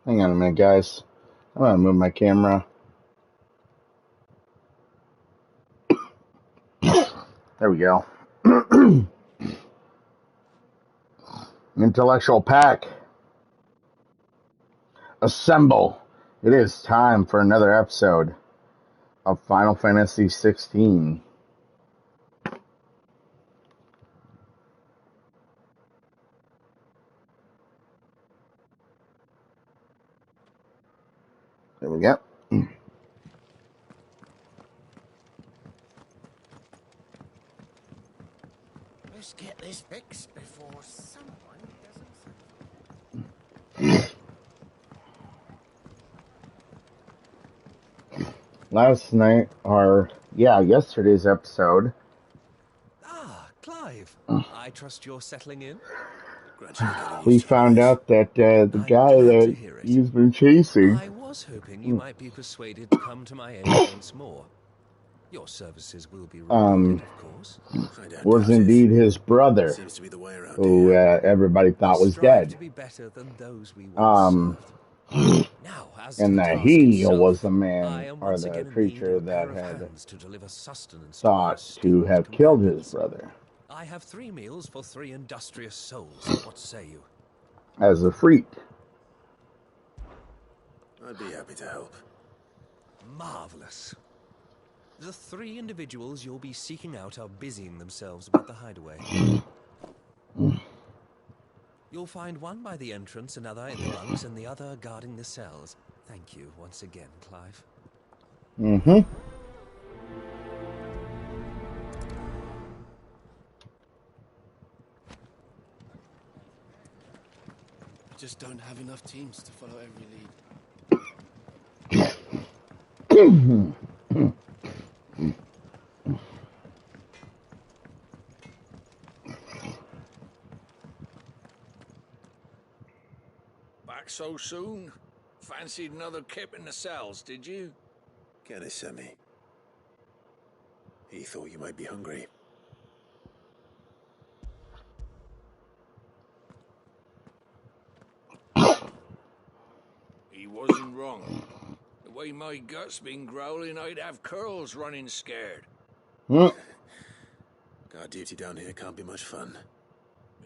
Hang on a minute, guys. I'm gonna move my camera. There we go. Intellectual pack. Assemble. It is time for another episode of Final Fantasy 16. There we go. Let's get this fixed before someone doesn't. Last night, yesterday's episode. Ah, Clive. I trust you're settling in? We found out that the I'm guy glad to that hear it. he's been chasing I was hoping you might be persuaded to come to my aid once more. Your services will be rewarded, of course. was indeed his brother, Seems to be the way around who here. everybody thought was Strive dead. to be better than those we once served. Now, as to And the that task he itself, was the I man, am or once the again in need creature of a that pair of had hands to deliver sustenance to our thought to esteemed have killed his companions. brother I have 3 meals for 3 industrious souls. What say you? as a freak. I'd be happy to help. Marvelous. The 3 individuals you'll be seeking out are busying themselves about the hideaway. You'll find one by the entrance, another in the bunks, and the other guarding the cells. Thank you once again, Clive. Mm-hmm. I just don't have enough teams to follow every lead. Back so soon? Fancied another kip in the cells, did you? Kenneth sent me. He thought you might be hungry. He wasn't wrong. The way my gut's been growling, I'd have curls running scared. Guard duty down here can't be much fun.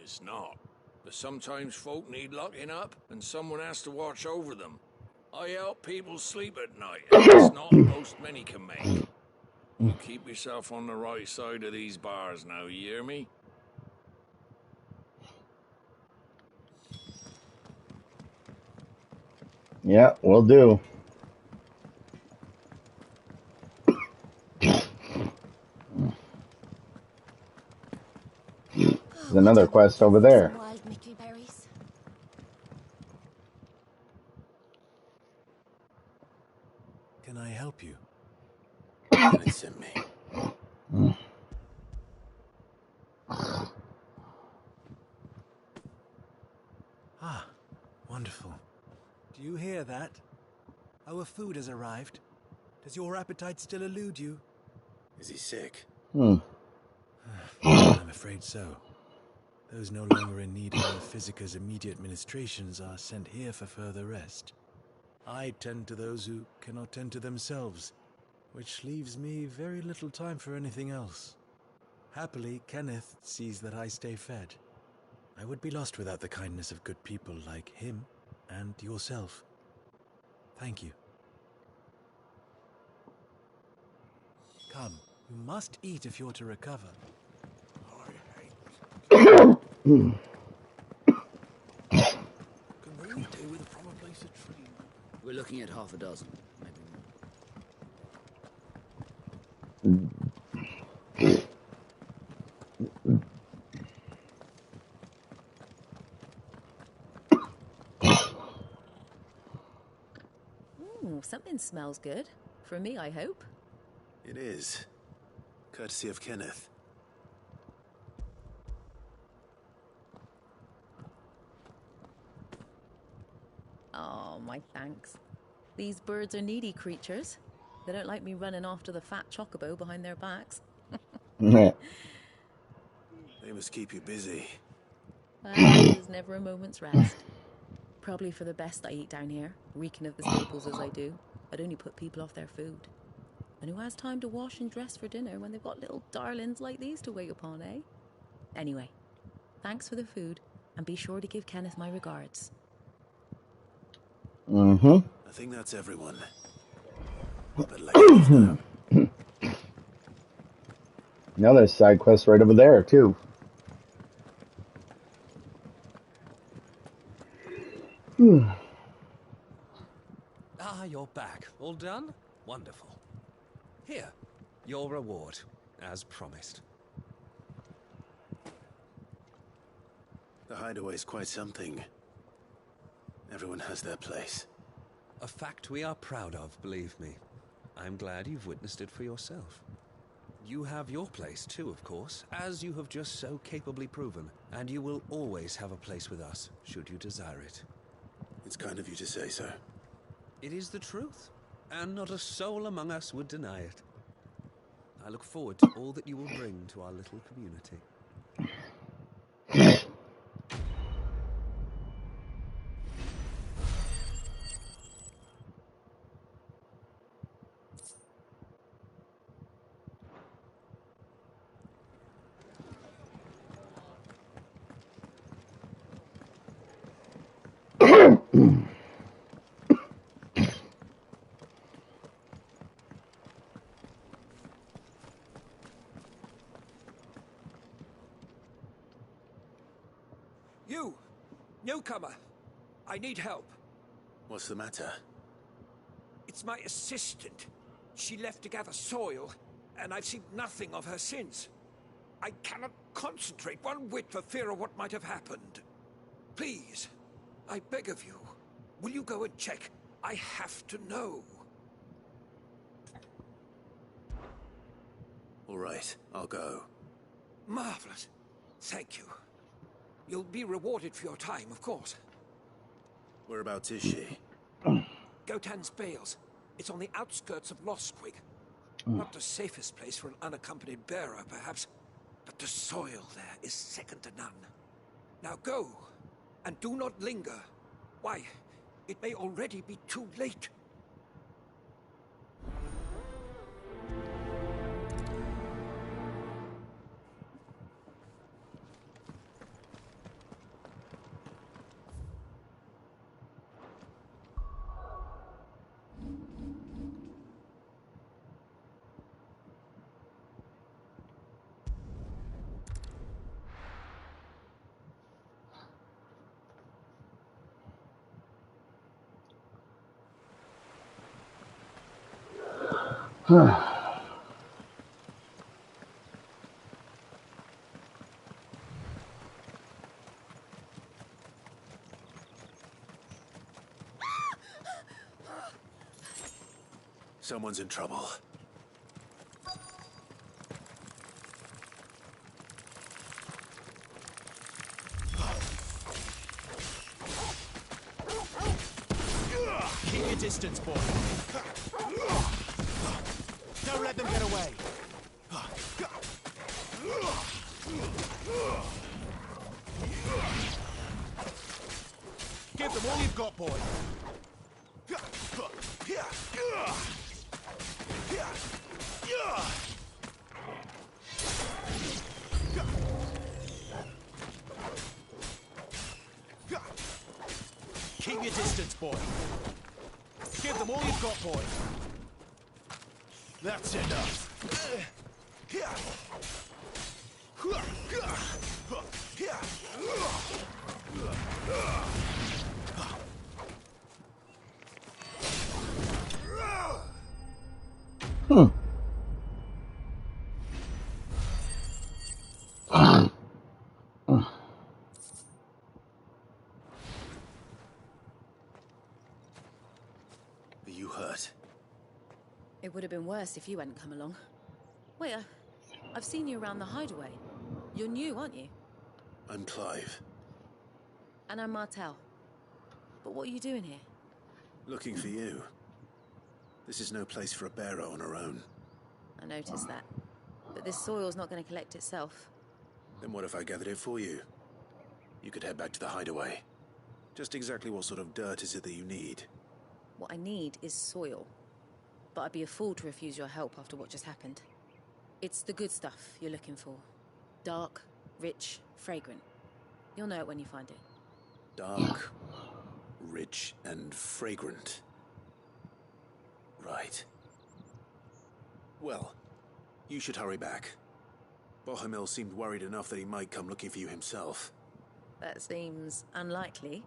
It's not. But sometimes folk need locking up, and someone has to watch over them. I help people sleep at night, and it's not a post many can make. You keep yourself on the right side of these bars now, you hear me? Yeah, will do. There's another quest over there. Wild Mickey berries. Can I help you? Kenneth sent me. Ah, wonderful. Do you hear that? Our food has arrived. Does your appetite still elude you? Is he sick? I'm afraid so. Those no longer in need of the Physica's immediate ministrations are sent here for further rest. I tend to those who cannot tend to themselves, which leaves me very little time for anything else. Happily, Kenneth sees that I stay fed. I would be lost without the kindness of good people like him and yourself. Thank you. Come, you must eat if you're to recover. Can really do with a proper place of training. We're looking at half a dozen, maybe more. Something smells good. For me, I hope. It is. Courtesy of Kenneth. Oh, my thanks. These birds are needy creatures. They don't like me running after the fat chocobo behind their backs. They must keep you busy. There's never a moment's rest. Probably for the best I eat down here, reeking of the staples as I do. I'd only put people off their food. And who has time to wash and dress for dinner when they've got little darlings like these to wait upon, eh? Anyway, thanks for the food, and be sure to give Kenneth my regards. Mm-hmm. I think that's everyone. But let you know. Now there's side quests right over there, too. Ah, you're back. All done? Wonderful. Here, your reward, as promised. The hideaway's quite something. Everyone has their place. A fact we are proud of, believe me. I'm glad you've witnessed it for yourself. You have your place too, of course, as you have just so capably proven, and you will always have a place with us, should you desire it. It's kind of you to say so. It is the truth, and not a soul among us would deny it. I look forward to all that you will bring to our little community. You! Newcomer! I need help. What's the matter? It's my assistant. She left to gather soil, and I've seen nothing of her since. I cannot concentrate one whit for fear of what might have happened. Please, I beg of you, will you go and check? I have to know. All right, I'll go. Marvelous. Thank you. You'll be rewarded for your time, of course. Whereabouts is she? Gotan's Bales. It's on the outskirts of Lostquig. Not the safest place for an unaccompanied bearer, perhaps, but the soil there is second to none. Now go, and do not linger. Why, it may already be too late. Someone's in trouble. Keep your distance, boy. Don't let them get away. Give them all you've got, boy. Keep your distance, boy. Give them all you've got, boy. That's enough. Are you hurt? It would have been worse if you hadn't come along. Wait, I've seen you around the hideaway. You're new, aren't you? I'm Clive. And I'm Martel. But what are you doing here? Looking for you. This is no place for a bearer on her own. I noticed that. But this soil's not going to collect itself. Then what if I gathered it for you? You could head back to the hideaway. Just exactly what sort of dirt is it that you need? What I need is soil. But I'd be a fool to refuse your help after what just happened. It's the good stuff you're looking for. Dark, rich, fragrant. You'll know it when you find it. Dark, rich, and fragrant. Right. Well, you should hurry back. Bohemil seemed worried enough that he might come looking for you himself. That seems unlikely,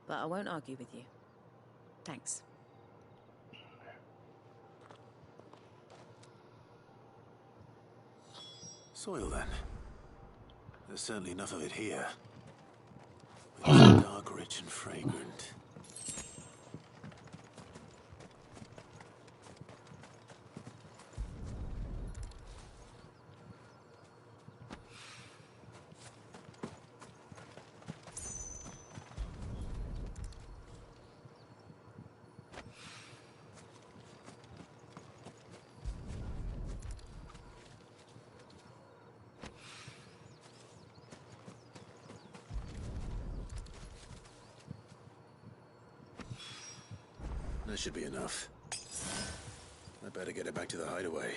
but I won't argue with you. Thanks. Soil, then. There's certainly enough of it here. It's dark, rich, and fragrant. That should be enough. I better get it back to the hideaway.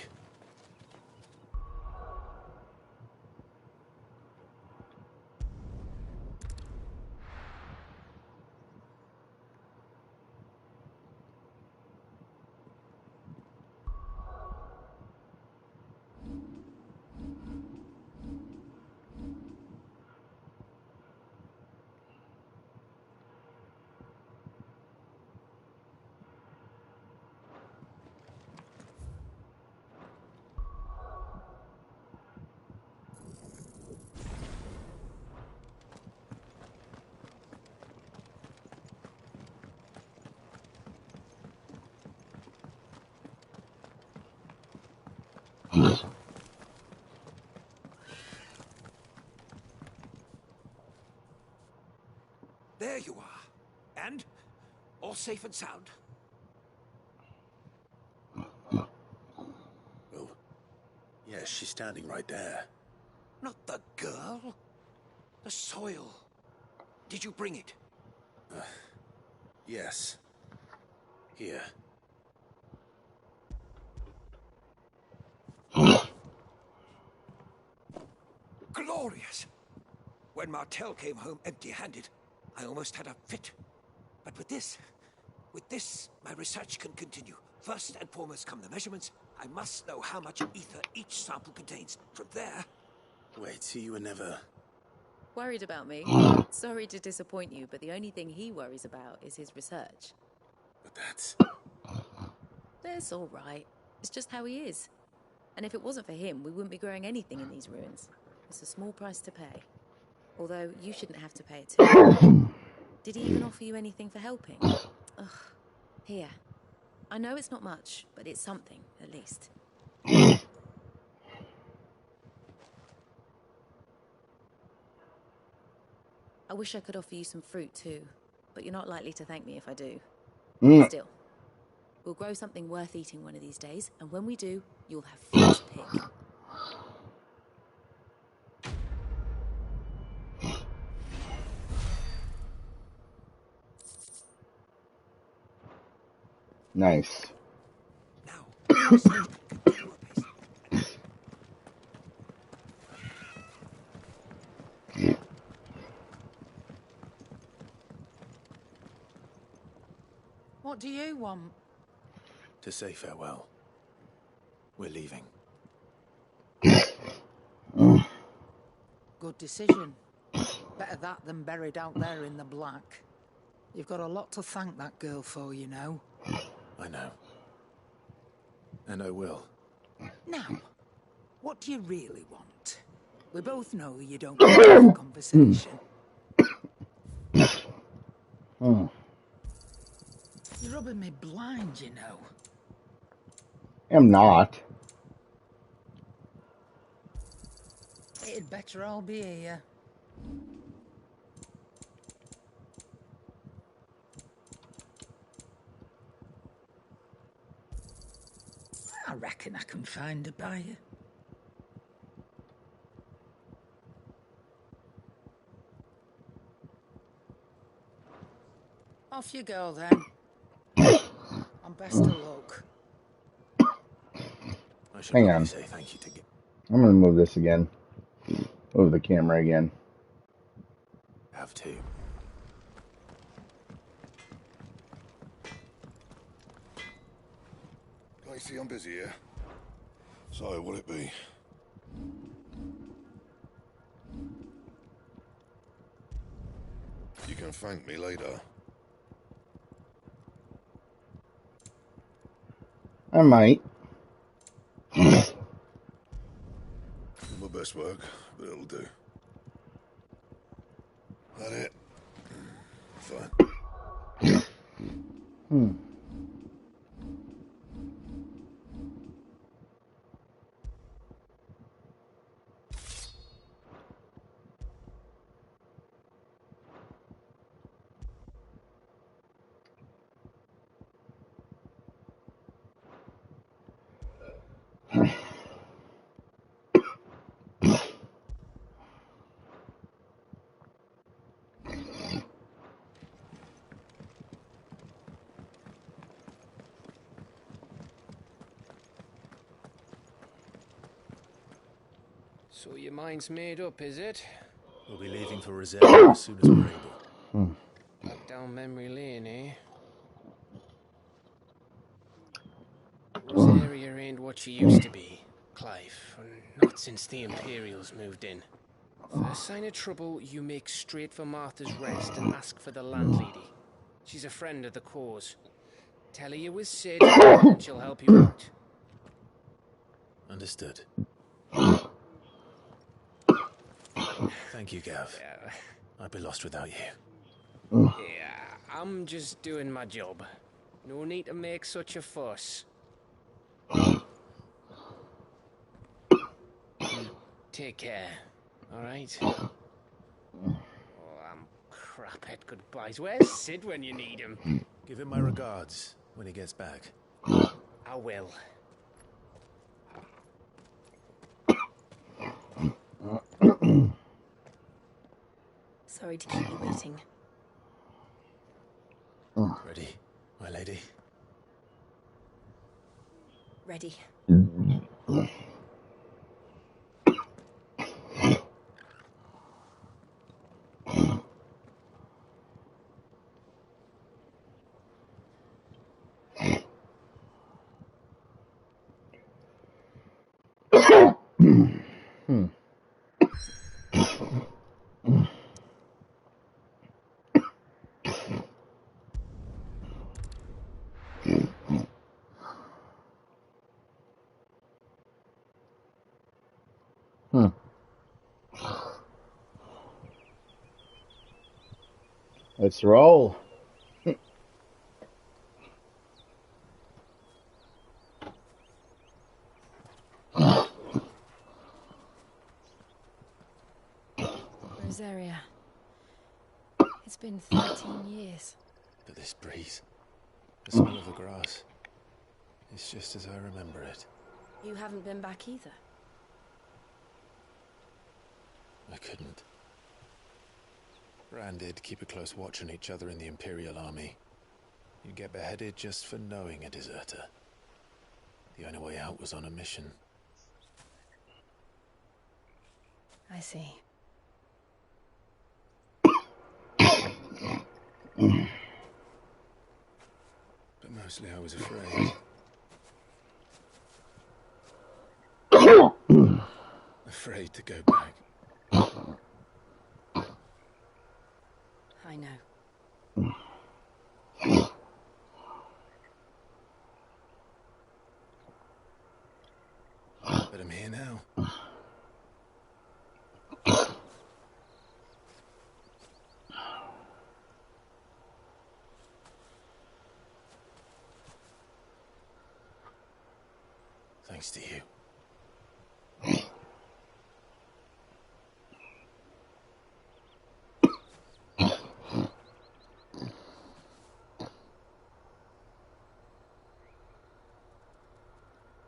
There you are. And? All safe and sound? Well, yes, she's standing right there. Not the girl. The soil. Did you bring it? Yes. Here. Glorious! When Martel came home empty-handed, I almost had a fit. But with this, my research can continue. First and foremost come the measurements. I must know how much ether each sample contains. From there... Wait, so you were never... Worried about me? Sorry to disappoint you, but the only thing he worries about is his research. But that's... That's all right. It's just how he is. And if it wasn't for him, we wouldn't be growing anything in these ruins. It's a small price to pay. Although, you shouldn't have to pay it too. Did he even offer you anything for helping? Ugh. Here. I know it's not much, but it's something, at least. I wish I could offer you some fruit too, but you're not likely to thank me if I do. Still, we'll grow something worth eating one of these days, and when we do, you'll have fruit to pick. Nice. Now, continue apace. What do you want? To say farewell. We're leaving. Good decision. Better that than buried out there in the black. You've got a lot to thank that girl for, you know. I know. And I will. Now, what do you really want? We both know you don't want a conversation. You're rubbing me blind, you know. Am not. It'd better all be here. I reckon I can find a buyer. Off you go then. And best of luck. I should Hang probably on. say thank you to I'm gonna move this again. Move the camera again. have to. I see I'm busy here. So, will it be? You can thank me later. I might. My best work, but it'll do. That it? Fine. Hmm. So your mind's made up, is it? We'll be leaving for Rosario as soon as we're able. Back down memory lane, eh? Rosaria ain't what she used to be, Clive. Not since the Imperials moved in. First sign of trouble, you make straight for Martha's Rest and ask for the landlady. She's a friend of the cause. Tell her you was Sid, and she'll help you out. Understood. Thank you, Gav. I'd be lost without you. Yeah, I'm just doing my job. No need to make such a fuss. Take care, alright? Oh, I'm crap at goodbyes. Where's Sid when you need him? Give him my regards when he gets back. I will. Sorry to keep you waiting. Ready, my lady? Ready. Let's roll. Rosaria. It's been 13 years. But this breeze, the smell of the grass, it's just as I remember it. You haven't been back either. I couldn't. Rand did keep a close watch on each other in the Imperial Army. You'd get beheaded just for knowing a deserter. The only way out was on a mission. I see. But mostly I was afraid. Afraid to go back. I know. But I'm here now. Thanks to you.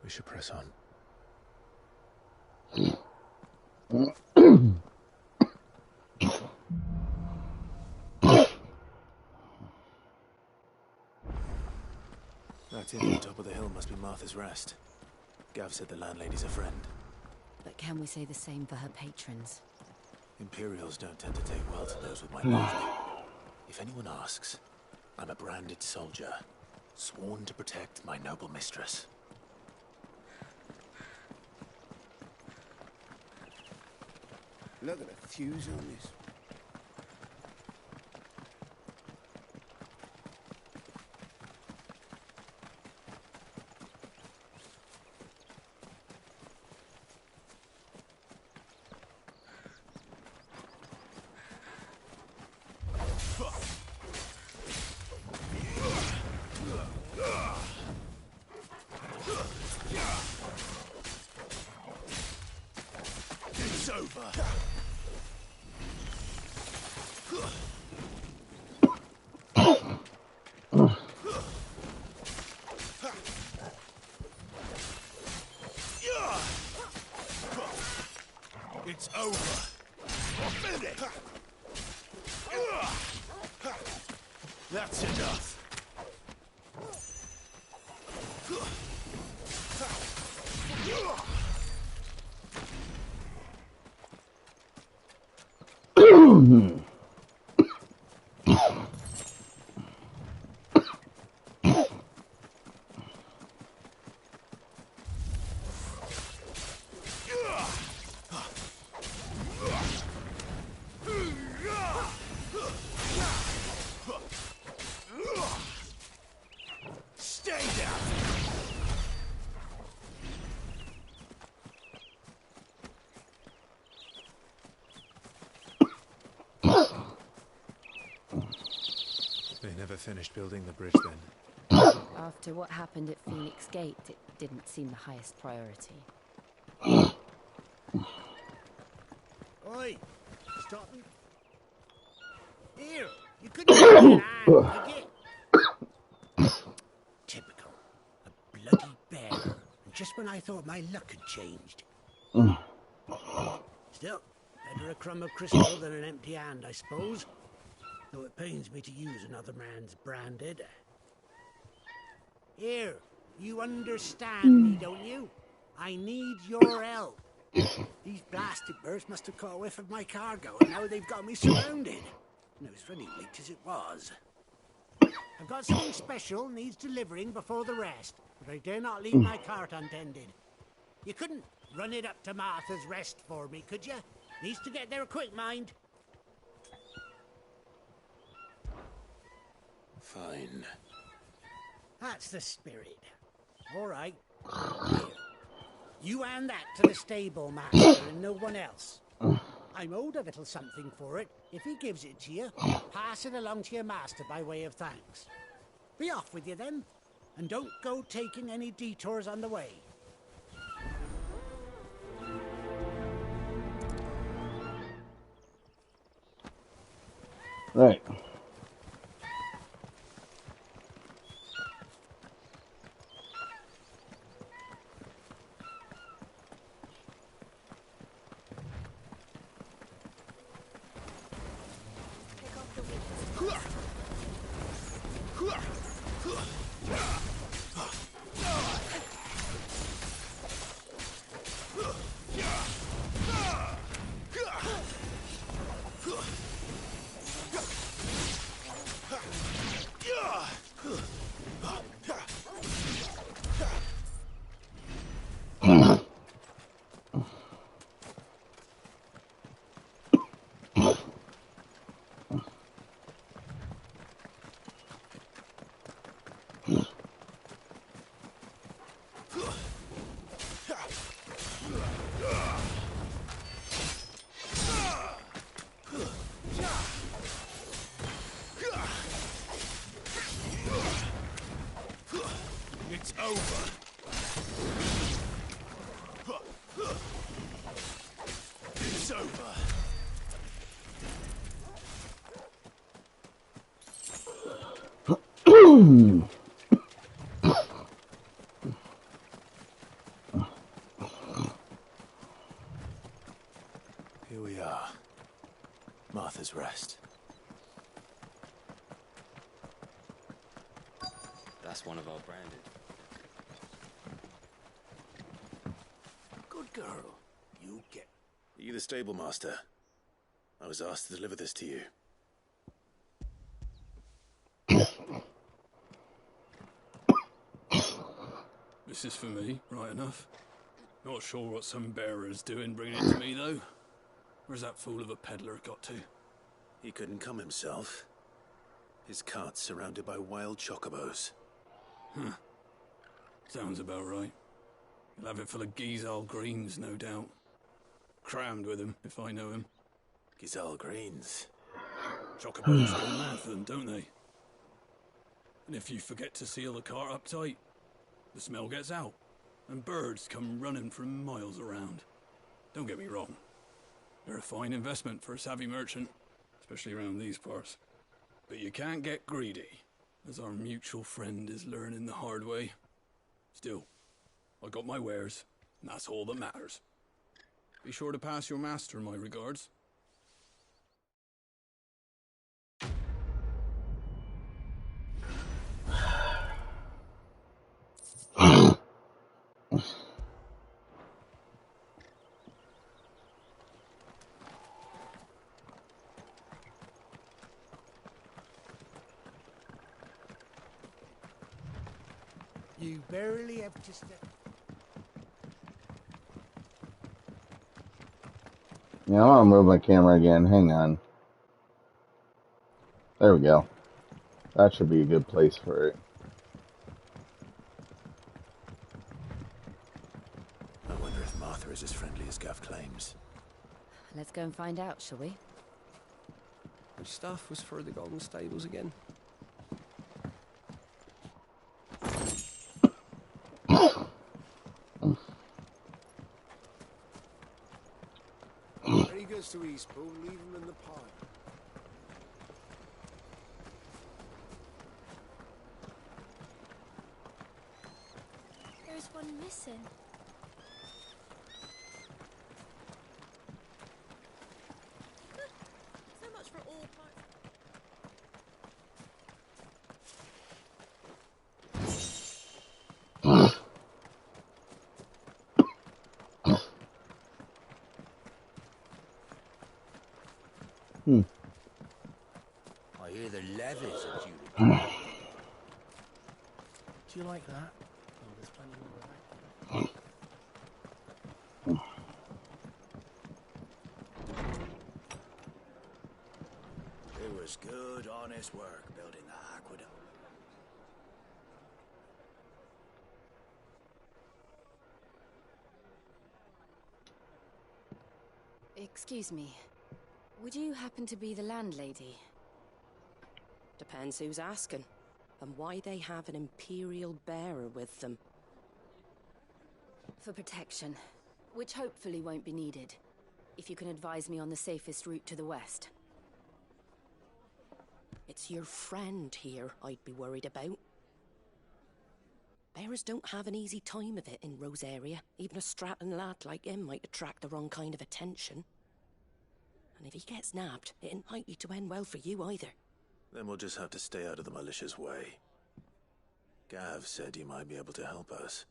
We should press on. That inn at the top of the hill must be Martha's Rest. Gav said the landlady's a friend. But can we say the same for her patrons? Imperials don't tend to take well to those with my mark. If anyone asks, I'm a branded soldier, sworn to protect my noble mistress. Look at the fuse on this. It's over. It's over. Finish. That's enough. Stay down. They never finished building the bridge then. After what happened at Phoenix Gate, it didn't seem the highest priority. Oi! Stop it. Here! You couldn't get an hand, could you? Typical. A bloody bear. Just when I thought my luck had changed. Still, better a crumb of crystal than an empty hand, I suppose. Though it pains me to use another man's branded. Here, you understand me, don't you? I need your help. These blasted birds must have caught a whiff of my cargo, and now they've got me surrounded. And it was running late as it was. I've got something special needs delivering before the rest, but I dare not leave my cart untended. You couldn't run it up to Martha's Rest for me, could you? Needs to get there quick, mind. Fine. That's the spirit. All right. Here. You hand that to the stable master and no one else. I'm owed a little something for it. If he gives it to you, pass it along to your master by way of thanks. Be off with you then, and don't go taking any detours on the way. Right. It's over. It's over. Here we are. Martha's Rest. That's one of our branded. Good girl. You get... Are you the stable master? I was asked to deliver this to you. This is for me, right enough. Not sure what some bearer's doing bringing it to me, though. Where's that fool of a peddler got to? He couldn't come himself. His cart's surrounded by wild chocobos. Huh. Sounds about right. He'll have it full of Gizal greens, no doubt. Crammed with him, if I know him. Gizal greens? Chocobos go mad for them, don't they? And if you forget to seal the cart up tight, the smell gets out, and birds come running from miles around. Don't get me wrong. They're a fine investment for a savvy merchant, especially around these parts. But you can't get greedy, as our mutual friend is learning the hard way. Still, I got my wares, and that's all that matters. Be sure to pass your master my regards. You barely have to step... Yeah, I want to move my camera again. Hang on. There we go. That should be a good place for it. I wonder if Martha is as friendly as Gav claims. Let's go and find out, shall we? Which staff was for the Golden Stables again? When he goes to Eastpool, leave him in the pile. There's one missing. So much for all parts. I hear the levies are due to... Do you like that? Oh, there's plenty more of that. It was good, honest work building that aqueduct. Excuse me. Would you happen to be the landlady? Depends who's asking, and why they have an Imperial bearer with them. For protection, which hopefully won't be needed. If you can advise me on the safest route to the west. It's your friend here I'd be worried about. Bearers don't have an easy time of it in Rose area. Even a Stratton lad like him might attract the wrong kind of attention. And if he gets nabbed, it ain't likely to end well for you either. Then we'll just have to stay out of the malicious way. Gav said you might be able to help us.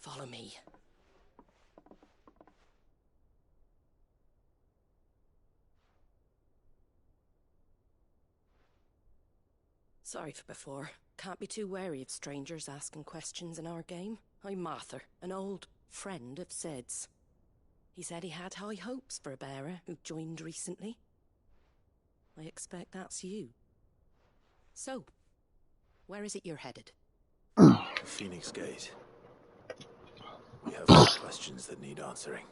Follow me. Sorry for before. Can't be too wary of strangers asking questions in our game. I'm Martha, an old friend of Sid's. He said he had high hopes for a bearer who joined recently. I expect that's you. So, where is it you're headed? Phoenix Gate. We have questions that need answering.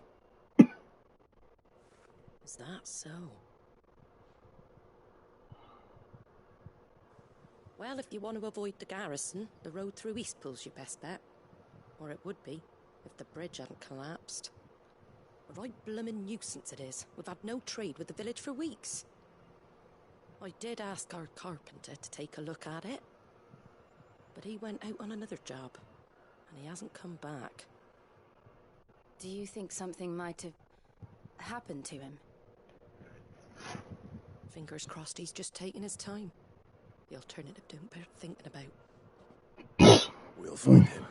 Is that so? Well, if you want to avoid the garrison, the road through Eastpool's your best bet. Or it would be, if the bridge hadn't collapsed. A right bloomin' nuisance it is. We've had no trade with the village for weeks. I did ask our carpenter to take a look at it, but he went out on another job, and he hasn't come back. Do you think something might have happened to him? Fingers crossed he's just taking his time. The alternative don't bear thinking about. We'll find him.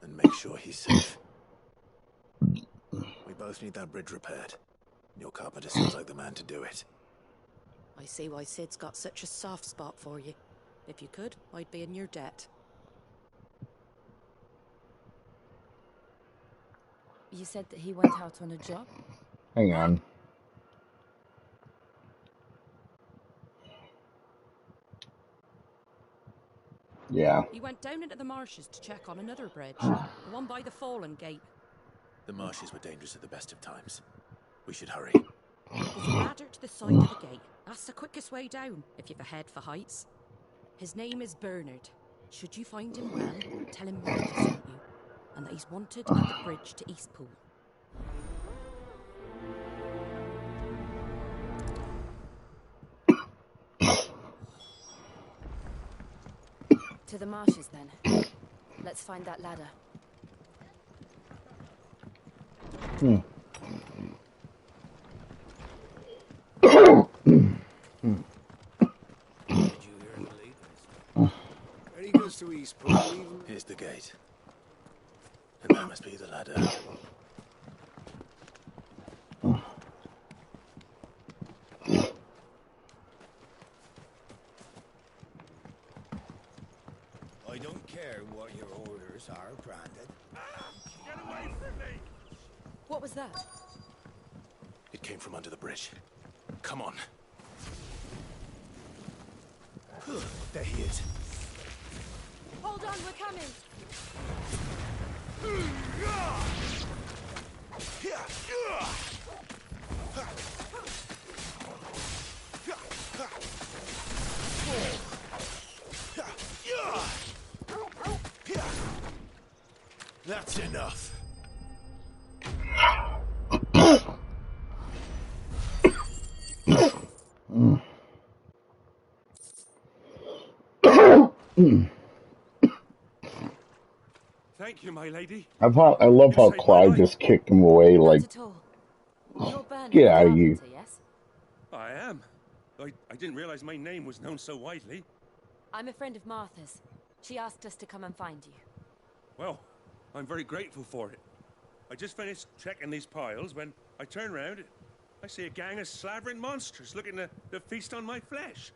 And make sure he's safe. We both need that bridge repaired. Your carpenter seems like the man to do it. I see why Sid's got such a soft spot for you. If you could, I'd be in your debt. You said that he went out on a job? Hang on. Yeah. He went down into the marshes to check on another bridge. The one by the Fallen Gate. The marshes were dangerous at the best of times. We should hurry. There's a ladder to the side of the gate. That's the quickest way down, if you've a head for heights. His name is Bernard. Should you find him well, tell him Martha sent you, and that he's wanted at the bridge to Eastpool. To the marshes, then. Let's find that ladder. Where he goes to Eastpool, here's the gate. And that must be the ladder. I don't care what your orders are, Brandon. Get away from me! What was that? It came from under the bridge. Come on. There he is. Hold on, we're coming! That's enough. Thank you, my lady. I love how Clyde just kicked him away like, Not at all. You're Bernard get the out of you. carpenter, yes? I am. I didn't realize my name was known so widely. I'm a friend of Martha's. She asked us to come and find you. Well, I'm very grateful for it. I just finished checking these piles when I turn round. I see a gang of slavering monsters looking to feast on my flesh.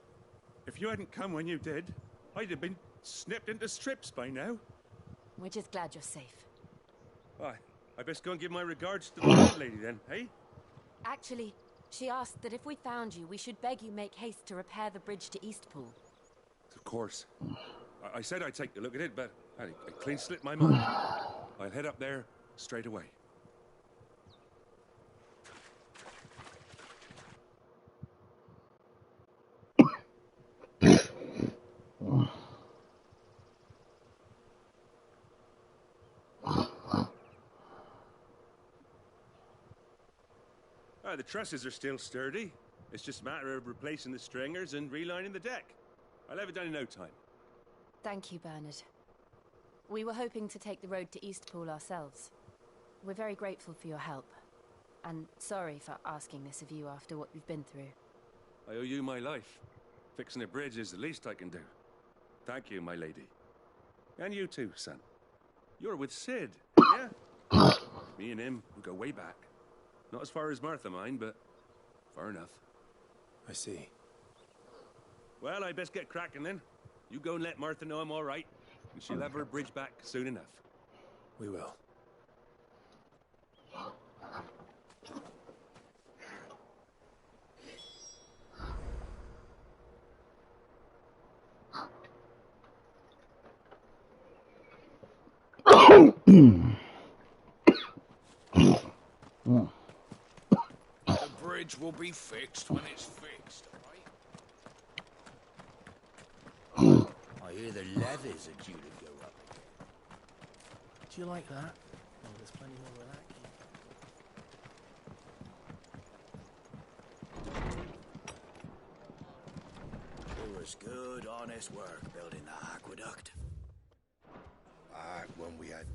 If you hadn't come when you did, I'd have been snipped into strips by now. We're just glad you're safe. Why, I best go and give my regards to the landlady then, hey? Actually, she asked that if we found you, we should beg you make haste to repair the bridge to Eastpool. Of course. I said I'd take a look at it, but I clean slipped my mind. I'll head up there straight away. The trusses are still sturdy. It's just a matter of replacing the stringers and relining the deck. I'll have it done in no time. Thank you, Bernard. We were hoping to take the road to Eastpool ourselves. We're very grateful for your help. And sorry for asking this of you after what we've been through. I owe you my life. Fixing a bridge is the least I can do. Thank you, my lady. And you too, son. You're with Sid, yeah? Me and him, we go way back. Not as far as Martha, mind, but far enough. I see. Well, I best get cracking then. You go and let Martha know I'm all right, and she'll have her bridge back soon enough. We will. The bridge will be fixed when it's fixed, right? I hear the leathers are due to go up again. Do you like that? Oh, there's plenty more where that came. It was good, honest work building the aqueduct. Back when we had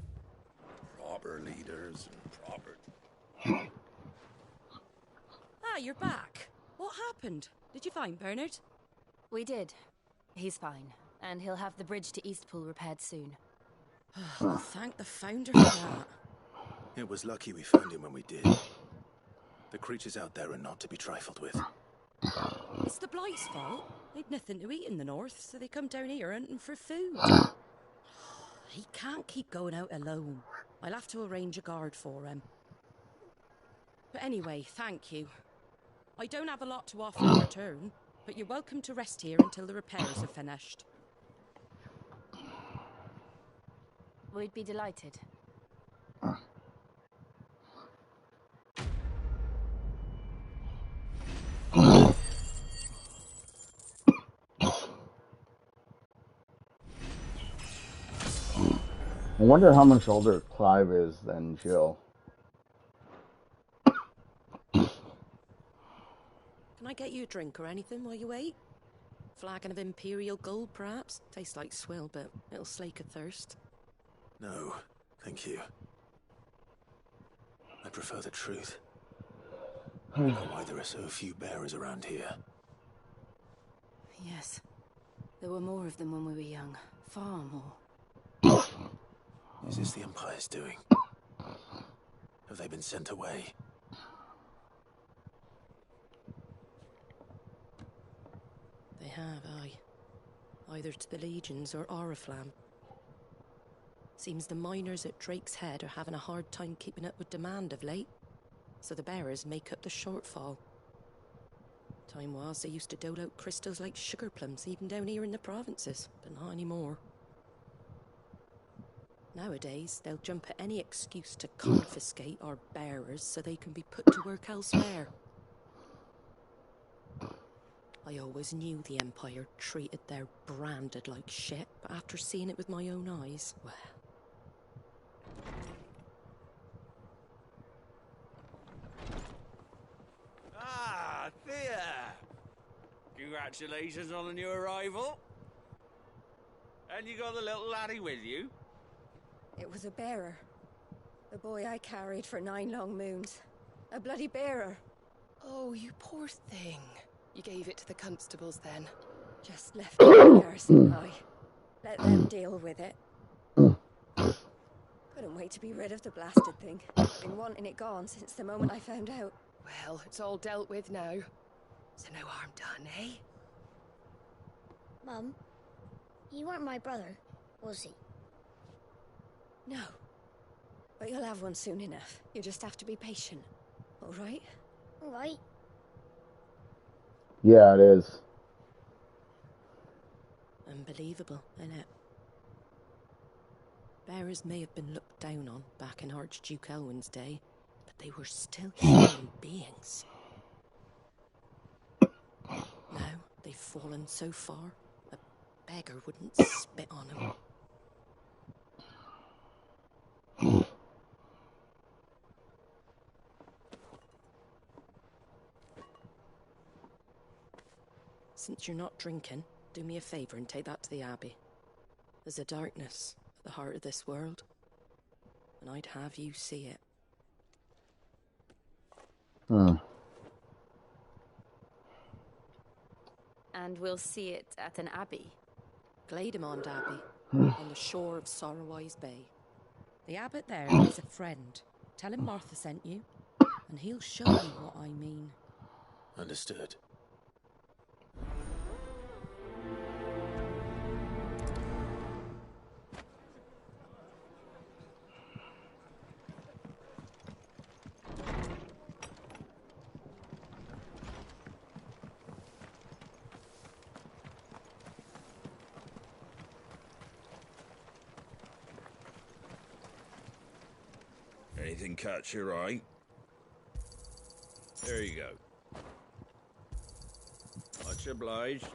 proper leaders and proper... Ah, you're back. What What happened? Did you find Bernard? We did. He's fine, and he'll have the bridge to Eastpool repaired soon. Well, thank the founder for that. It was lucky we found him when we did. The creatures out there are not to be trifled with. It's the Blight's fault. They'd nothing to eat in the north, so they come down here hunting for food. He can't keep going out alone. I'll have to arrange a guard for him. But anyway, thank you. I don't have a lot to offer in return, but you're welcome to rest here until the repairs are finished. We'd be delighted. I wonder how much older Clive is than Jill. Can I get you a drink or anything while you wait? Flagon of Imperial Gold, perhaps? Tastes like swill, but it'll slake a thirst. No, thank you. I prefer the truth. I know why there are so few bearers around here. Yes. There were more of them when we were young. Far more. Is this the Empire's doing? Have they been sent away? They have, aye. Either to the Legions or Oriflamme. Seems the miners at Drake's Head are having a hard time keeping up with demand of late, so the bearers make up the shortfall. Time was they used to dole out crystals like sugar plums even down here in the provinces, but not anymore. Nowadays, they'll jump at any excuse to confiscate our bearers so they can be put to work elsewhere. I always knew the Empire treated their branded like shit, but after seeing it with my own eyes, well... Ah, Thea! Congratulations on the new arrival. And you got the little laddie with you? It was a bearer. The boy I carried for 9 long moons. A bloody bearer. Oh, you poor thing. You gave it to the constables then? Just left it in the garrison, I. Let them deal with it. Couldn't wait to be rid of the blasted thing. Been wanting it gone since the moment I found out. Well, it's all dealt with now. So no harm done, eh? Mum, you weren't my brother, was he? No. But you'll have one soon enough. You just have to be patient. All right? All right. Yeah, it is. Unbelievable, innit? Bearers may have been looked down on back in Archduke Elwin's day, but they were still human beings. Now they've fallen so far, a beggar wouldn't spit on them. Since you're not drinking, do me a favour and take that to the Abbey. There's a darkness at the heart of this world, and I'd have you see it. And we'll see it at an abbey. Glademond Abbey, on the shore of Sorrowwise Bay. The abbot there is a friend. Tell him Martha sent you, and he'll show you what I mean. Understood. Anything catch your eye? There you go. Much obliged.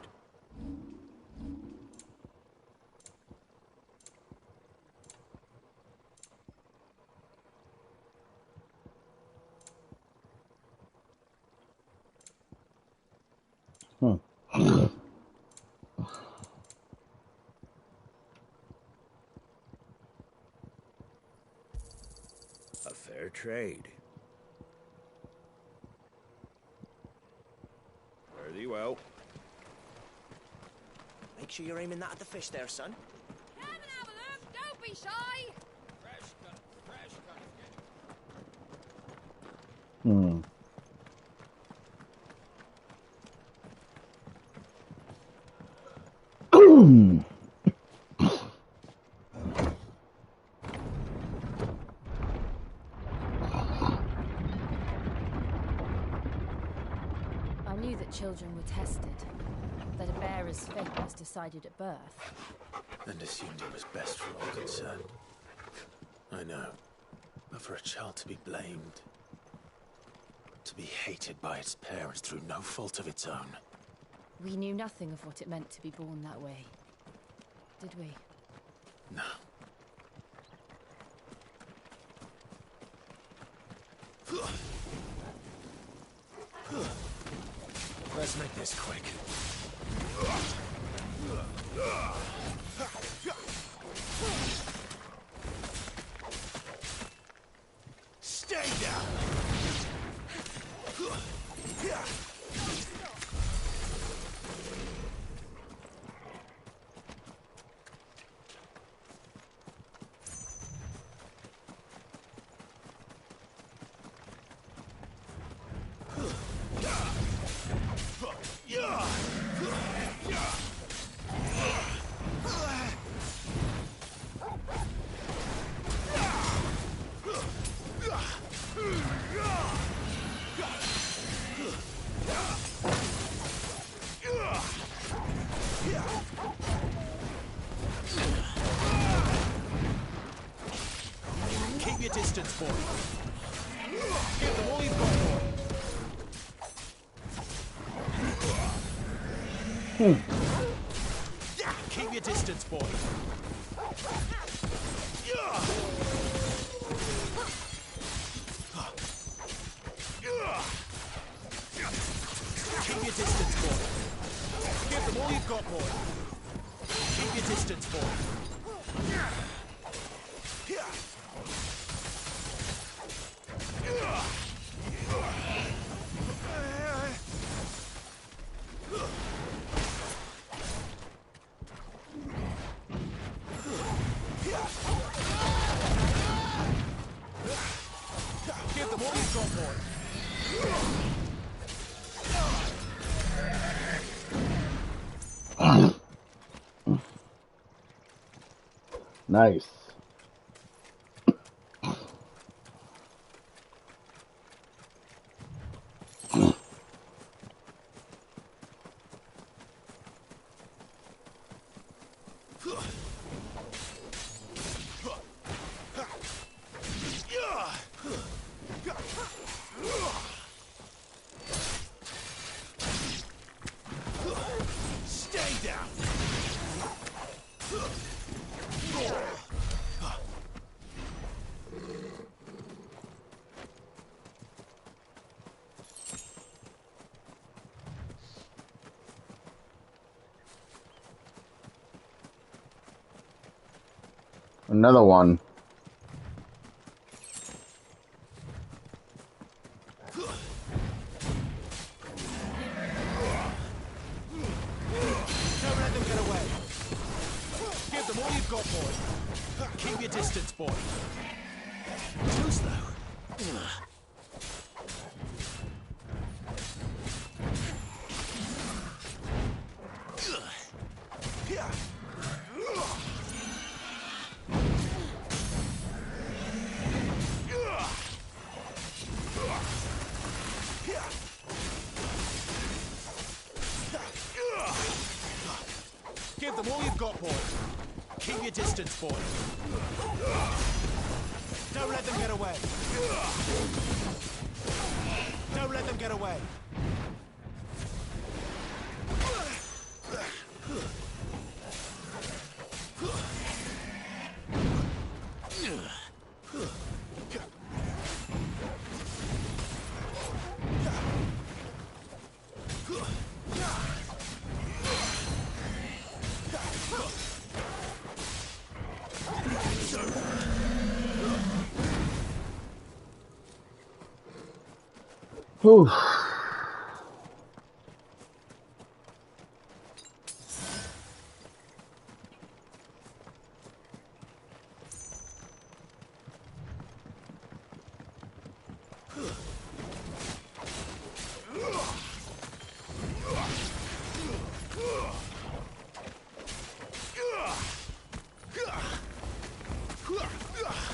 A fair trade. Pretty well. Make sure you're aiming that at the fish there, son. Come and have a look. Don't be shy. Hmm. I knew that children were tested, that a bearer's fate was decided at birth. And assumed it was best for all concerned. I know. But for a child to be blamed, to be hated by its parents through no fault of its own. We knew nothing of what it meant to be born that way, did we? No. Let's make this quick. Stay down! Keep your distance, boy. Give them all you've got, boy. Keep your distance, boy. Keep your distance, boy. Give them all you've got, boy. Keep your distance, boy. Give them all you've got, boy. Nice. Stay down! Another one. Don't let them get away. Give them all you've got, boy. Keep your distance, boy. Too slow. Give them all you've got, boy. Keep your distance, boy. Don't let them get away. Don't let them get away. Whew.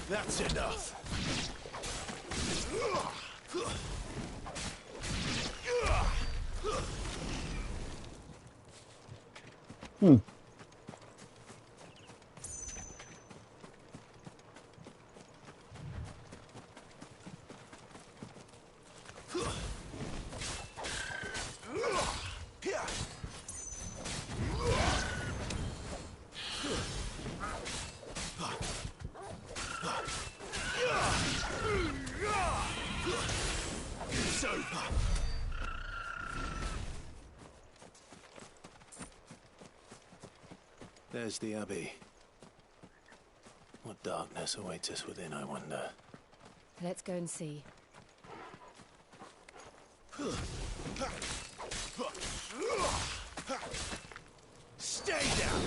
That's enough. Hmm. There's the Abbey. What darkness awaits us within, I wonder? Let's go and see. Stay down!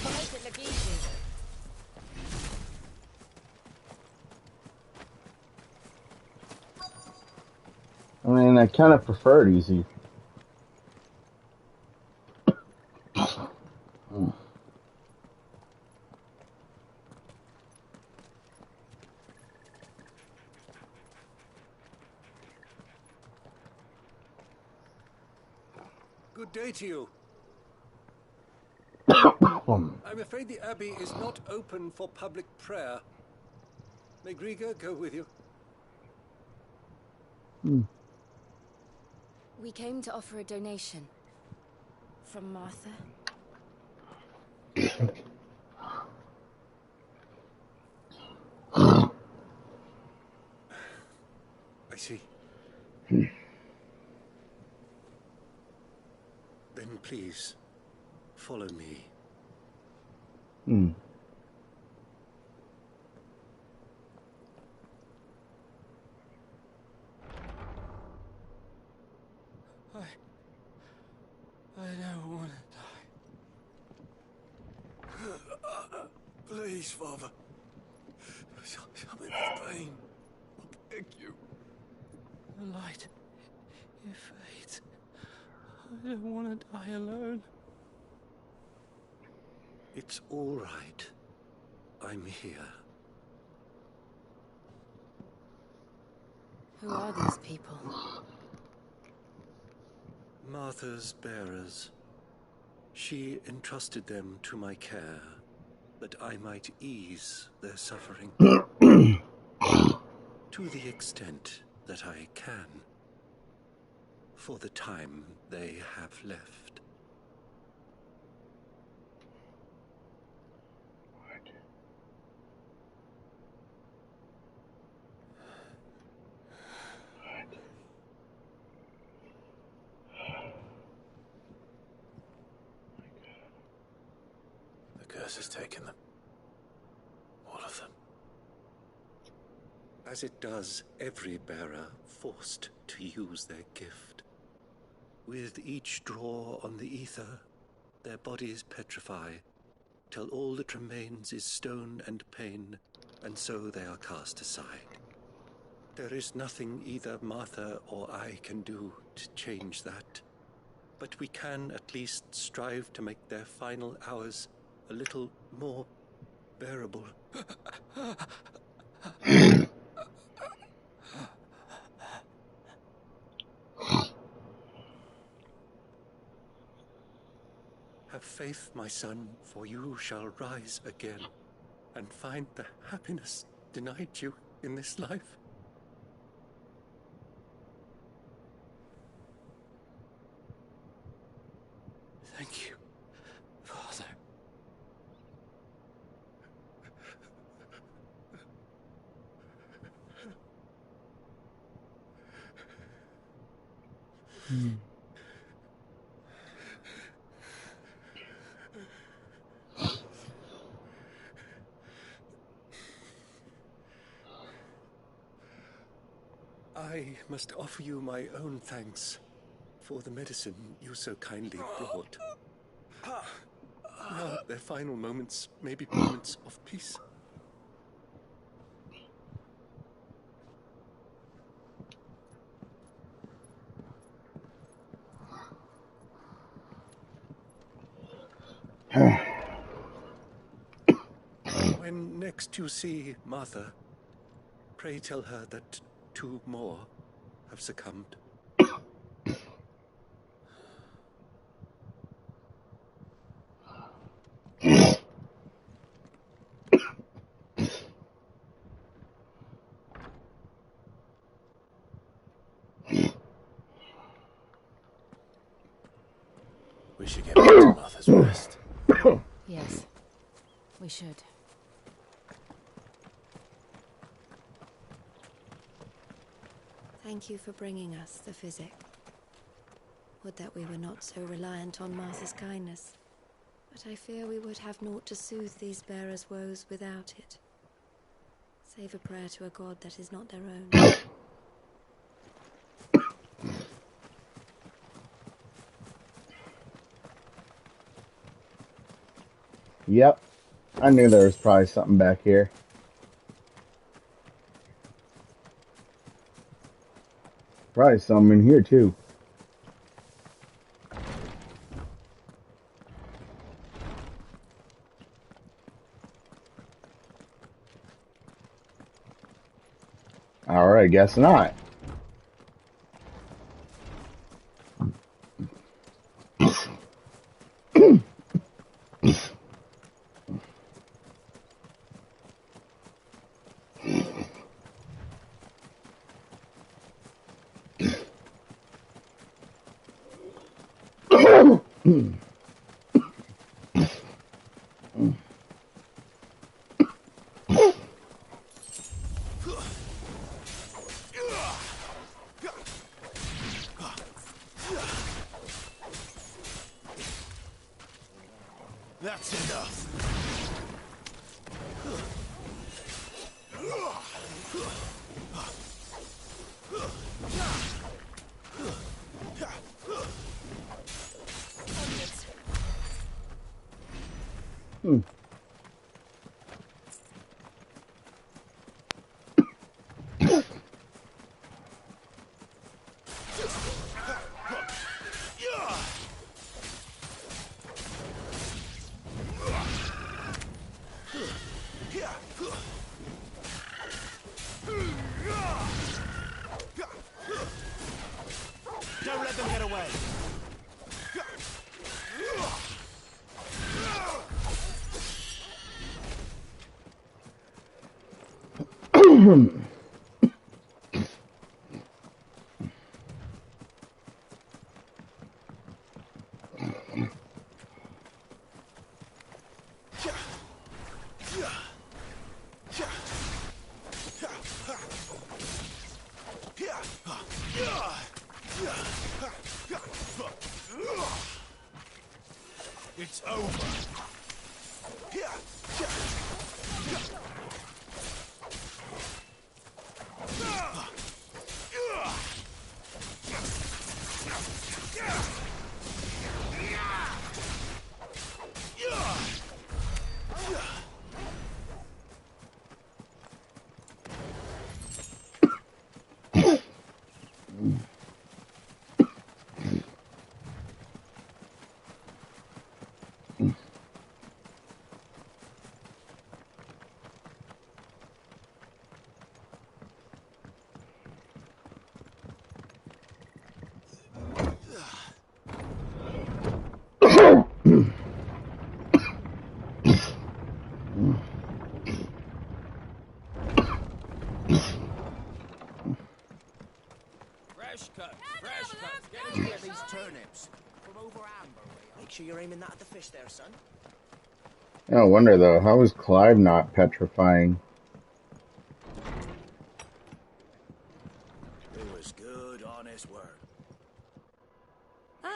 Make it look easy. I mean, I kind of prefer it easy. Good day to you. I'm afraid the Abbey is not open for public prayer. May Griga go with you? We came to offer a donation. From Martha. I see. Then please, follow me. I don't want to die. Please, Father. Show me the pain. I beg you. The light. It fades. I don't want to die alone. It's all right. I'm here. Who are these people? Martha's bearers. She entrusted them to my care, that I might ease their suffering. To the extent that I can. For the time they have left. The curse has taken them. All of them. As it does every bearer forced to use their gift. With each draw on the ether, their bodies petrify, till all that remains is stone and pain, and so they are cast aside. There is nothing either Martha or I can do to change that, but we can at least strive to make their final hours a little more bearable. Have faith, my son, for you shall rise again and find the happiness denied you in this life. Thank you, Father. I must offer you my own thanks for the medicine you so kindly brought. Now, their final moments may be moments of peace. When next you see Martha, pray tell her that 2 more have succumbed. We should get back to Martha's Rest. Yes, we should. Thank you for bringing us the physic. Would that we were not so reliant on Martha's kindness. But I fear we would have naught to soothe these bearers' woes without it. Save a prayer to a god that is not their own. Yep. I knew there was probably something back here. Probably some in here too. Alright, guess not. That's enough. Don't let them get away. It's over. Fresh cut. Get these turnips from over Amber way. Make sure you're aiming that at the fish there, son. No wonder though, how is Clive not petrifying? It was good, honest work.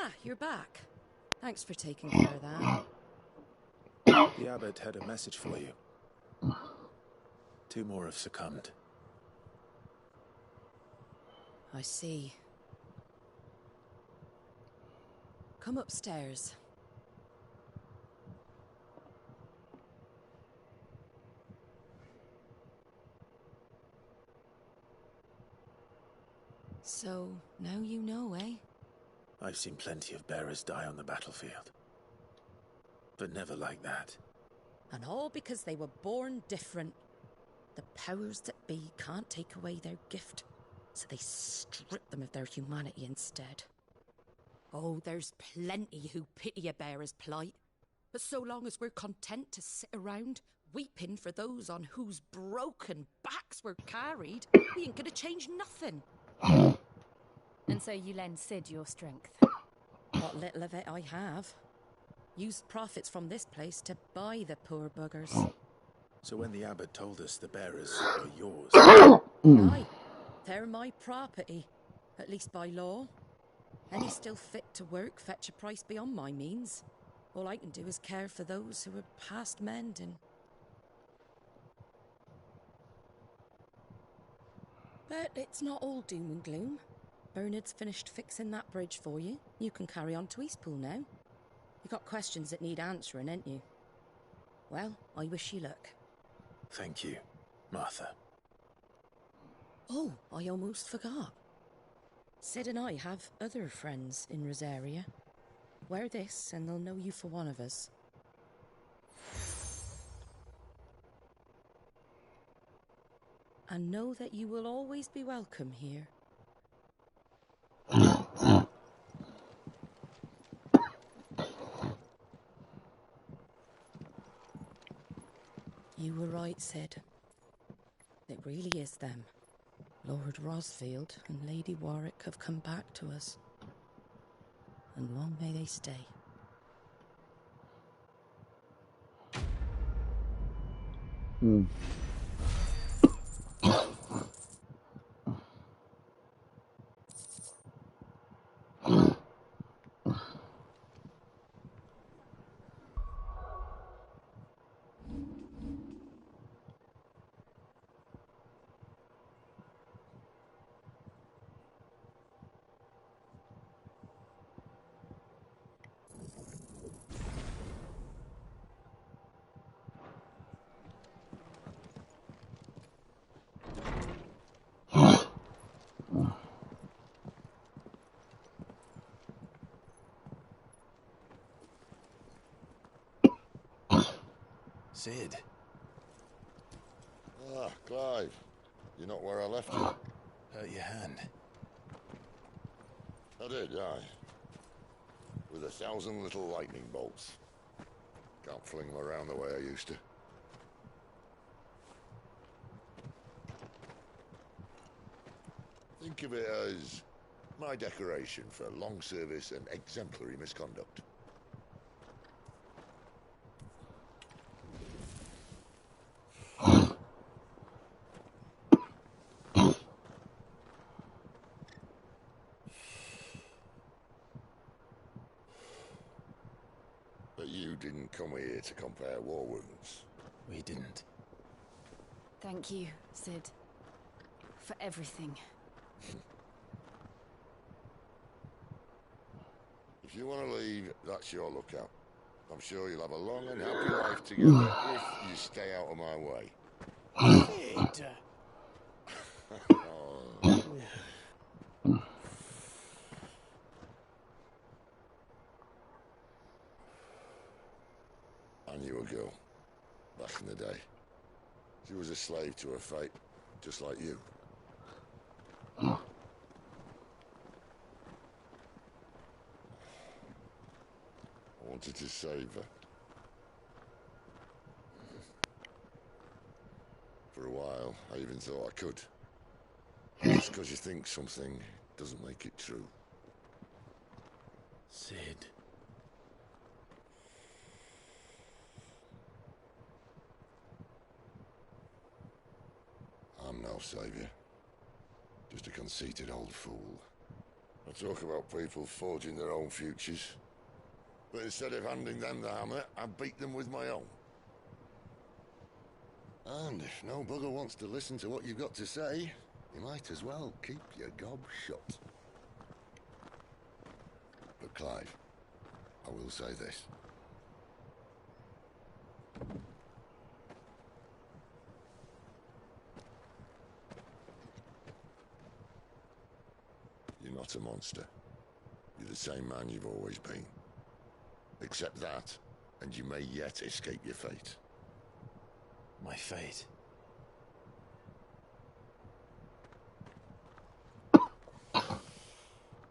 Ah, you're back. Thanks for taking care of that. The abbot had a message for you. 2 more have succumbed. I see. Come upstairs. So, now you know, eh? I've seen plenty of bearers die on the battlefield. But never like that. And all because they were born different. The powers that be can't take away their gift, so they strip them of their humanity instead. Oh, there's plenty who pity a bearer's plight. But so long as we're content to sit around, weeping for those on whose broken backs we're carried, we ain't gonna change nothing. And so you lend Sid your strength? What little of it I have. Used profits from this place to buy the poor buggers. So when the abbot told us the bearers are yours... Aye, they're my property, at least by law. Any still fit to work fetch a price beyond my means. All I can do is care for those who are past mending. But it's not all doom and gloom. Bernard's finished fixing that bridge for you. You can carry on to Eastpool now. You got questions that need answering, ain't you? Well, I wish you luck. Thank you, Martha. Oh, I almost forgot. Sid and I have other friends in Rosaria. Wear this and they'll know you for one of us. And know that you will always be welcome here. You were right, Sid. It really is them. Lord Rosfield and Lady Warwick have come back to us. And long may they stay. Sid. Ah, Clive. You're not where I left you. Hurt your hand. I did, aye. With 1,000 little lightning bolts. Can't fling them around the way I used to. Think of it as my decoration for long service and exemplary misconduct. But you didn't come here to compare war wounds. We didn't. Thank you, Sid. For everything. If you want to leave, that's your lookout. I'm sure you'll have a long and happy life together if you stay out of my way. Sid! I knew a girl, back in the day. She was a slave to her fate, just like you. I wanted to save her. For a while, I even thought I could. Just because you think something doesn't make it true. Sid. I'm no savior. Just a conceited old fool. I talk about people forging their own futures. But instead of handing them the hammer, I beat them with my own. And if no bugger wants to listen to what you've got to say, you might as well keep your gob shut. But Clive, I will say this. You're not a monster. You're the same man you've always been. Accept that, and you may yet escape your fate. My fate?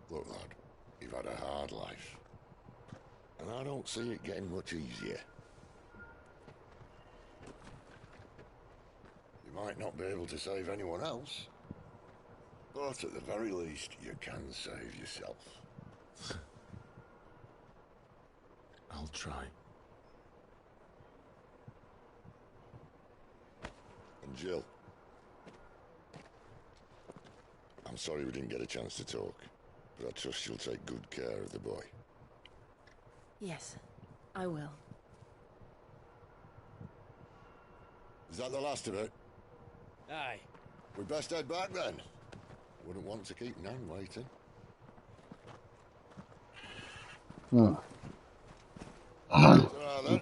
Look, lad, you've had a hard life. And I don't see it getting much easier. You might not be able to save anyone else, but at the very least, you can save yourself. I'll try. And Jill, I'm sorry we didn't get a chance to talk, but I trust you'll take good care of the boy. Yes, I will. Is that the last of it? Aye. We best head back then. Wouldn't want to keep Nan waiting. Ta-ra then.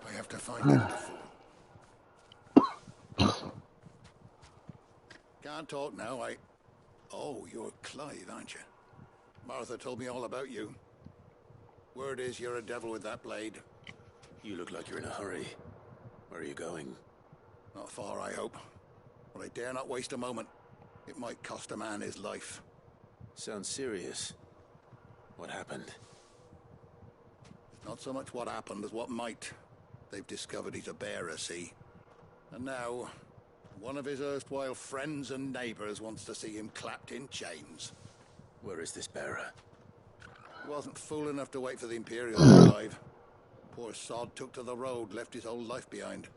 I have to find him before. Can't talk now, Oh, you're Clive, aren't you? Martha told me all about you. Word is you're a devil with that blade. You look like you're in a hurry. Where are you going? Not far, I hope. But I dare not waste a moment. It might cost a man his life. Sounds serious. What happened? It's not so much what happened as what might. They've discovered he's a bearer, see? And now, one of his erstwhile friends and neighbors wants to see him clapped in chains. Where is this bearer? He wasn't fool enough to wait for the Imperials to arrive. Poor sod took to the road, left his whole life behind.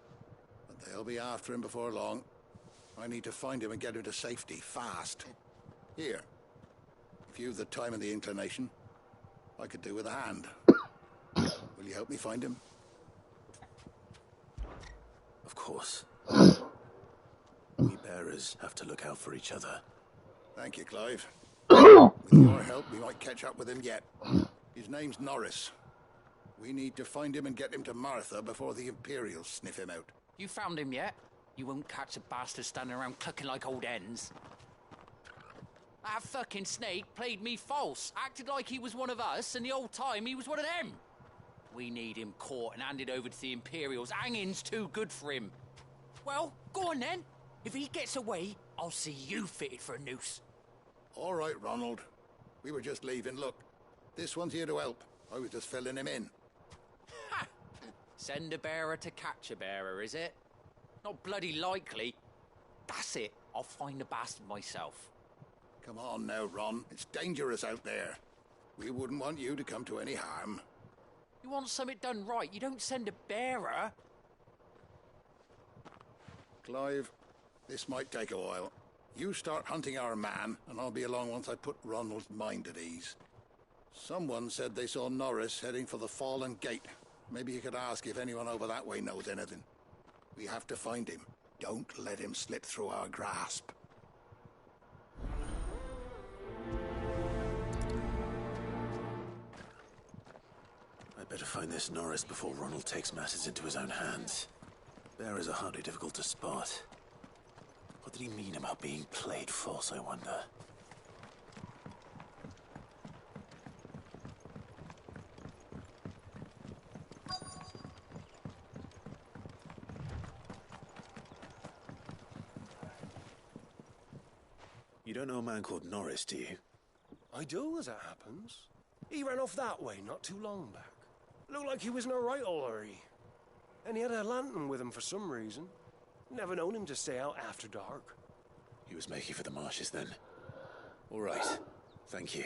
But they'll be after him before long. I need to find him and get him to safety, fast. Here. If you've the time and the inclination, I could do with a hand. Will you help me find him? Of course. We bearers have to look out for each other. Thank you, Clive. With your help, we might catch up with him yet. His name's Norris. We need to find him and get him to Martha before the Imperials sniff him out. You found him yet? You won't catch a bastard standing around clucking like old hens. That fucking snake played me false, acted like he was one of us, and the whole time he was one of them. We need him caught and handed over to the Imperials. Hanging's too good for him. Well, go on then. If he gets away, I'll see you fitted for a noose. All right, Ronald. We were just leaving. Look, this one's here to help. I was just filling him in. Ha! Send a bearer to catch a bearer, is it? Not bloody likely. That's it. I'll find the bastard myself. Come on now, Ron. It's dangerous out there. We wouldn't want you to come to any harm. You want something done right, you don't send a bearer. Clive, this might take a while. You start hunting our man, and I'll be along once I put Ronald's mind at ease. Someone said they saw Norris heading for the Fallen Gate. Maybe you could ask if anyone over that way knows anything. We have to find him. Don't let him slip through our grasp. I'd better find this Norris before Ronald takes matters into his own hands. Bearers are hardly difficult to spot. What did he mean about being played false, I wonder? You don't know a man called Norris, do you? I do, as it happens. He ran off that way not too long back. Looked like he was in a right old hurry. And he had a lantern with him for some reason. Never known him to stay out after dark. He was making for the marshes then. All right. Thank you.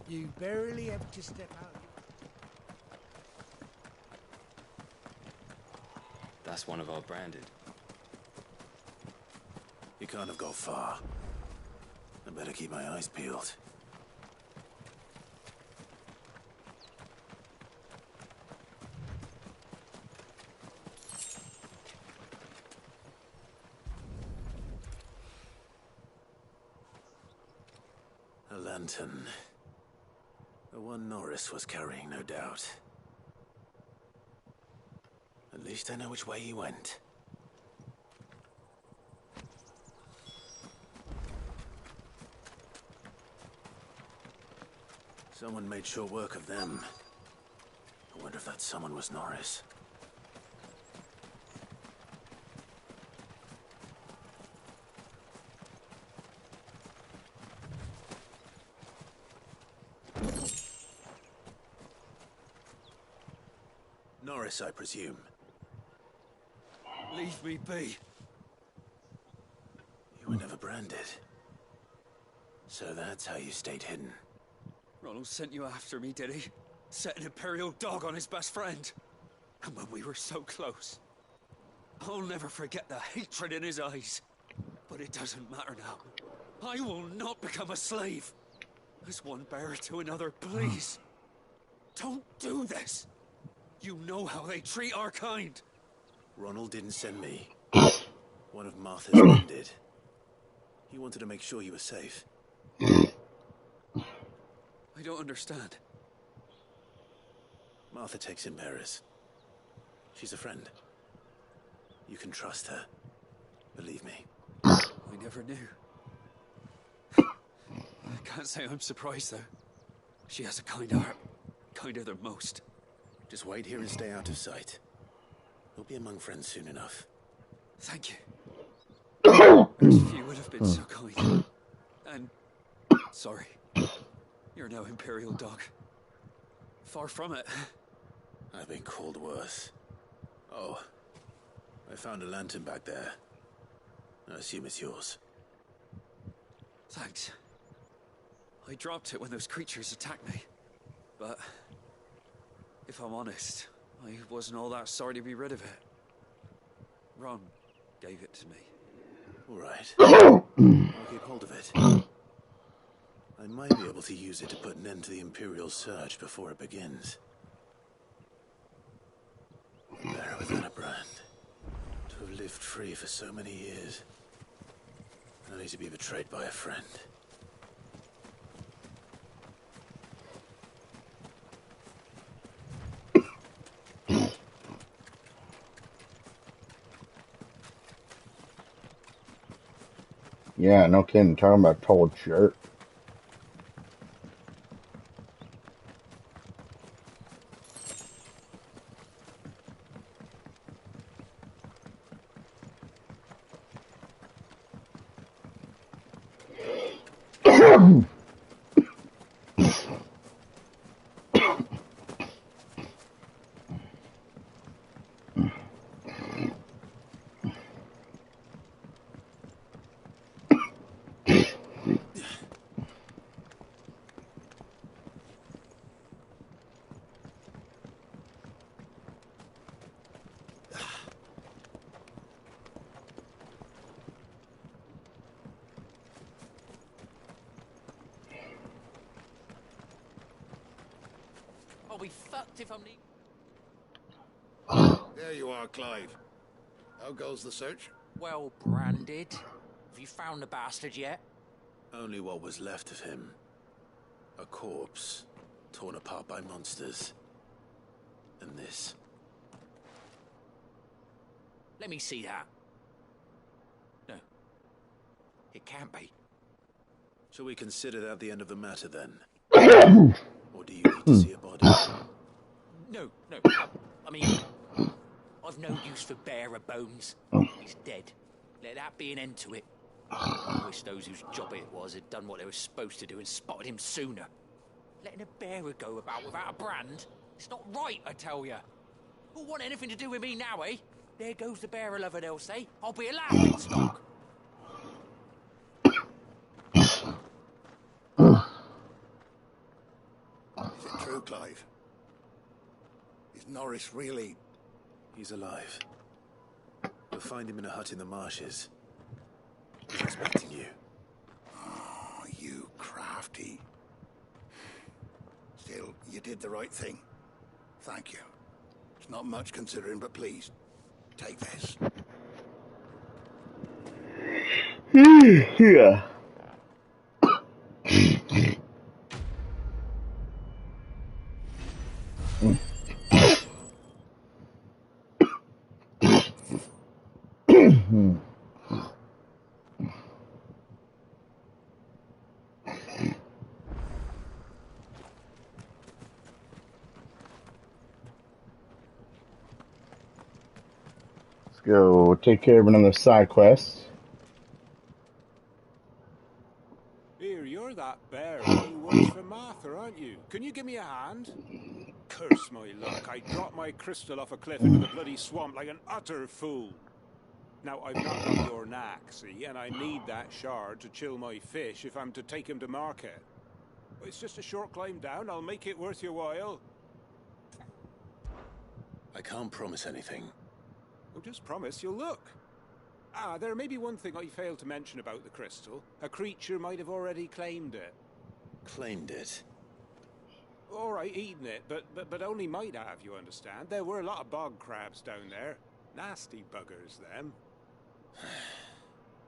You barely have to step out. That's one of our branded. You can't have got far. I better keep my eyes peeled. A lantern. The one Norris was carrying, no doubt. At least I know which way he went. Someone made short work of them. I wonder if that someone was Norris. Norris, I presume. Leave me be. You were never branded. So that's how you stayed hidden. Ronald sent you after me, did he? Set an Imperial dog on his best friend. And when we were so close. I'll never forget the hatred in his eyes. But it doesn't matter now. I will not become a slave. As one bearer to another, please. Don't do this. You know how they treat our kind. Ronald didn't send me. One of Martha's men did. He wanted to make sure you were safe. I don't understand. Martha takes in bearers. She's a friend. You can trust her. Believe me. I never knew. I can't say I'm surprised, though. She has a kind heart. Kinder than most. Just wait here and stay out of sight. We'll be among friends soon enough. Thank you. As few would have been so kind. And... sorry. You're no Imperial dog. Far from it. I've been called worse. Oh. I found a lantern back there. I assume it's yours. Thanks. I dropped it when those creatures attacked me. But... if I'm honest, I wasn't all that sorry to be rid of it. Ron gave it to me. All right. I'll keep hold of it. I might be able to use it to put an end to the Imperial surge before it begins. Better without a brand. To have lived free for so many years. Only to be betrayed by a friend. Yeah, no kidding. Talking about told shirt. I'll be fucked if I'm There you are, Clive. How goes the search? well branded. Have you found the bastard yet? Only what was left of him. A corpse, torn apart by monsters. And this. Let me see that. No. It can't be. Shall we consider that the end of the matter then? Or do you need to see a body? No. I mean, I've no use for bearer bones. He's dead. Let that be an end to it. I wish those whose job it was had done what they were supposed to do and spotted him sooner. Letting a bearer go about without a brand? It's not right, I tell you. Who'll want anything to do with me now, eh? There goes the bearer lover, they'll say. I'll be a laughing stock. Is it true, Clive? Is Norris really... He's alive. You'll find him in a hut in the marshes. He's expecting you. Oh, you crafty. Still, you did the right thing. Thank you. It's not much considering, but please, take this. Yeah. Let's go take care of another side quest. Here, you're that bearer who works for Martha, aren't you? Can you give me a hand? Curse my luck, I dropped my crystal off a cliff into the bloody swamp like an utter fool. Now, I've not got your knack, see, and I need that shard to chill my fish if I'm to take him to market. It's just a short climb down, I'll make it worth your while. I can't promise anything. Oh, just promise you'll look. Ah, there may be one thing I failed to mention about the crystal. A creature might have already claimed it. Claimed it? All right, eaten it, but only might have, you understand. There were a lot of bog crabs down there. Nasty buggers, them.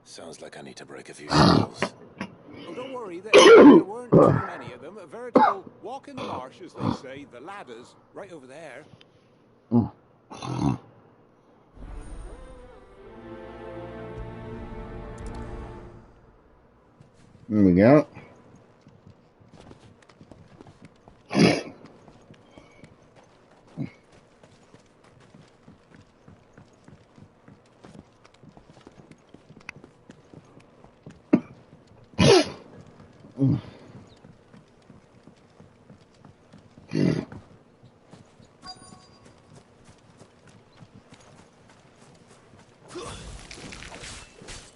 Sounds like I need to break a few shells. Oh, don't worry, there weren't too many of them. A veritable walk in the marsh, as they say. The ladders, right over there. There we go.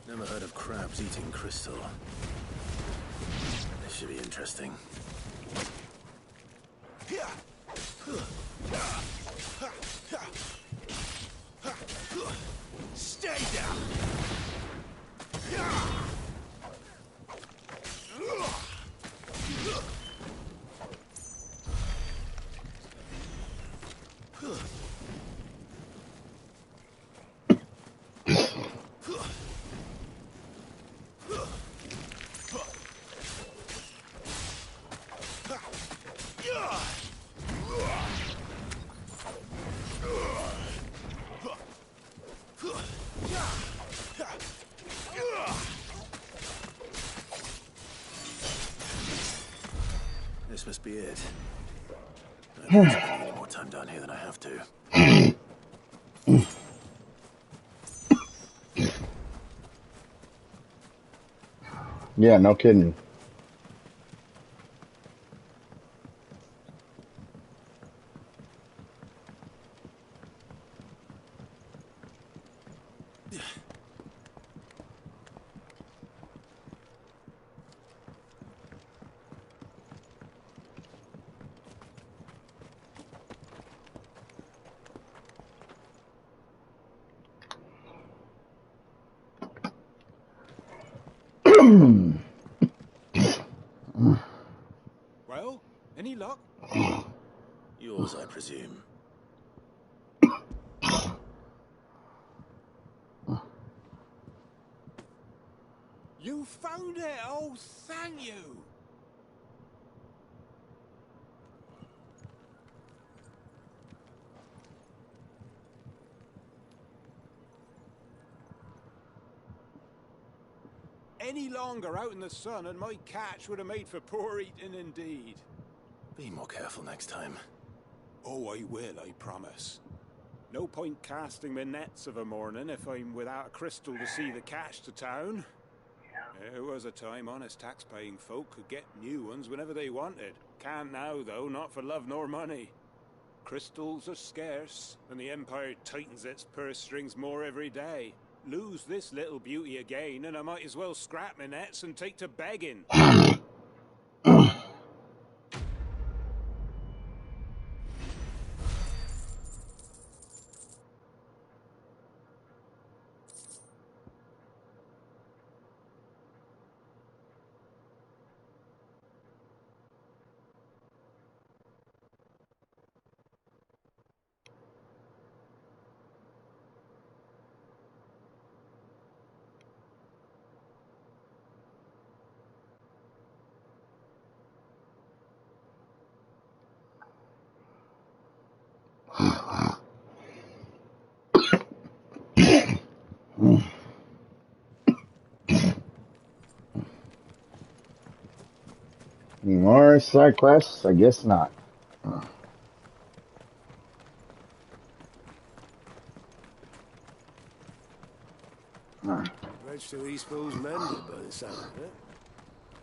Never heard of crabs eating crystal. This should be interesting. Stay down! This must be it. I don't spend any more time down here than I have to. Yeah, no kidding. Well, any luck? Yours, I presume. You found it! Oh, thank you! Any longer out in the sun and my catch would have made for poor eating indeed. Be more careful next time. Oh, I will, I promise. No point casting my nets of a morning if I'm without a crystal to see the catch to town. There was a time honest tax-paying folk could get new ones whenever they wanted. Can't now, though, not for love nor money. Crystals are scarce, and the Empire tightens its purse strings more every day. Lose this little beauty again, and I might as well scrap my nets and take to begging. Any more side quests? I guess not. Bridge to East Pool's mended by the sound of it.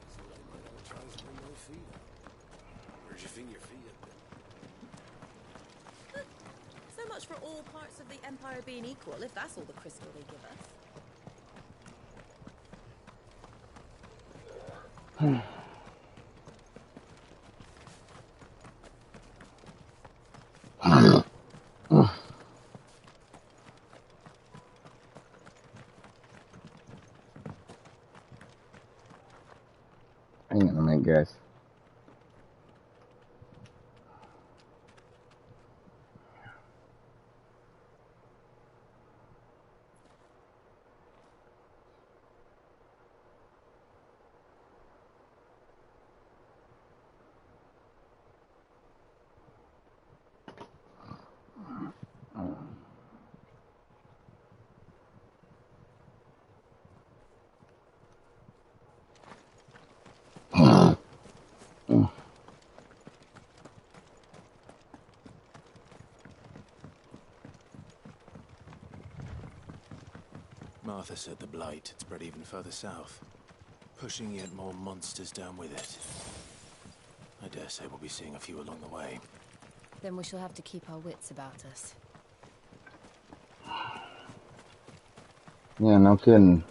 So I might have a chance to bring my feet up. Where'd you think your feet have been? So much for all parts of the Empire being equal, if that's all the crystal they give us. Hang on a minute, guys. Martha said the blight had spread even further south, pushing yet more monsters down with it. I dare say we'll be seeing a few along the way. Then we shall have to keep our wits about us. Yeah, no kidding.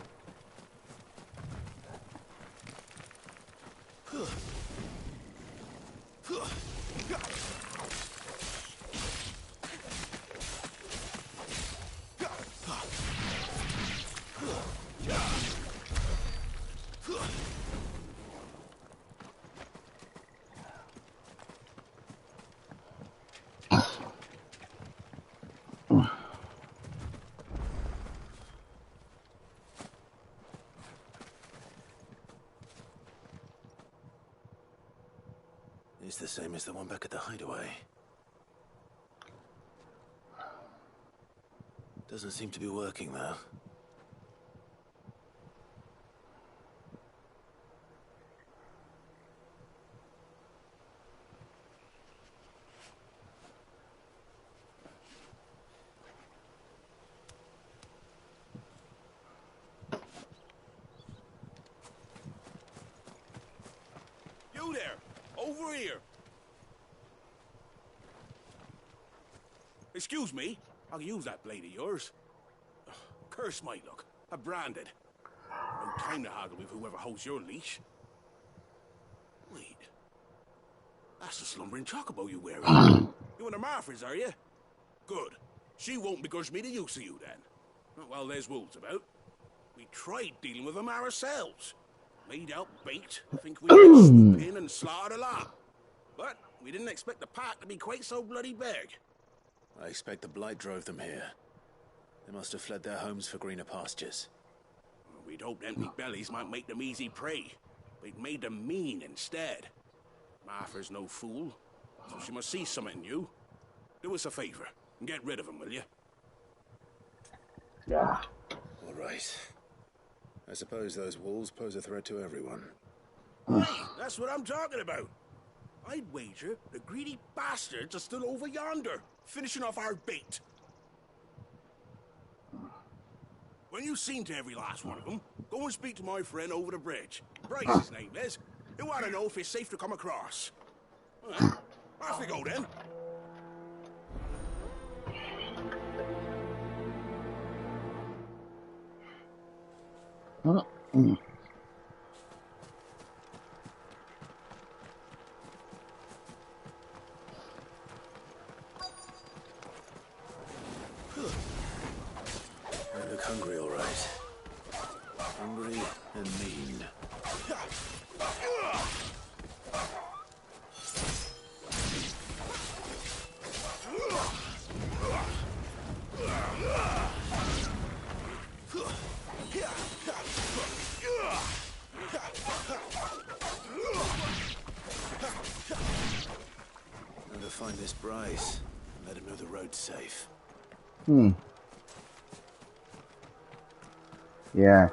It's the same as the one back at the hideaway. Doesn't seem to be working, though. You there! Over here! Excuse me, I'll use that blade of yours. Curse my luck. I'm branded. No time to haggle with whoever holds your leash. Wait. That's the slumbering chocobo you wearing. You and the Marfors, are you? Good. She won't begrudge me the use of you, then. Not while there's wolves about. We tried dealing with them ourselves. Made out baked, think we could swoop in and slaughter the lot. But we didn't expect the pack to be quite so bloody big. I expect the blight drove them here. They must have fled their homes for greener pastures. We'd hoped empty bellies might make them easy prey. But it made them mean instead. Martha's no fool, so she must see something in you. Do us a favor and get rid of them, will you? Yeah. All right. I suppose those wolves pose a threat to everyone. Right, that's what I'm talking about. I'd wager the greedy bastards are still over yonder, finishing off our bait. When you've seen to every last one of them, Go and speak to my friend over the bridge. Bryce, his name is. He'll want to know if it's safe to come across. All right. Off we go, then. I look hungry, all right. Hungry and mean. Now to find this Bryce and let him know the road's safe. Yeah.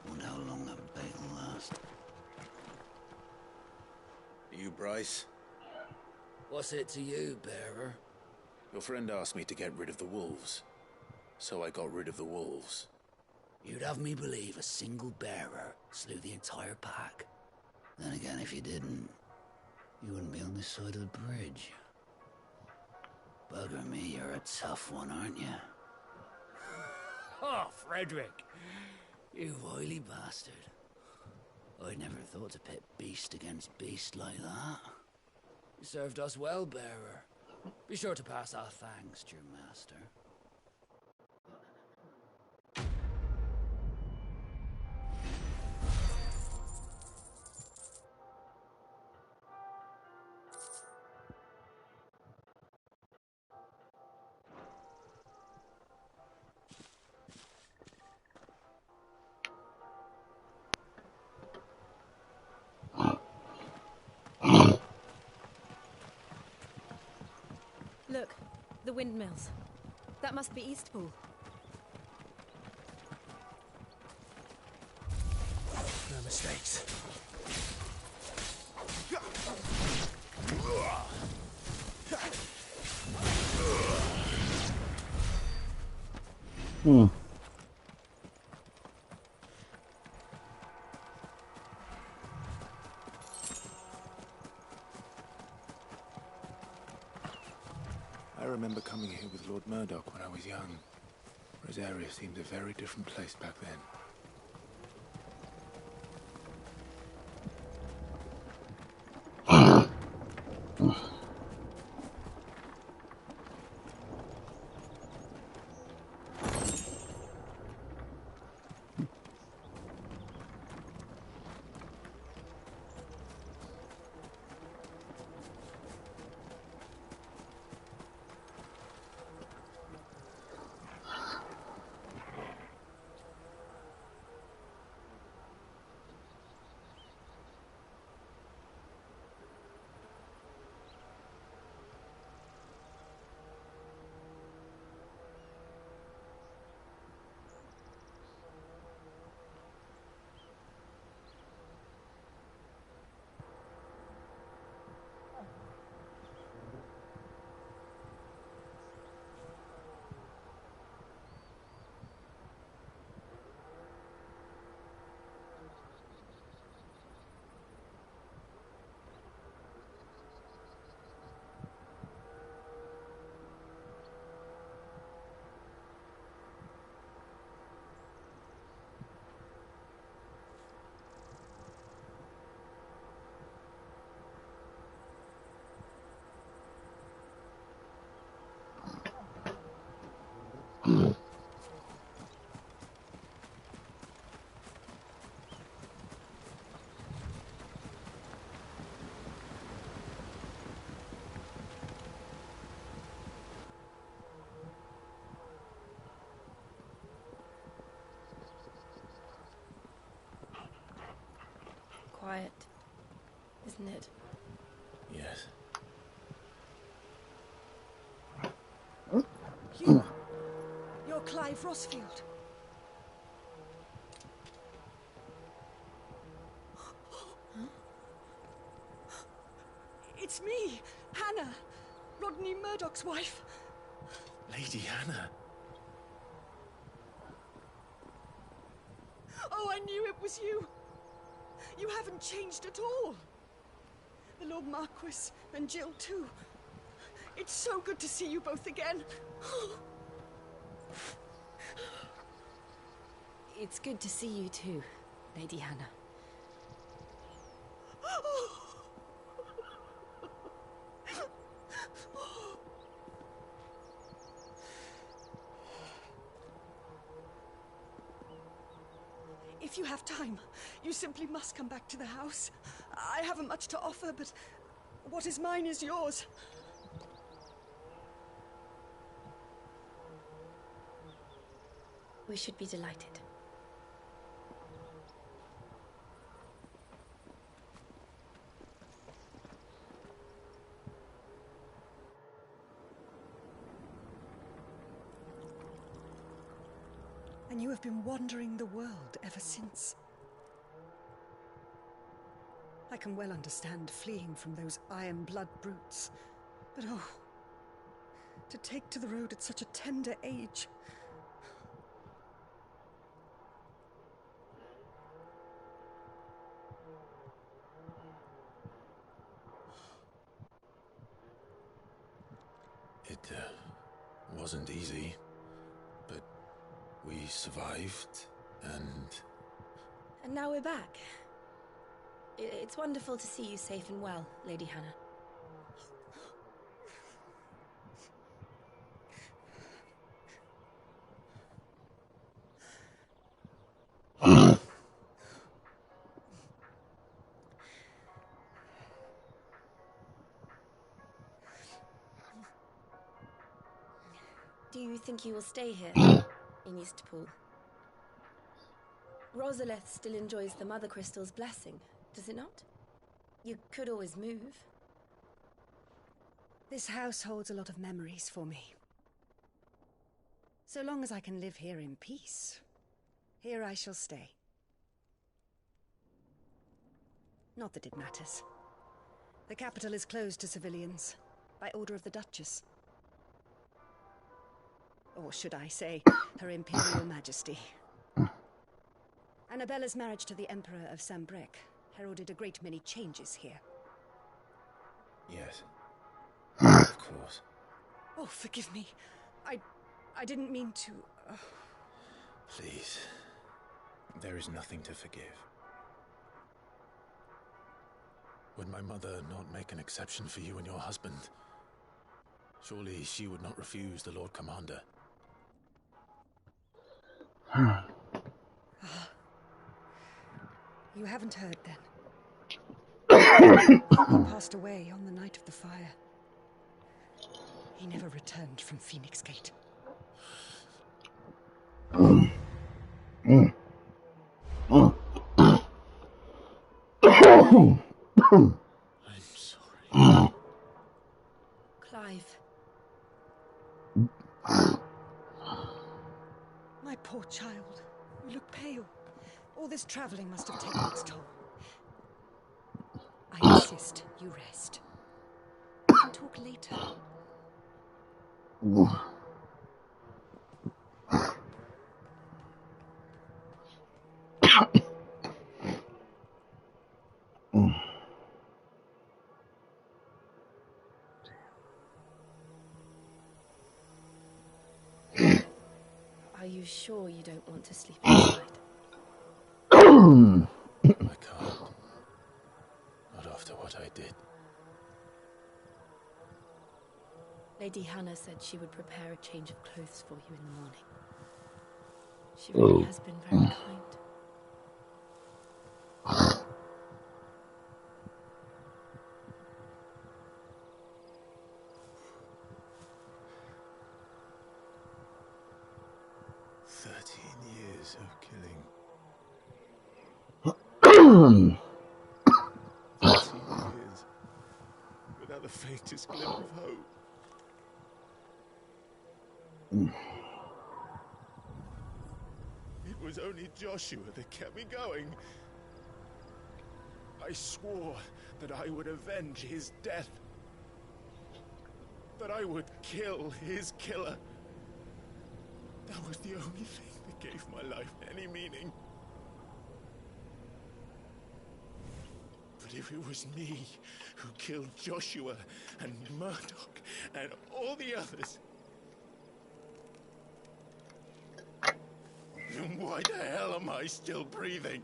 Wonder how long that bait will last. You, Bryce? What's it to you, bearer? Your friend asked me to get rid of the wolves. So I got rid of the wolves. You'd have me believe a single bearer slew the entire pack. Then again, if you didn't, you wouldn't be on this side of the bridge. Bugger me, you're a tough one, aren't you? Oh, Frederick! You wily bastard. I'd never thought to pit beast against beast like that. You served us well, bearer. Be sure to pass our thanks to your master. Look, the windmills. That must be Eastpool. No mistakes. I remember coming here with Lord Murdoch when I was young. Rosaria seemed a very different place back then. Quiet, isn't it? Yes. You're Clive Rossfield. Rodney Murdoch's wife. Lady Hannah. Oh, I knew it was you. You haven't changed at all. The Lord Marquis and Jill too. It's so good to see you both again. It's good to see you too, Lady Hannah. If you have time, you simply must come back to the house. I haven't much to offer, but what is mine is yours. We should be delighted. And you have been wandering the world ever since. I can well understand fleeing from those iron blood brutes. But oh, to take to the road at such a tender age. It wasn't easy, but we survived, and... And now we're back. It's wonderful to see you safe and well, Lady Hannah. Do you think you will stay here, in Eastpool? Rosaleth still enjoys the Mother Crystal's blessing, does it not? You could always move. This house holds a lot of memories for me. So long as I can live here in peace, here I shall stay. Not that it matters. The capital is closed to civilians, by order of the Duchess. Or should I say, Her Imperial Majesty. Annabella's marriage to the Emperor of Sambrec heralded a great many changes here. Yes. Of course. Oh, forgive me. I didn't mean to... Please. There is nothing to forgive. Would my mother not make an exception for you and your husband? Surely she would not refuse the Lord Commander. You haven't heard, then. He passed away on the night of the fire. He never returned from Phoenix Gate. I'm sorry. Clive. My poor child. You look pale. All this traveling must have taken its toll. I insist you rest. We can talk later. Are you sure you don't want to sleep inside? I can't. Not after what I did. Lady Hannah said she would prepare a change of clothes for you in the morning. She really has been very kind. Years of killing. 13 years without the faintest glimmer of hope. It was only Joshua that kept me going. I swore that I would avenge his death. that I would kill his killer. That was the only thing that gave my life any meaning. But if it was me who killed Joshua and Murdoch and all the others, then why the hell am I still breathing?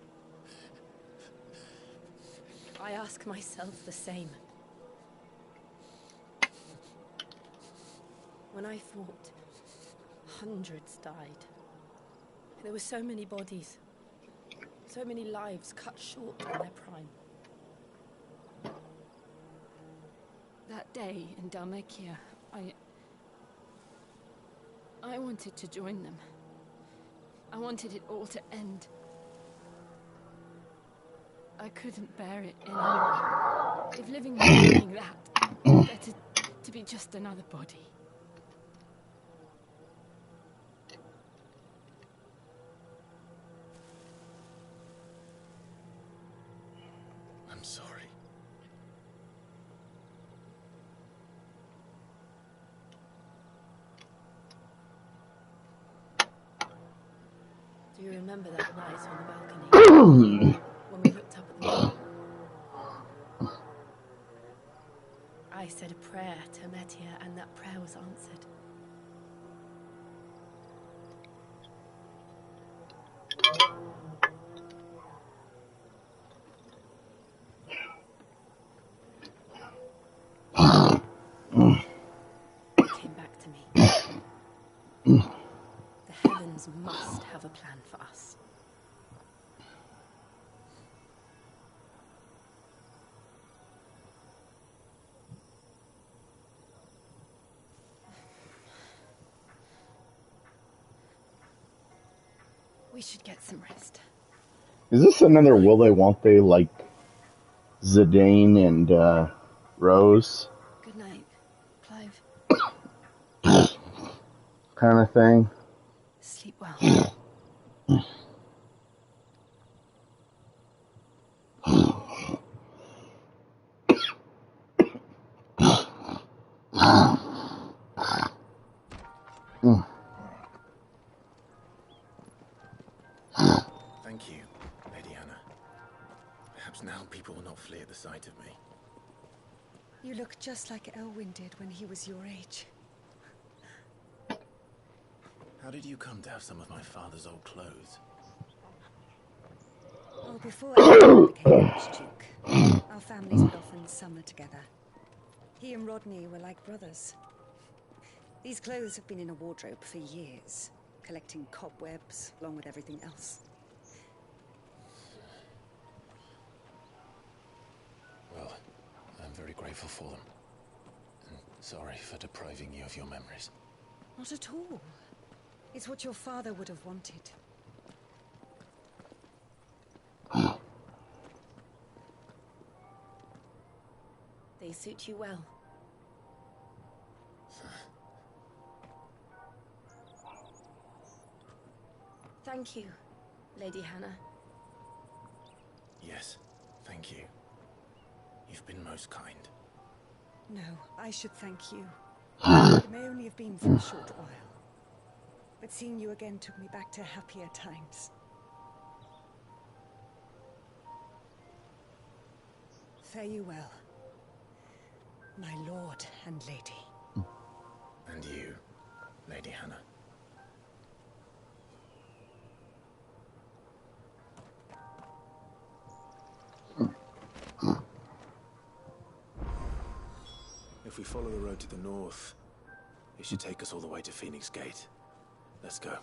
I ask myself the same. When I fought, hundreds died. There were so many bodies, so many lives cut short in their prime. That day in Dalmekia, I wanted to join them. I wanted it all to end. I couldn't bear it anymore. If living meant being that, better to be just another body. I'm sorry. Do you remember that night on the balcony? When we looked up at the moon? I said a prayer to Metia, and that prayer was answered. It came back to me. The heavens must have a plan for us. We should get some rest. Is this another will they, won't they, like Zidane and Rose? Good night, Clive. Kind of thing? Sleep well. Thank you, Lady Hannah. Perhaps now people will not flee at the sight of me. You look just like Elwyn did when he was your age. How did you come to have some of my father's old clothes? Oh, before Elwyn became Archduke, our families would often summer together. He and Rodney were like brothers. These clothes have been in a wardrobe for years, collecting cobwebs along with everything else. Well, I'm very grateful for them. And sorry for depriving you of your memories. Not at all. It's what your father would have wanted. They suit you well. Thank you, Lady Hannah. Yes, thank you. You've been most kind. No, I should thank you. It may only have been for a short while, but seeing you again took me back to happier times. Fare you well, my lord and lady. And you, Lady Hannah. If we follow the road to the north, it should take us all the way to Phoenix Gate. Let's go.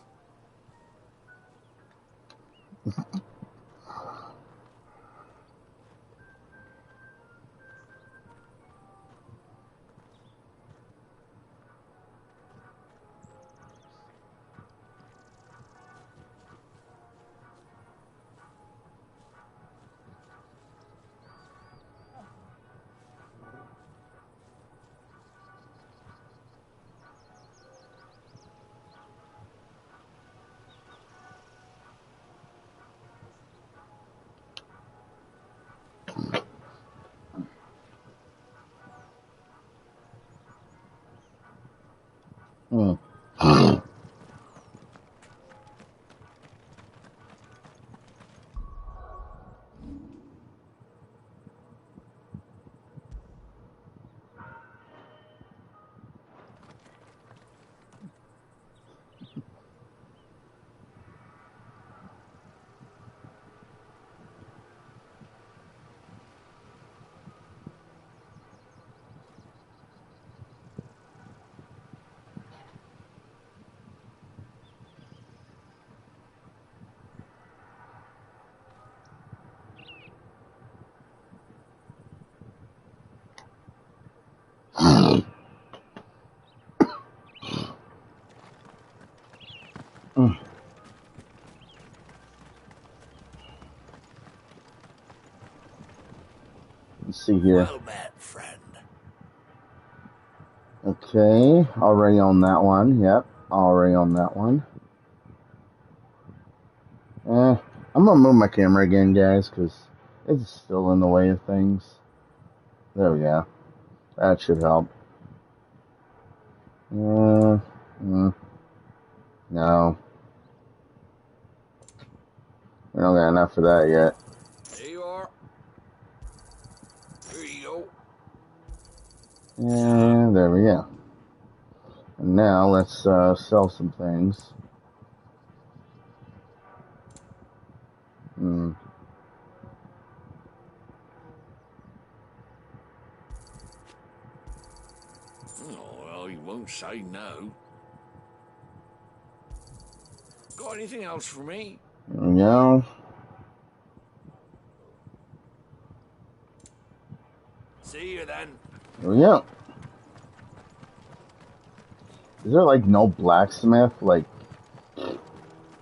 Let's see here. Well met, friend. Okay, already on that one. Yep, already on that one. I'm gonna move my camera again, guys, because it's still in the way of things. There we go. That should help. No. We don't got enough of that yet. There you are. Here you go. And there we go. And now let's sell some things. Oh, well, you won't say no. Got anything else for me? There we go. See you then. There we go. Is there like no blacksmith like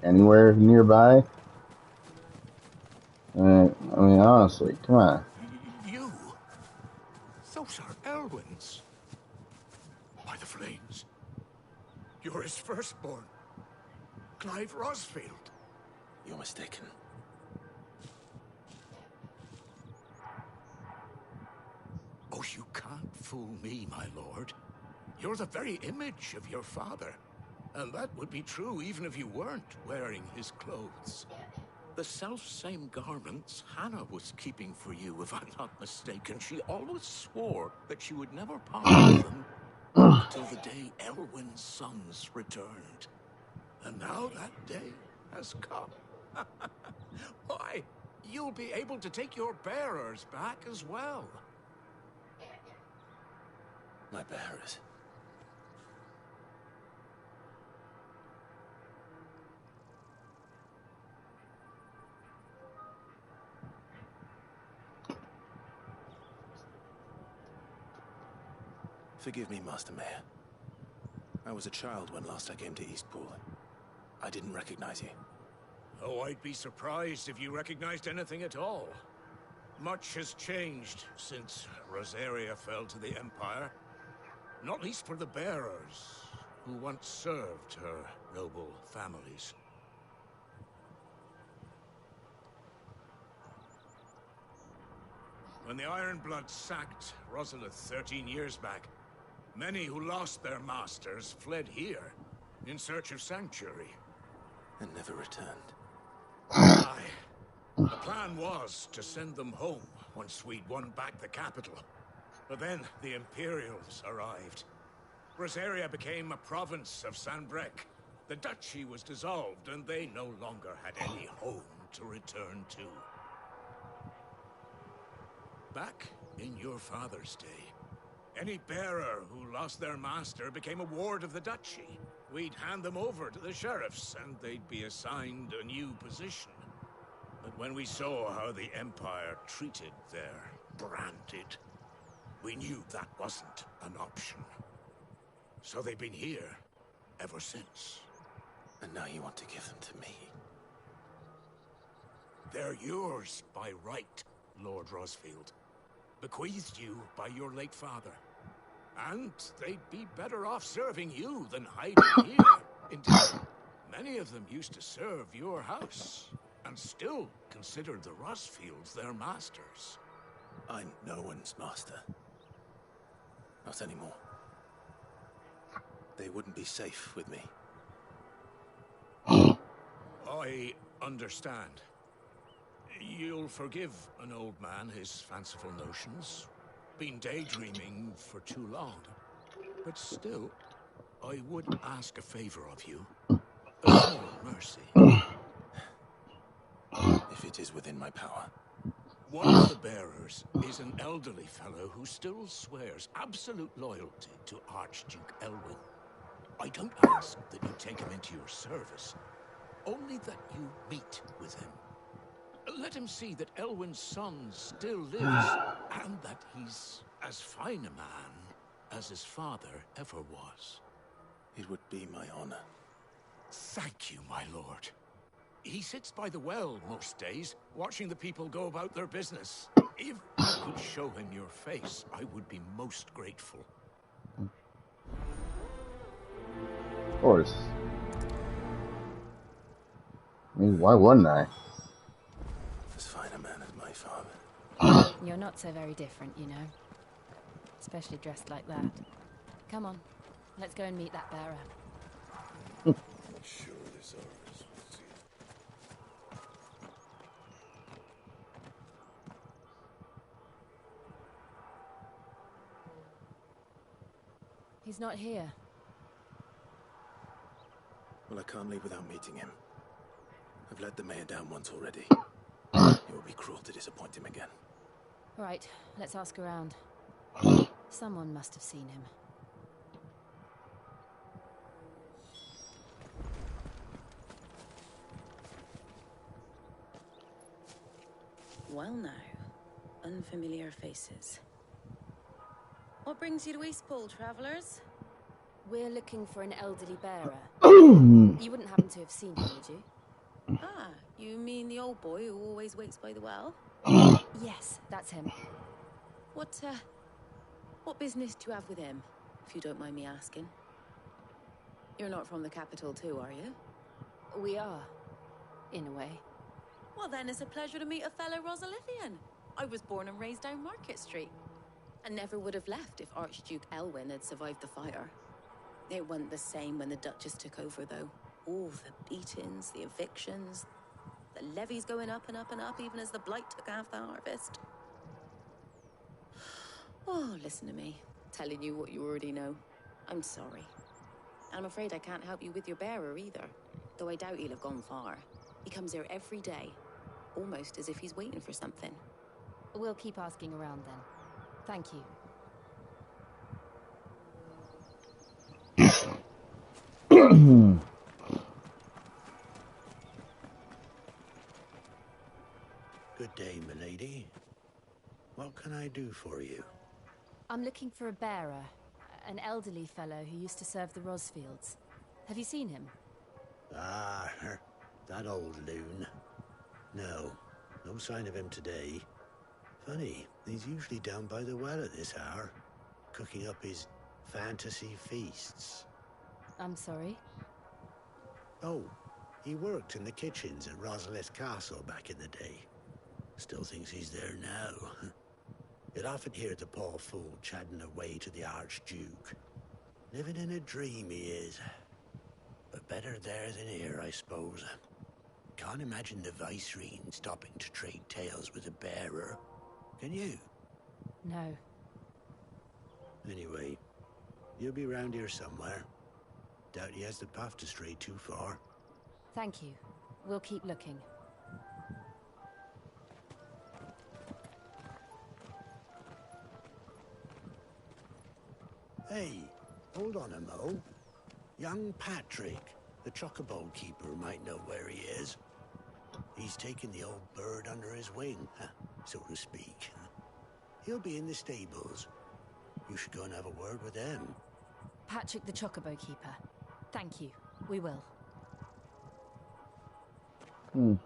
anywhere nearby? I mean, honestly, come on. You? Those are Elwyn's. By the flames. You're his firstborn. Clive Rosfield. You're mistaken. Oh, you can't fool me, my lord. You're the very image of your father. And that would be true even if you weren't wearing his clothes. The self-same garments Hannah was keeping for you, if I'm not mistaken. She always swore that she would never part with them until the day Elwyn's sons returned. And now that day has come. Why, you'll be able to take your bearers back as well. My bearers? Forgive me, Master Mayor. I was a child when last I came to Eastpool. I didn't recognize you. Oh, I'd be surprised if you recognized anything at all. Much has changed since Rosaria fell to the Empire. Not least for the bearers, who once served her noble families. When the Ironbloods sacked Rosalith 13 years back, many who lost their masters fled here in search of sanctuary. And never returned. Aye. The plan was to send them home once we'd won back the capital. But then the Imperials arrived. Rosaria became a province of Sanbreque. The duchy was dissolved, and they no longer had any home to return to. Back in your father's day, any bearer who lost their master became a ward of the duchy. We'd hand them over to the sheriffs, and they'd be assigned a new position. But when we saw how the Empire treated their branded, we knew that wasn't an option. So they've been here ever since. And now you want to give them to me? They're yours by right, Lord Rosfield. Bequeathed you by your late father. And they'd be better off serving you than hiding here. Indeed, many of them used to serve your house, and still considered the Rosfields their masters. I'm no one's master. Not anymore. They wouldn't be safe with me. I understand. You'll forgive an old man his fanciful notions. Been daydreaming for too long. But still, I would ask a favor of you. A small mercy. If it is within my power. One of the bearers is an elderly fellow who still swears absolute loyalty to Archduke Elwyn. I don't ask that you take him into your service, only that you meet with him. Let him see that Elwyn's son still lives, and that he's as fine a man as his father ever was. It would be my honor. Thank you, my lord. He sits by the well most days, watching the people go about their business. If you could show him your face, I would be most grateful. Of course. I mean, why wouldn't I? As fine a man as my father. You're not so very different, you know. Especially dressed like that. Come on, let's go and meet that bearer. Sure, this Arvis will see it. He's not here. Well, I can't leave without meeting him. I've let the mayor down once already. It would be cruel to disappoint him again. Right, let's ask around. Someone must have seen him. Well now, unfamiliar faces. What brings you to Eastpool, travellers? We're looking for an elderly bearer. You wouldn't happen to have seen him, would you? Ah, you mean the old boy who always waits by the well? Yes, that's him. What business do you have with him, if you don't mind me asking? You're not from the capital too, are you? We are, in a way. Well then, it's a pleasure to meet a fellow Rosalithian. I was born and raised down Market Street. And never would have left if Archduke Elwyn had survived the fire. It wasn't the same when the Duchess took over, though. All the beatings, the evictions, the levies going up and up and up, even as the blight took half the harvest. Oh, listen to me, telling you what you already know. I'm sorry. I'm afraid I can't help you with your bearer either, though I doubt he'll have gone far. He comes here every day, almost as if he's waiting for something. We'll keep asking around then. Thank you. Good day, milady. What can I do for you? I'm looking for a bearer, an elderly fellow who used to serve the Rosfields. Have you seen him? Ah, that old loon. No sign of him today. Funny, he's usually down by the well at this hour, cooking up his fantasy feasts. I'm sorry? Oh, he worked in the kitchens at Rosalith Castle back in the day. Still thinks he's there now. You'd often hear the poor fool chatting away to the Archduke. Living in a dream he is. But better there than here, I suppose. Can't imagine the Viceroy stopping to trade tales with a bearer. Can you? No. Anyway, you'll be round here somewhere. Doubt he has the path to stray too far. Thank you. We'll keep looking. Hey, hold on a mo. Young Patrick, the chocobo keeper, might know where he is. He's taken the old bird under his wing, so to speak. He'll be in the stables. You should go and have a word with them. Patrick the chocobo keeper. Thank you. We will. I'm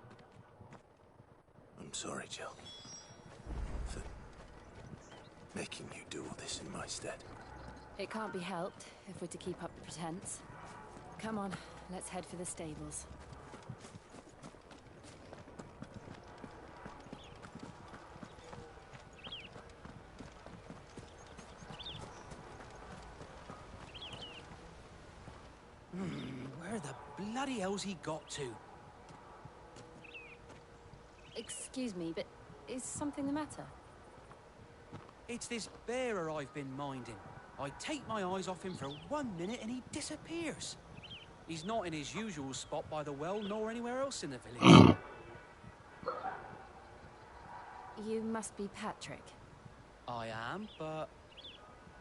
sorry, Jill. For making you do all this in my stead. It can't be helped if we're to keep up the pretense. Come on, let's head for the stables. Where the bloody hell's he got to? Excuse me, but is something the matter? It's this bearer I've been minding. I take my eyes off him for 1 minute and he disappears. He's not in his usual spot by the well, nor anywhere else in the village. You must be Patrick. I am, but...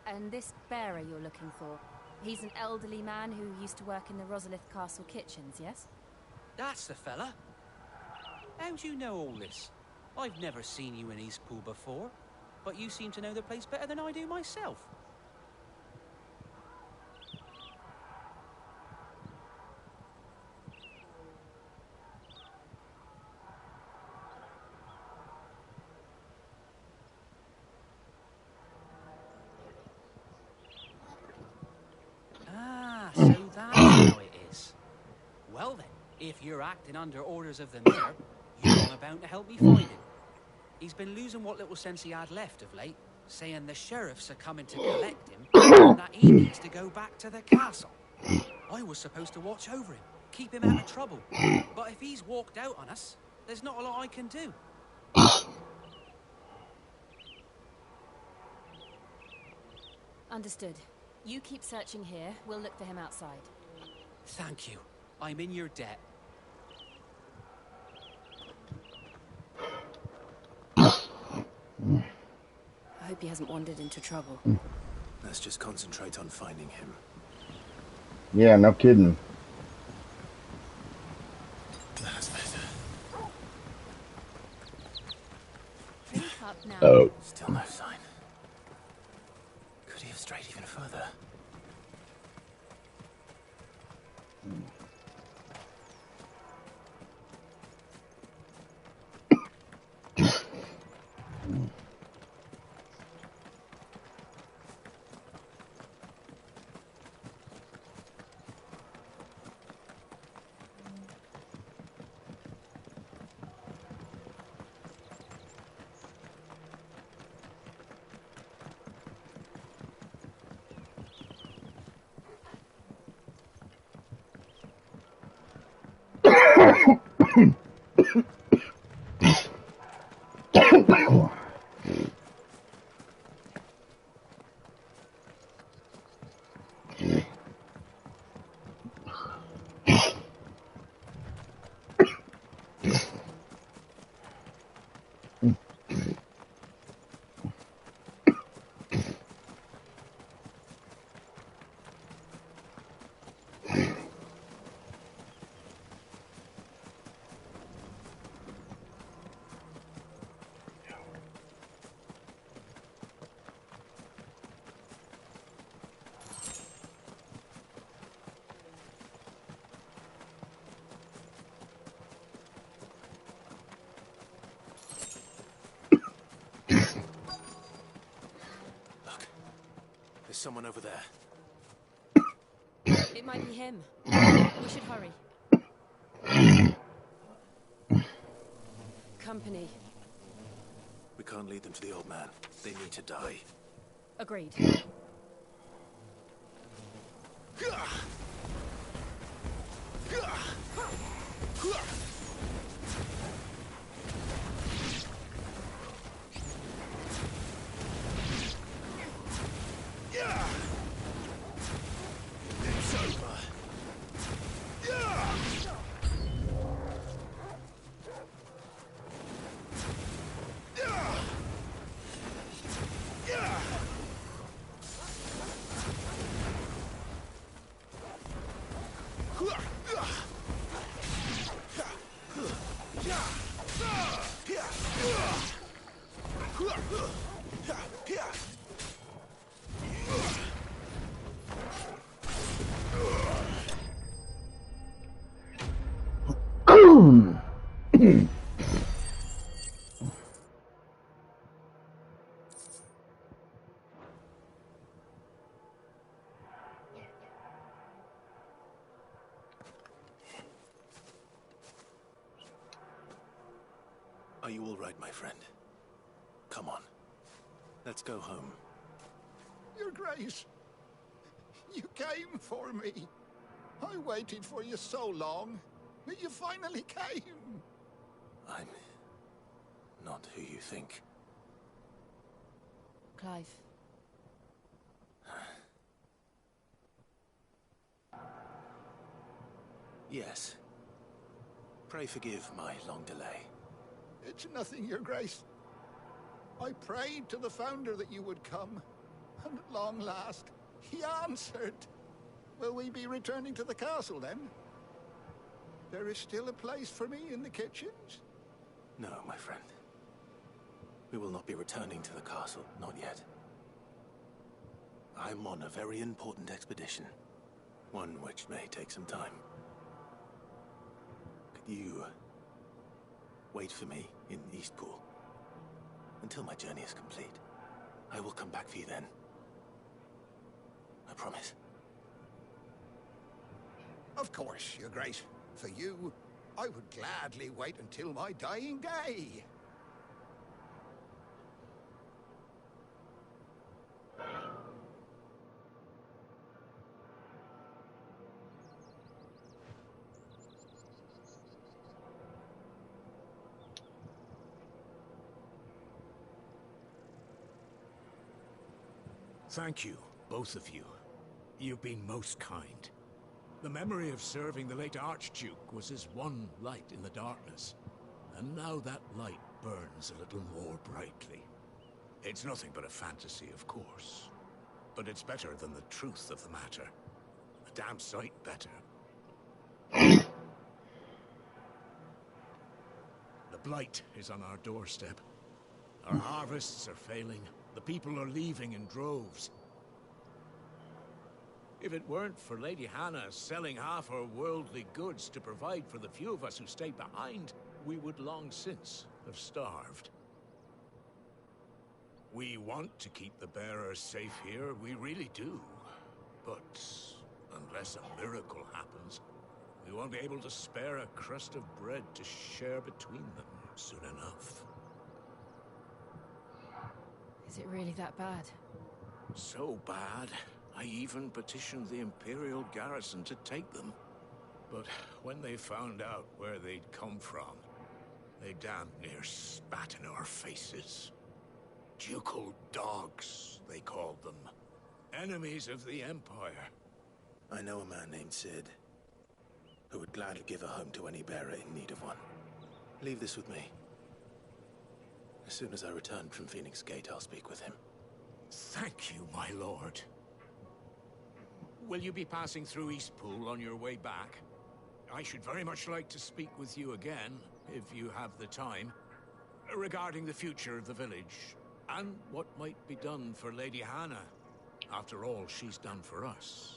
And this bearer you're looking for, he's an elderly man who used to work in the Rosalith Castle kitchens, yes? That's the fella. How do you know all this? I've never seen you in Eastpool before, but you seem to know the place better than I do myself. If you're acting under orders of the mayor, you're bound to help me find him. He's been losing what little sense he had left of late, saying the sheriffs are coming to collect him and that he needs to go back to the castle. I was supposed to watch over him, keep him out of trouble. But if he's walked out on us, there's not a lot I can do. Understood. You keep searching here. We'll look for him outside. Thank you. I'm in your debt. I hope he hasn't wandered into trouble. Let's just concentrate on finding him. Yeah, no kidding. That's better. Drink up now. Oh. Still no sign. Could he have strayed even further? There's someone over there. It might be him. We should hurry. Company. We can't lead them to the old man. They need to die. Agreed. It's over. Are you all right, my friend? Come on. Let's go home. Your Grace, you came for me. I waited for you so long, but you finally came. I'm not who you think. Clive. Yes. Pray forgive my long delay. It's nothing, Your Grace. I prayed to the Founder that you would come, and at long last, he answered. Will we be returning to the castle, then? There is still a place for me in the kitchens? No, my friend. We will not be returning to the castle, not yet. I'm on a very important expedition. One which may take some time. Could you wait for me in Eastpool until my journey is complete? I will come back for you then. I promise. Of course, Your Grace. For you, I would gladly wait until my dying day. Thank you, both of you. You've been most kind. The memory of serving the late Archduke was as one light in the darkness, and now that light burns a little more brightly. It's nothing but a fantasy, of course, but it's better than the truth of the matter. A damn sight better. The blight is on our doorstep. Our harvests are failing. The people are leaving in droves. If it weren't for Lady Hannah selling half her worldly goods to provide for the few of us who stayed behind, we would long since have starved. We want to keep the bearers safe here, we really do. But unless a miracle happens, we won't be able to spare a crust of bread to share between them soon enough. Is it really that bad? So bad, I even petitioned the Imperial garrison to take them. But when they found out where they'd come from, they damn near spat in our faces. Ducal dogs, they called them. Enemies of the Empire. I know a man named Sid, who would gladly give a home to any bearer in need of one. Leave this with me. As soon as I return from Phoenix Gate, I'll speak with him. Thank you, my lord. Will you be passing through Eastpool on your way back? I should very much like to speak with you again, if you have the time, regarding the future of the village, and what might be done for Lady Hannah, after all she's done for us.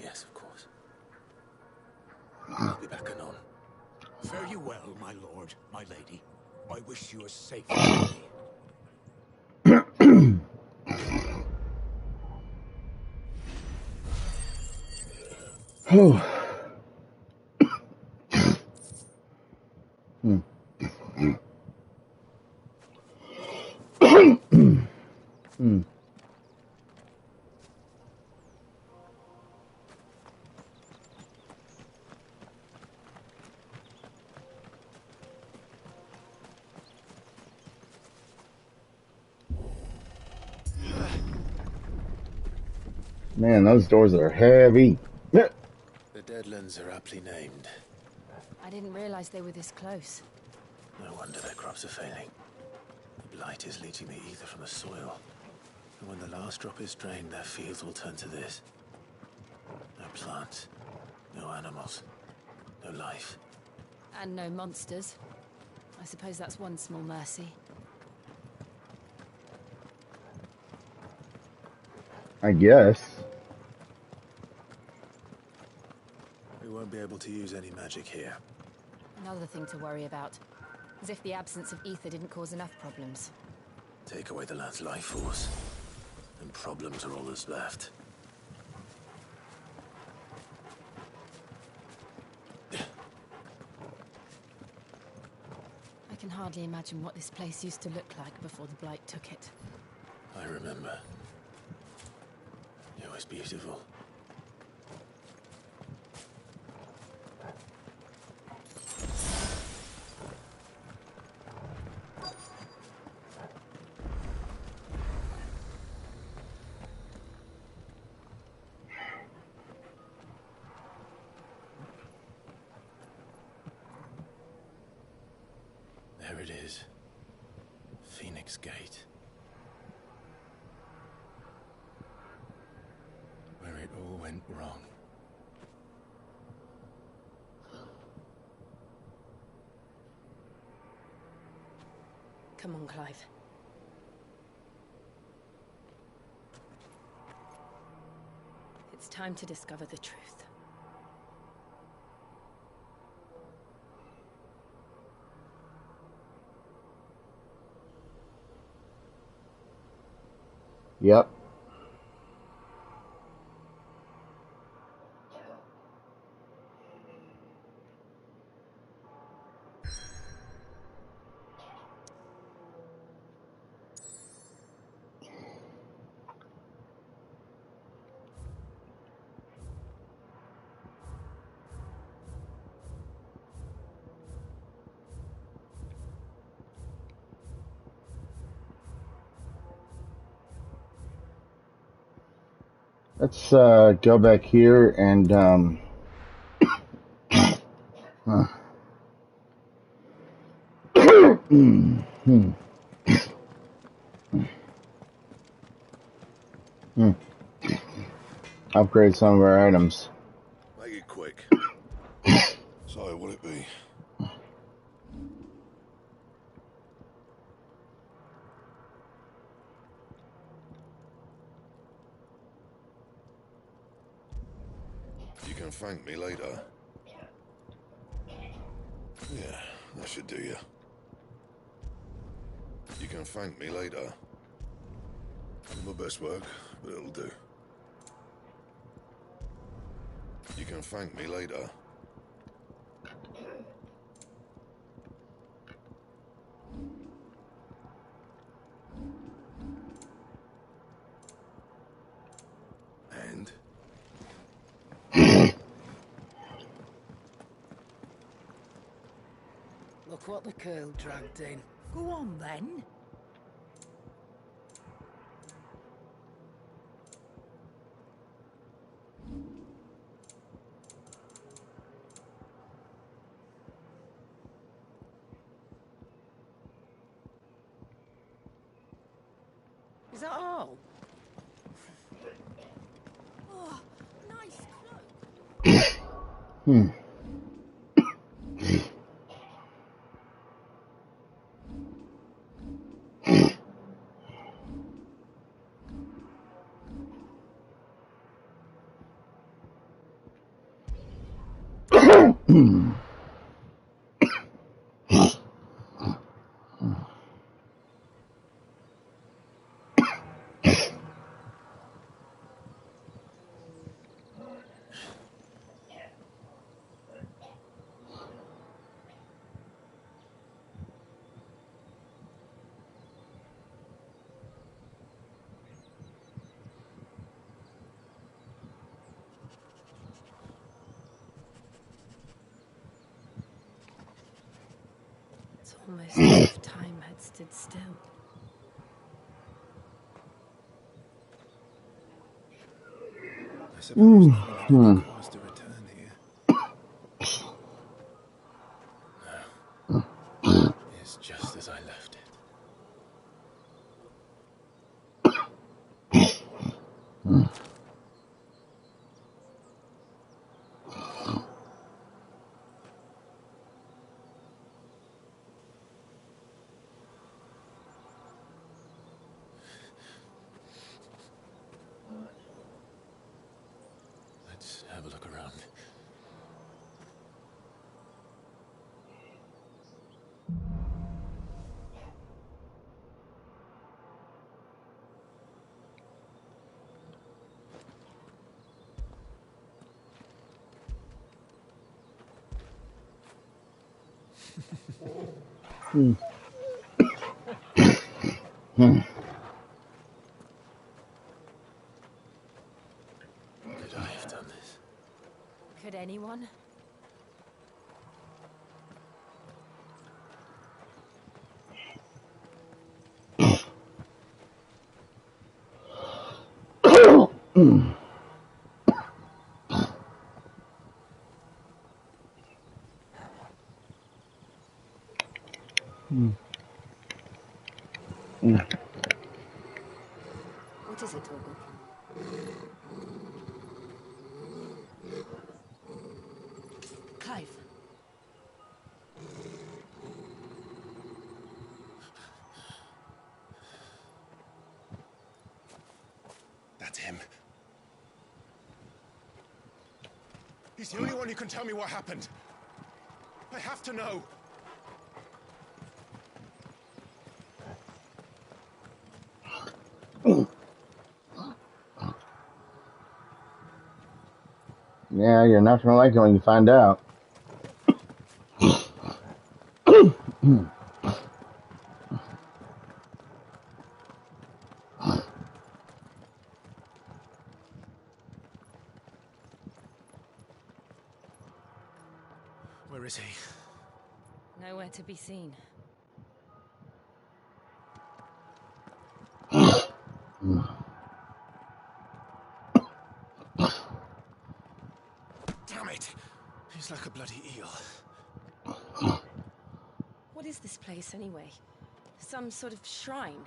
Yes, of course. I'll be back anon. Fare you well, my lord, my lady. I wish you a safe journey. Man, those doors are heavy. The Deadlands are aptly named. I didn't realize they were this close. No wonder their crops are failing. The blight is leaching the ether from the soil. And when the last drop is drained, their fields will turn to this. No plants, no animals, no life. And no monsters. I suppose that's one small mercy. I guess. We won't be able to use any magic here. Another thing to worry about. As if the absence of ether didn't cause enough problems. Take away the lad's life force, and problems are all that's left. I can hardly imagine what this place used to look like before the blight took it. I remember. It was beautiful. There it is. Phoenix Gate. Where it all went wrong. Come on, Clive. It's time to discover the truth. Yep. Let's go back here and upgrade some of our items. Make it quick. So, will it be? You can thank me later. Yeah, that should do you. You can thank me later. My best work, but it'll do. You can thank me later. And? Look what the girl dragged in. Go on, then. Is that all? Oh, nice cloak. It's almost as if time had stood still. I suppose nothing had any cause to return here. No. It's just as I left it. Let's have a look around. Could I have done this? Could anyone? What is it, Torgal? Clive. That's him. He's the only one who can tell me what happened. I have to know. Yeah, you're not gonna like it when you find out. Where is he? Nowhere to be seen. It's like a bloody eel. What is this place, anyway? Some sort of shrine?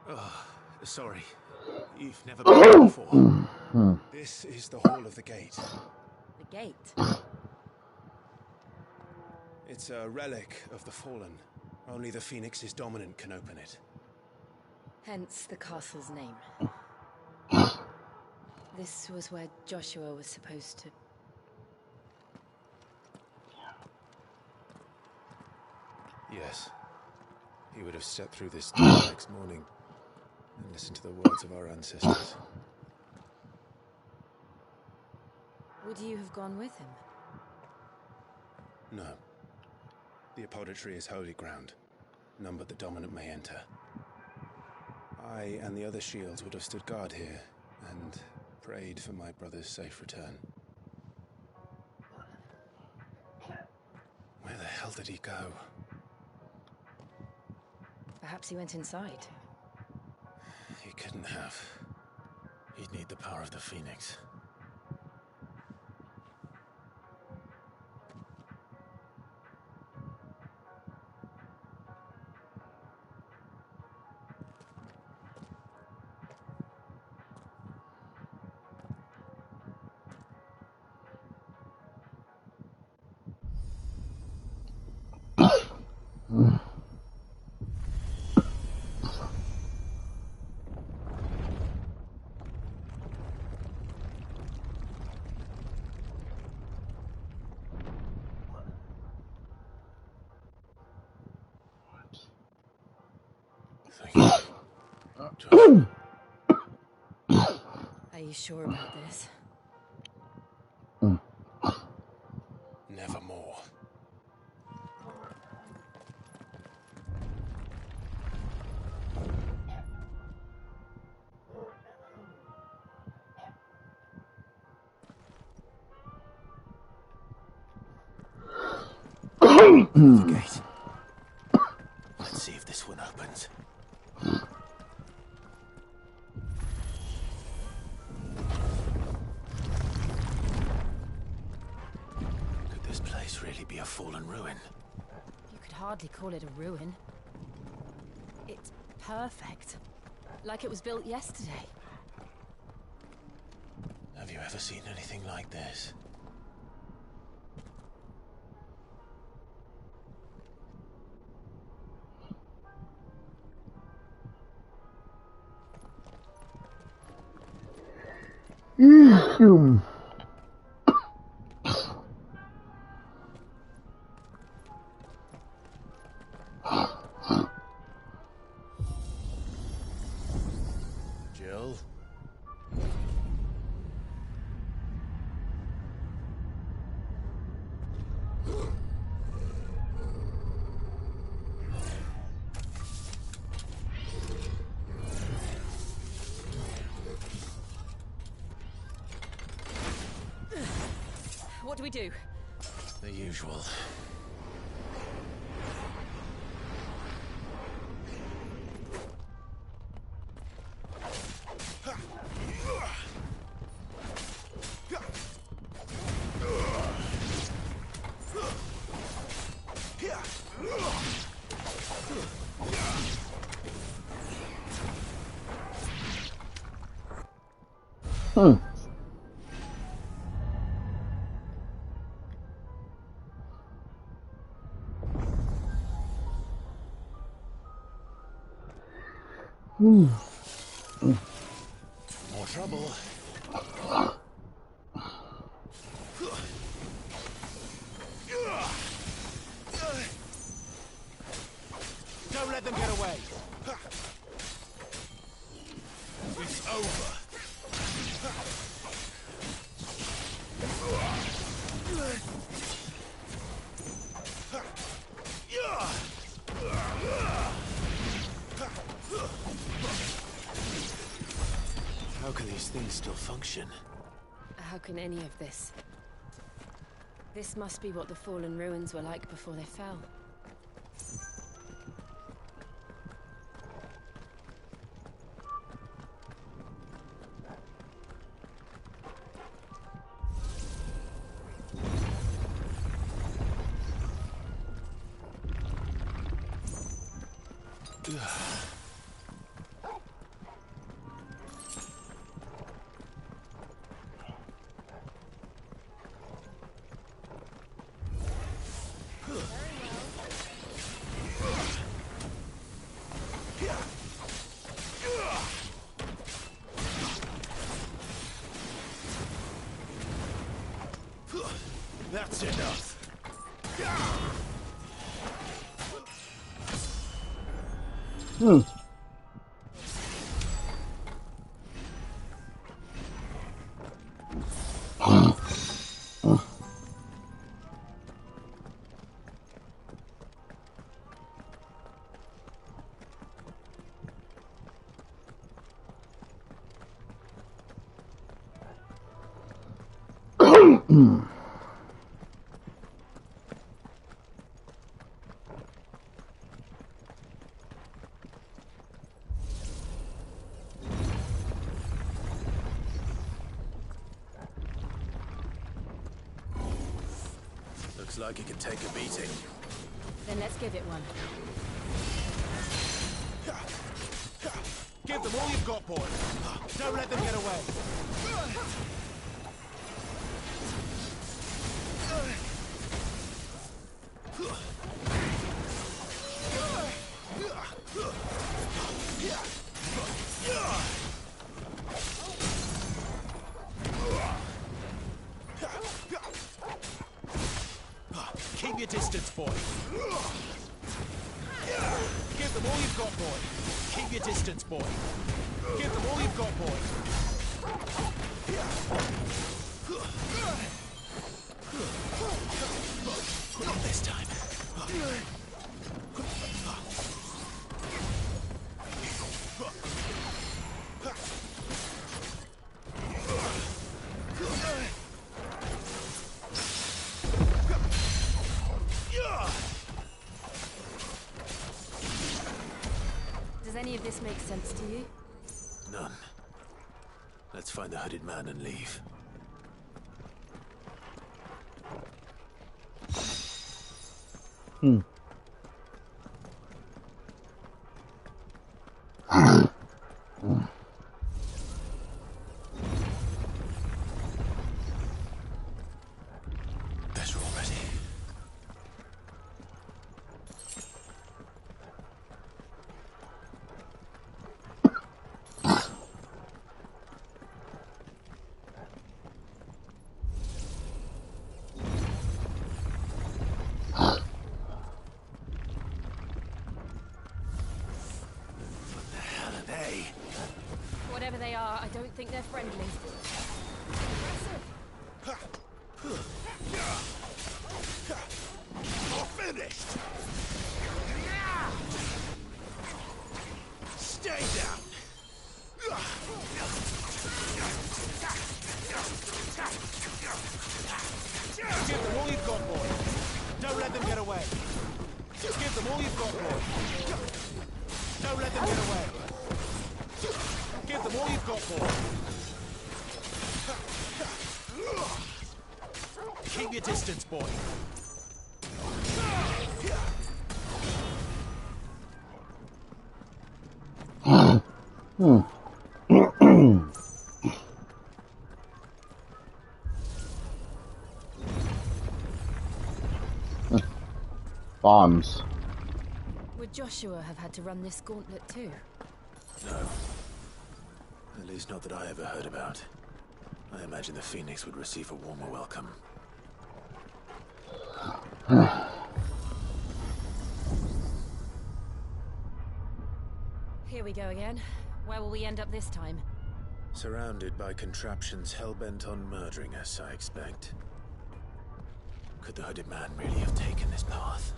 Oh, sorry. You've never been here before. This is the Hall of the Gate. The gate? It's a relic of the Fallen. Only the Phoenix's dominant can open it. Hence the castle's name. This was where Joshua was supposed to... Yes. He would have stepped through this door next morning and listened to the words of our ancestors. Would you have gone with him? No. The apodatory is holy ground. None but the dominant may enter. I and the other shields would have stood guard here and prayed for my brother's safe return. Where the hell did he go? Perhaps he went inside. He couldn't have. He'd need the power of the Phoenix. Are you sure about this? Nevermore. The gate. Let's see if this one opens. Could this place really be a fallen ruin? You could hardly call it a ruin. It's perfect. Like it was built yesterday. Have you ever seen anything like this? Jill? What do we do? The usual. More trouble. Don't let them get away. It's over. How can these things still function? How can any of this? This must be what the fallen ruins were like before they fell. That's enough. Looks like it could take a beating. Then let's give it one. Give them all you've got, boy. Don't let them get away. Keep your distance, boy. Give them all you've got, boy. Keep your distance, boy. Give them all you've got, boy. Not this time. Does any of this make sense to you? None. Let's find the hooded man and leave. Better already. Whatever they are, I don't think they're friendly. You're finished. Stay down. Give them all you've got, boy. Don't let them get away. Give them all you've got, boy. Don't let them get away. Give them all you've got, boy. Keep your distance, boy. Bombs. Would Joshua have had to run this gauntlet too? No. At least not that I ever heard about. I imagine the Phoenix would receive a warmer welcome. Here we go again. Where will we end up this time? Surrounded by contraptions hell-bent on murdering us, I expect. Could the hooded man really have taken this path?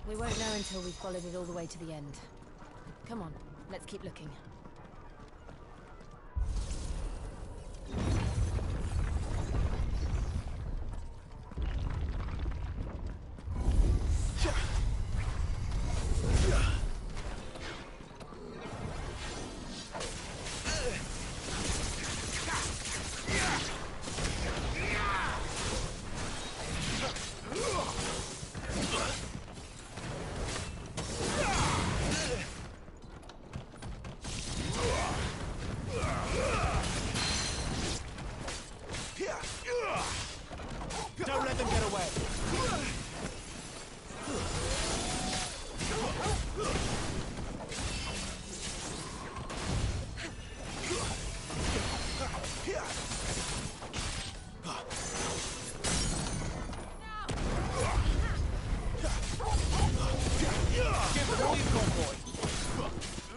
We won't know until we've followed it all the way to the end. Come on, let's keep looking.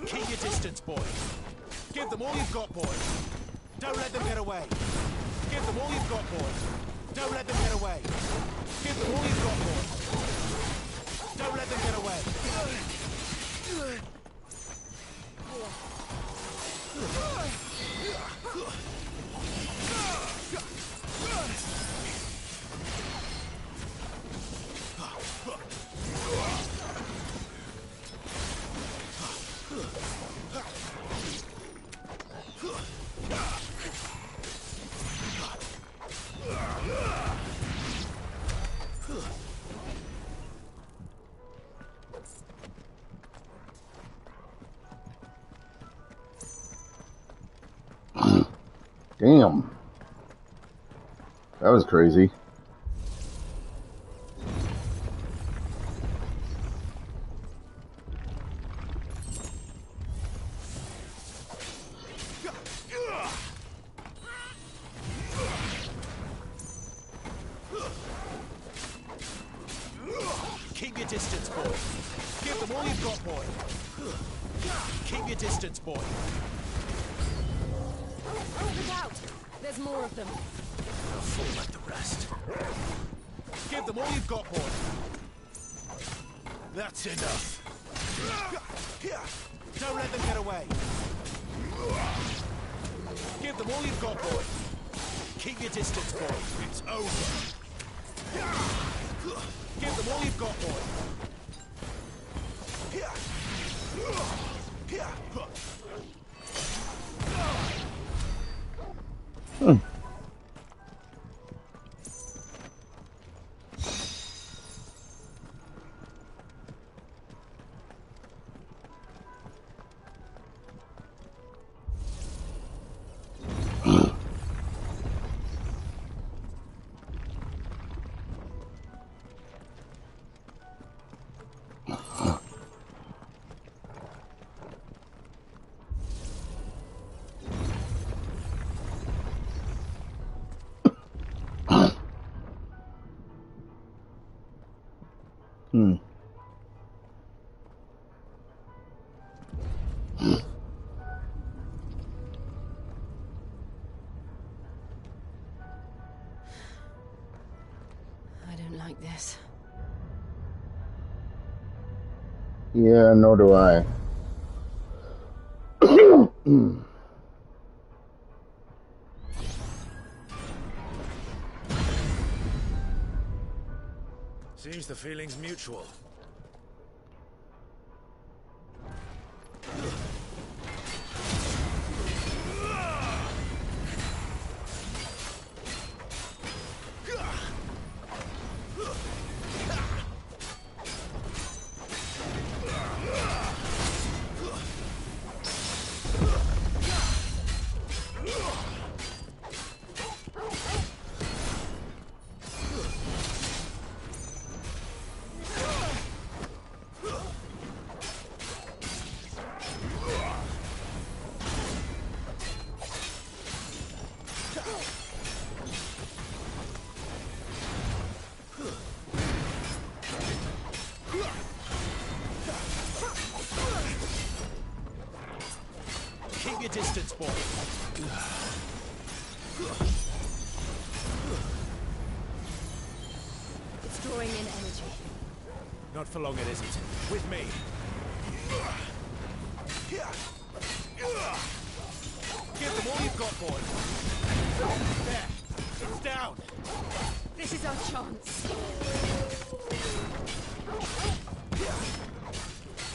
Keep your distance, boy. Give them all you've got, boy. Don't let them get away. Give them all you've got, boy. Don't let them get away. Give them all you've got, boy. Don't let them get away. Damn. That was crazy. Keep your distance, boy. Give them all you've got, boy. Keep your distance, boy. Look out! There's more of them. They'll fall like the rest. Give them all you've got, boy. That's enough. Don't let them get away. Give them all you've got, boy. Keep your distance, boy. It's over. Give them all you've got, boy. I don't like this. Yeah, nor do I. Seems the feeling's mutual. Keep your distance, boy. It's drawing in energy. Not for long, it isn't. With me. Give them all you've got, boy. There. It's down. This is our chance.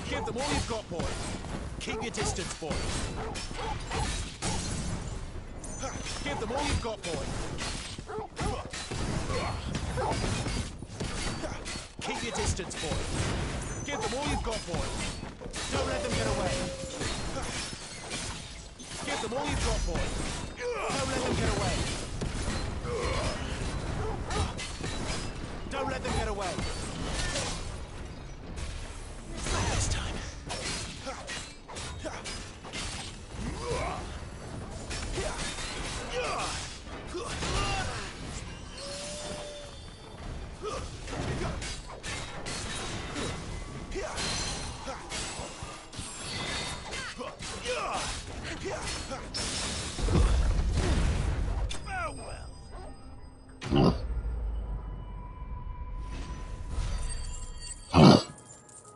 Give them all you've got, boy. Keep your distance, boy. Give them all you've got, boy. Keep your distance, boy. Give them all you've got, boy. Don't let them get away. Give them all you've got, boy. Don't let them get away. Don't let them get away. This time.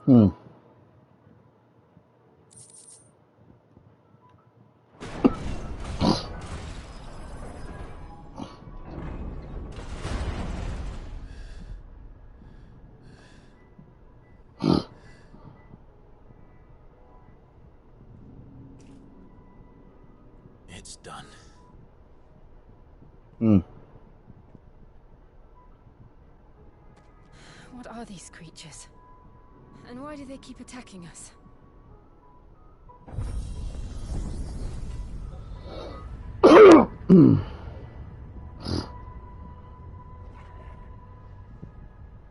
Hmm. It's done. Hmm. What are these creatures? And why do they keep attacking us?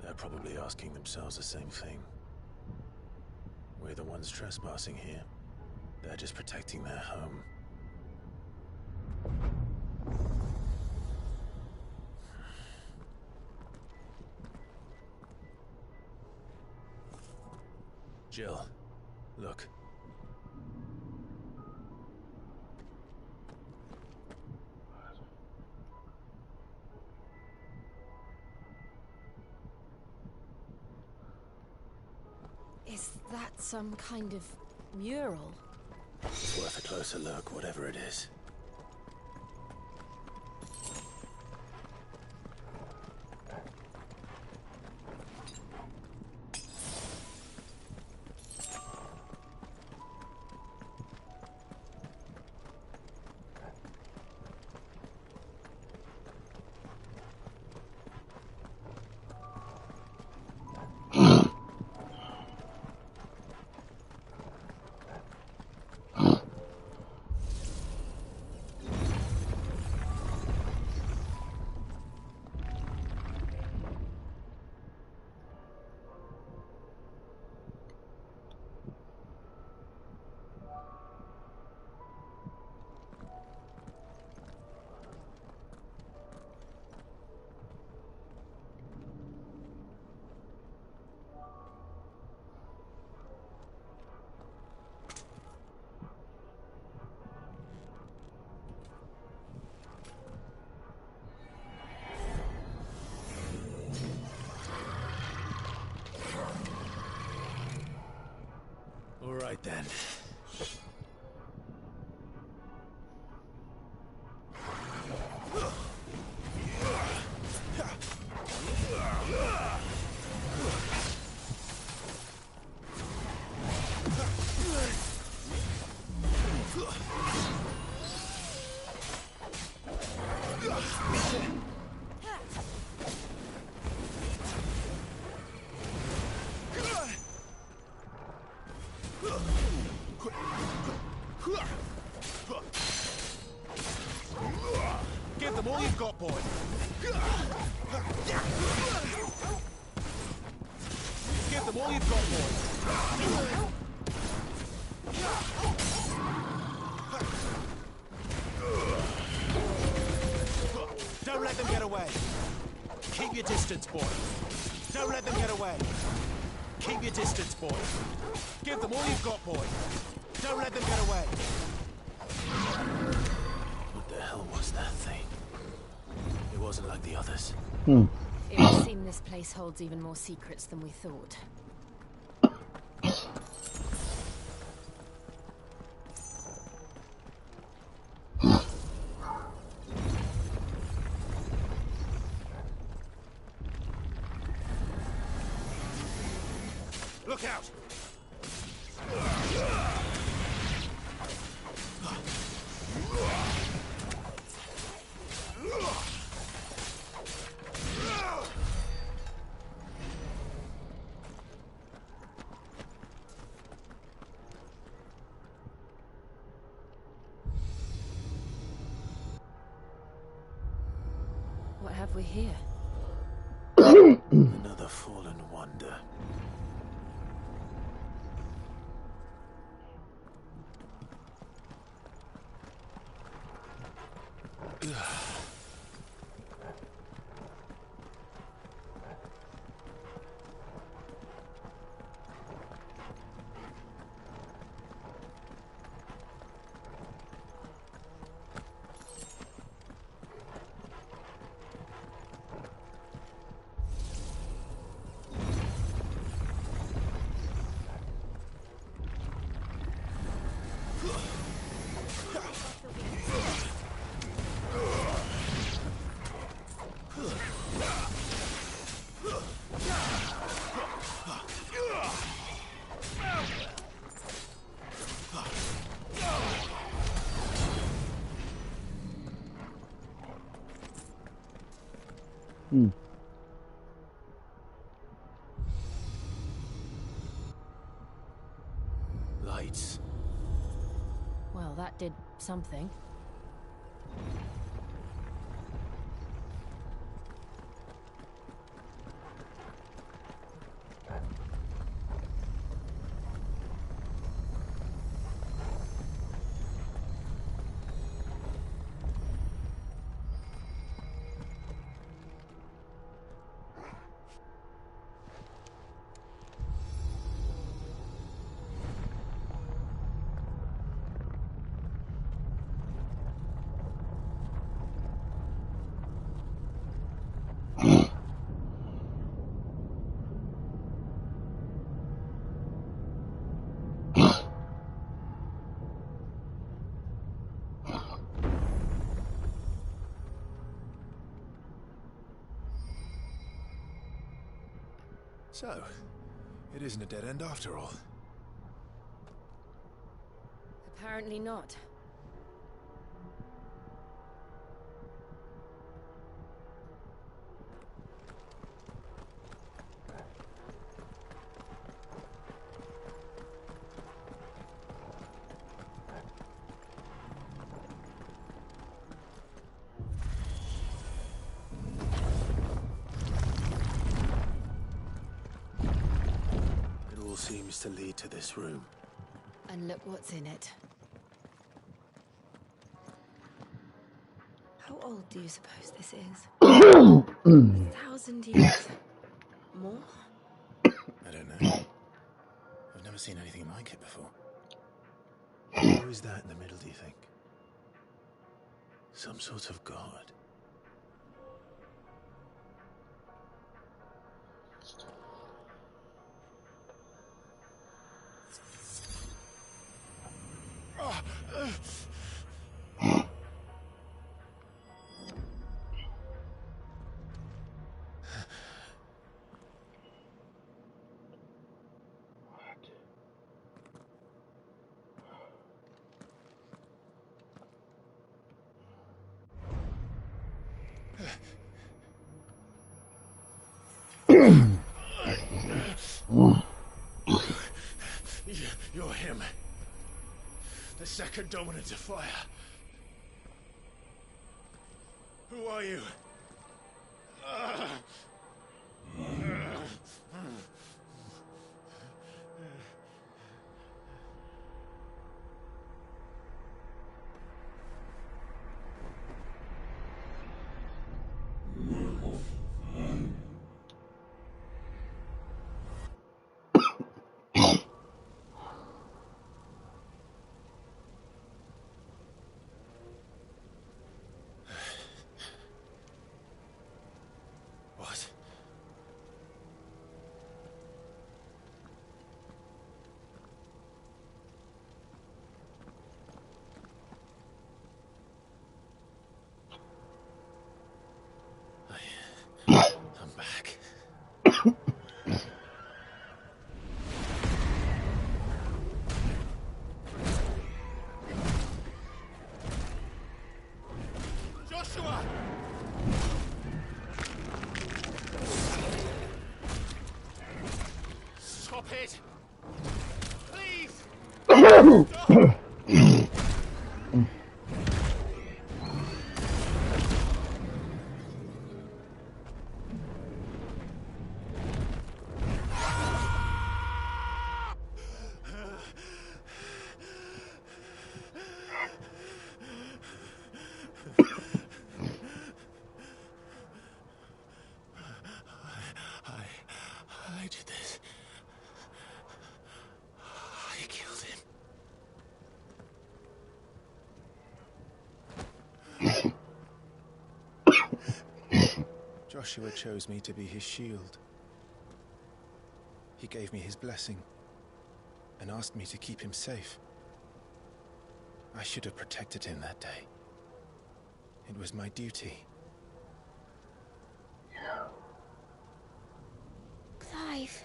They're probably asking themselves the same thing. We're the ones trespassing here. They're just protecting their home. Jill, look. Is that some kind of mural? It's worth a closer look, whatever it is. All right then. Give them all you've got, boy. Give them all you've got, boy. Don't let them get away. Keep your distance, boy. Don't let them get away. Keep your distance, boy. Give them all you've got, boy. Don't let them get away. What the hell was that thing? It wasn't like the others. It would seem this place holds even more secrets than we thought. Look out! What have we here? Another fallen wonder. Lights. Well, that did something. So, it isn't a dead end after all. Apparently not. It all seems to lead to this room. And look what's in it. How old do you suppose this is? 1,000 years? More? I don't know. I've never seen anything like it before. Who is that in the middle, do you think? Some sort of god? You're him. The second dominant of fire. Who are you? What? 'I'm back. Joshua! Stop it! Please! Stop! I did this. I killed him. Joshua chose me to be his shield. He gave me his blessing and asked me to keep him safe. I should have protected him that day. It was my duty. Clive.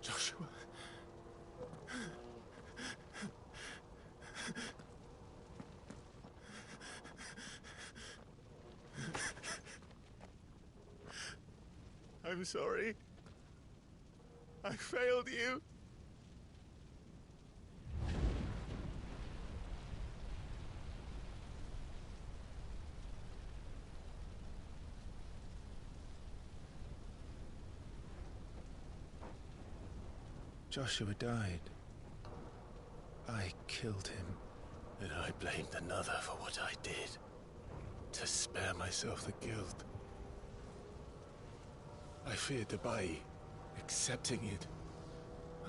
Joshua. I'm sorry. I failed you. Joshua died. I killed him. And I blamed another for what I did. To spare myself the guilt. I feared that by accepting it,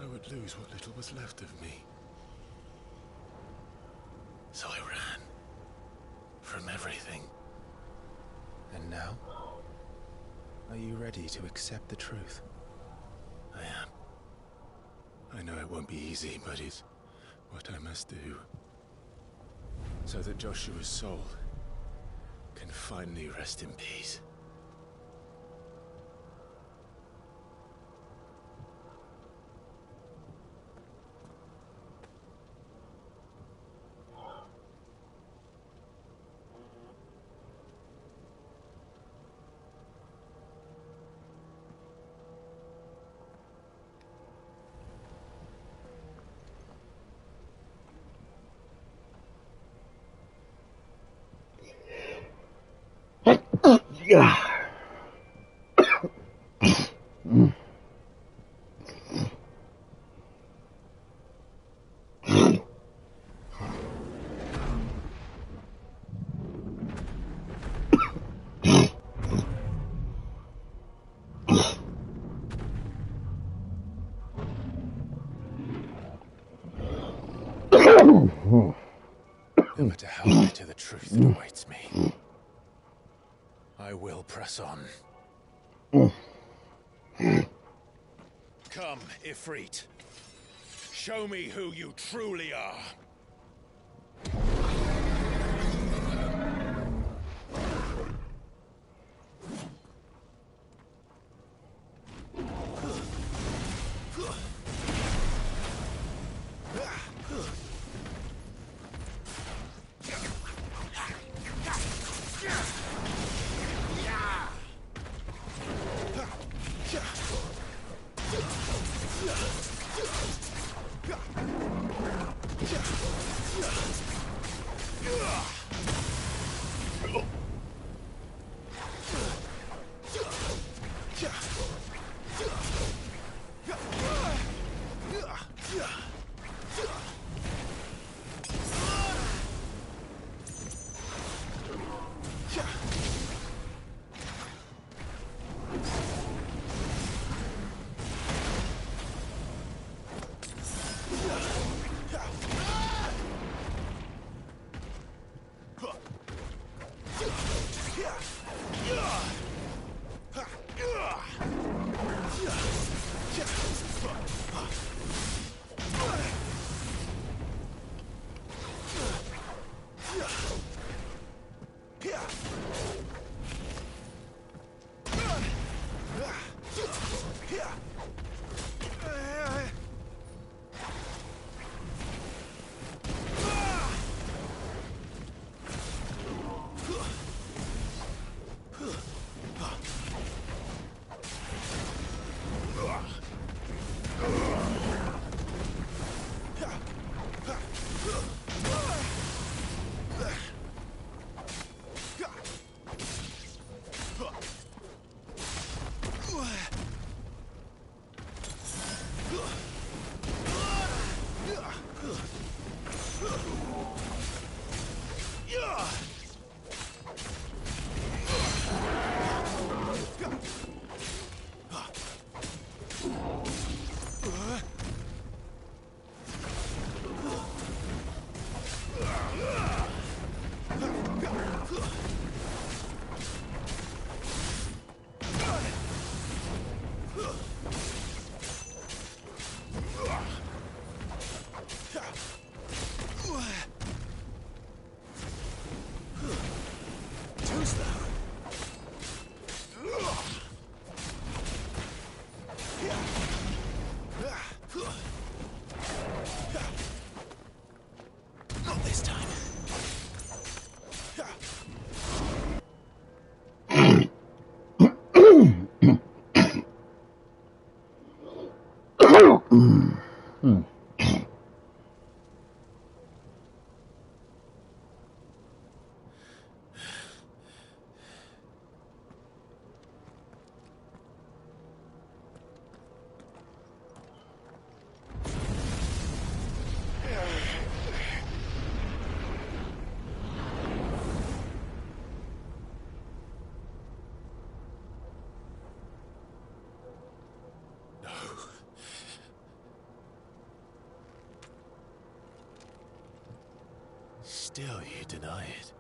I would lose what little was left of me. So I ran. From everything. And now? Are you ready to accept the truth? I am. I know it won't be easy, but it's what I must do. So that Joshua's soul can finally rest in peace. Yeah. No matter how bitter the truth that awaits me, I will press on. Come, Ifrit. Show me who you truly are. Hmm. Still you deny it.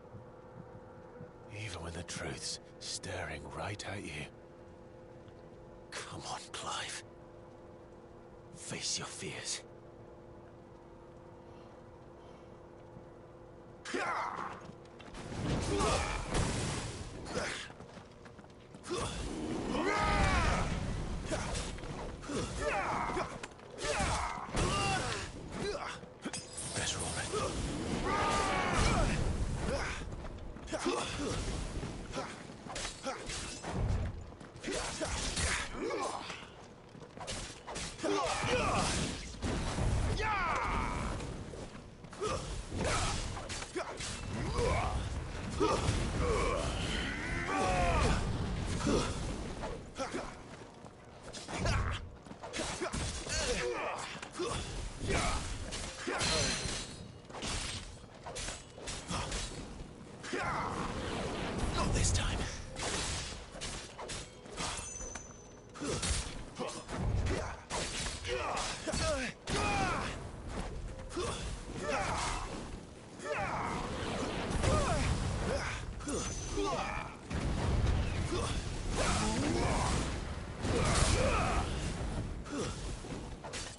Even when the truth's staring right at you. Come on, Clive. Face your fears. Better already. Not this time.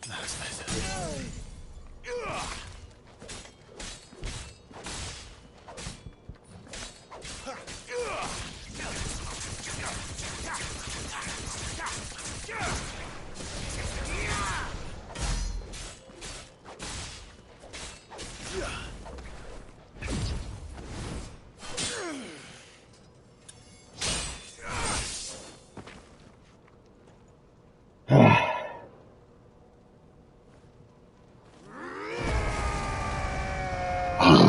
That's better.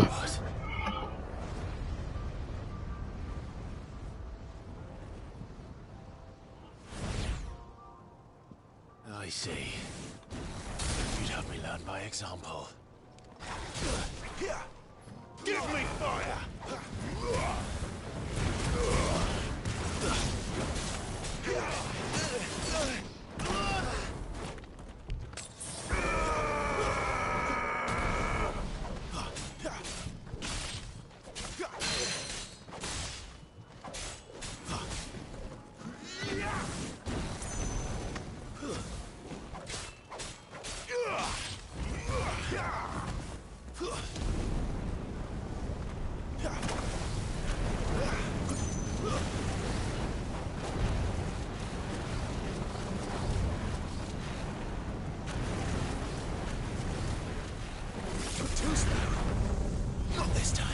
What? I see. You'd have me learn by example. Give me fire! Too slow. Not this time.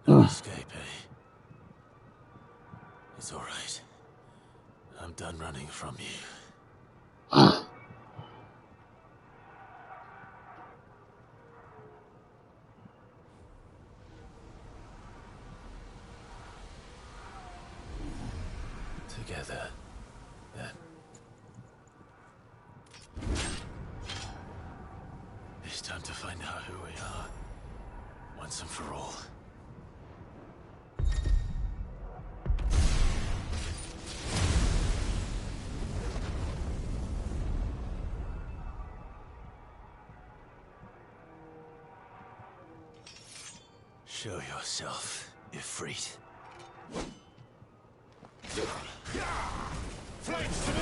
No escape, eh? It's all right. I'm done running from you. together, then. It's time to find out who we are, once and for all. Show yourself, Ifrit. Flames to me!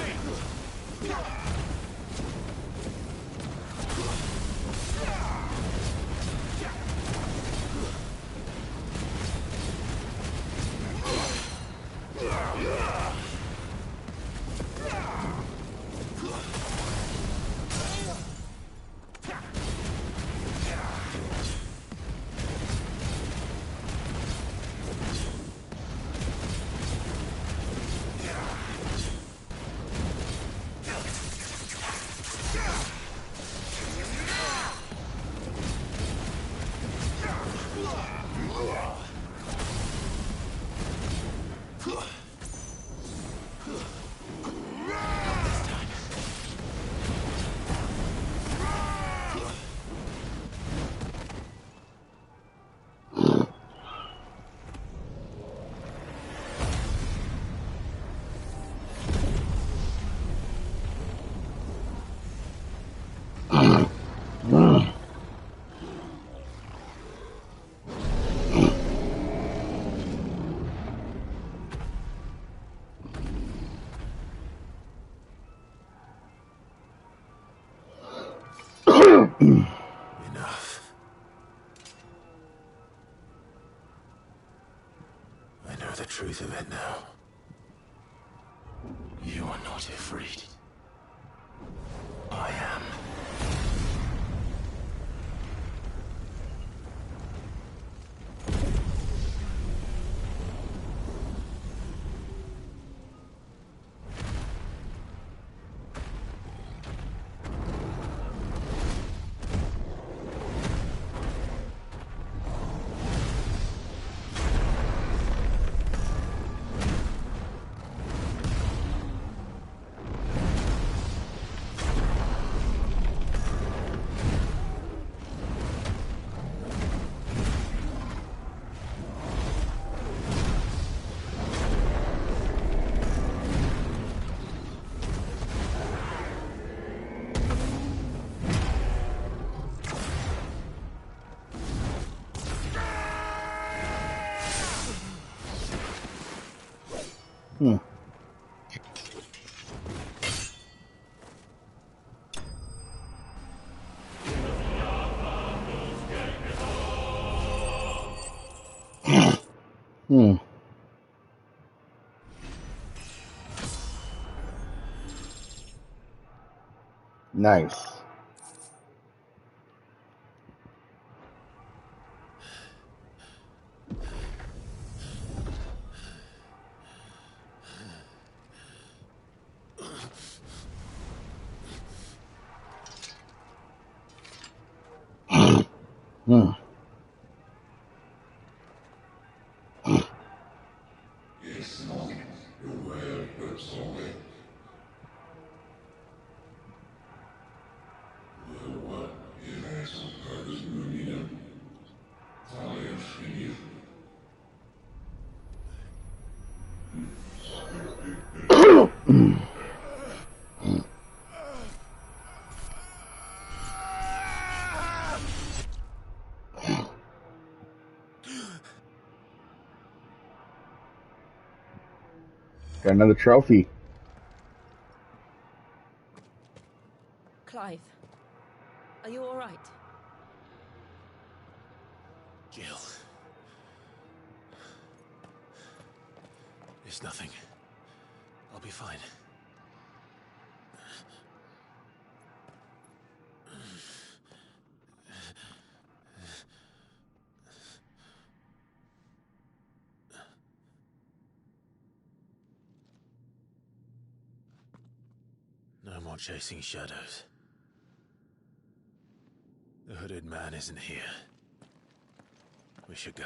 Enough. I know the truth of it now. You are not Ifrit. I am. Nice. Got another trophy. Clive, are you all right? Jill. It's nothing. I'll be fine. No more chasing shadows. The hooded man isn't here. We should go.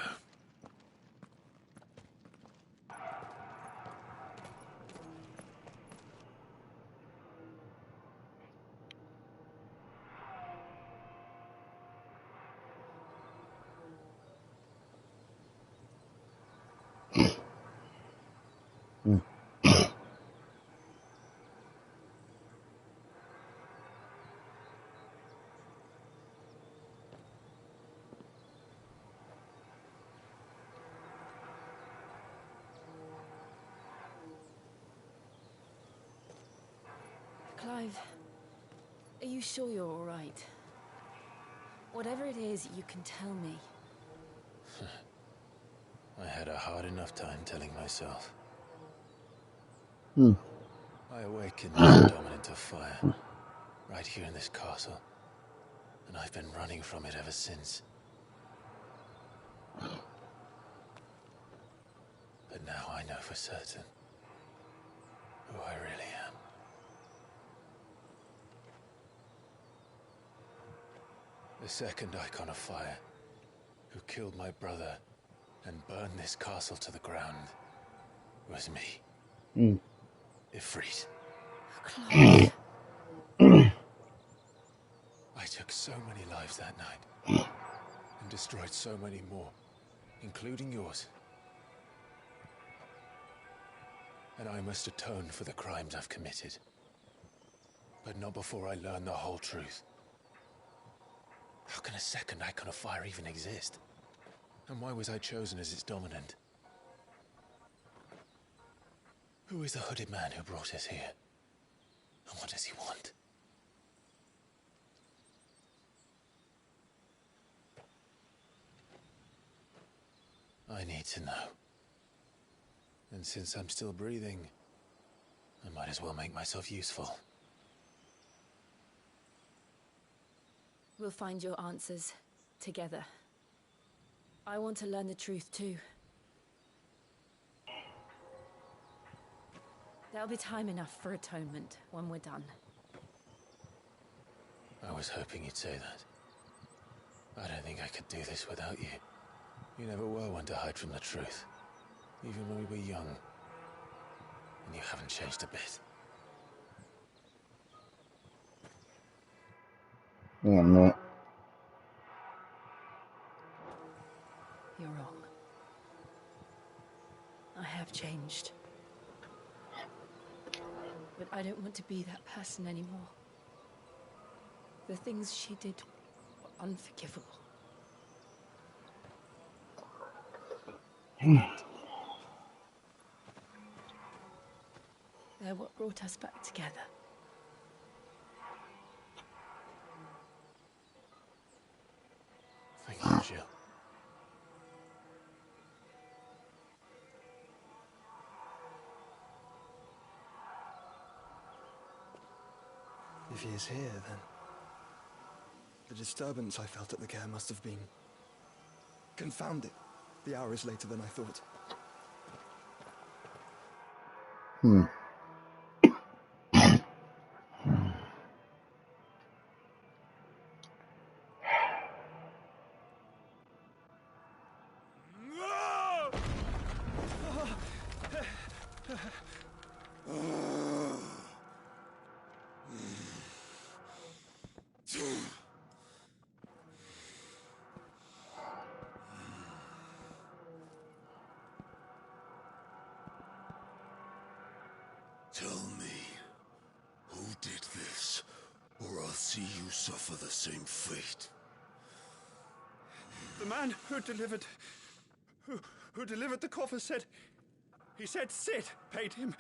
Clive, are you sure you're all right? Whatever it is, you can tell me. I had a hard enough time telling myself. I awakened as a dominant of fire, right here in this castle, and I've been running from it ever since. But now I know for certain who I really am. The second icon of fire, who killed my brother and burned this castle to the ground, was me. Ifrit. Clive. I took so many lives that night, and destroyed so many more, including yours. And I must atone for the crimes I've committed. But not before I learn the whole truth. How can a second icon of fire even exist? And why was I chosen as its dominant? Who is the hooded man who brought us here? And what does he want? I need to know. And since I'm still breathing, I might as well make myself useful. We'll find your answers together. I want to learn the truth too. There'll be time enough for atonement when we're done. I was hoping you'd say that. I don't think I could do this without you. You never were one to hide from the truth. Even when we were young. And you haven't changed a bit. Yeah, man. You're wrong. I have changed. But I don't want to be that person anymore. The things she did were unforgivable. They're what brought us back together. Thank you, Jill. If he is here, then the disturbance I felt at the care must have been confounded. The hour is later than I thought. Tell me, who did this, or I'll see you suffer the same fate. The man who delivered the coffer said, he said Sid paid him.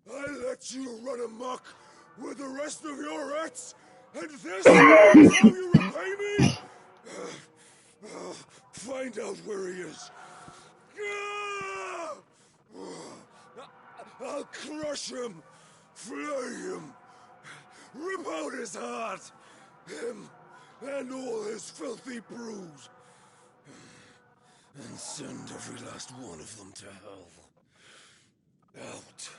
I let you run amok with the rest of your rats, and this is how you repay me? Find out where he is. I'll crush him, flay him, rip out his heart, him and all his filthy brood, and send every last one of them to hell. Out.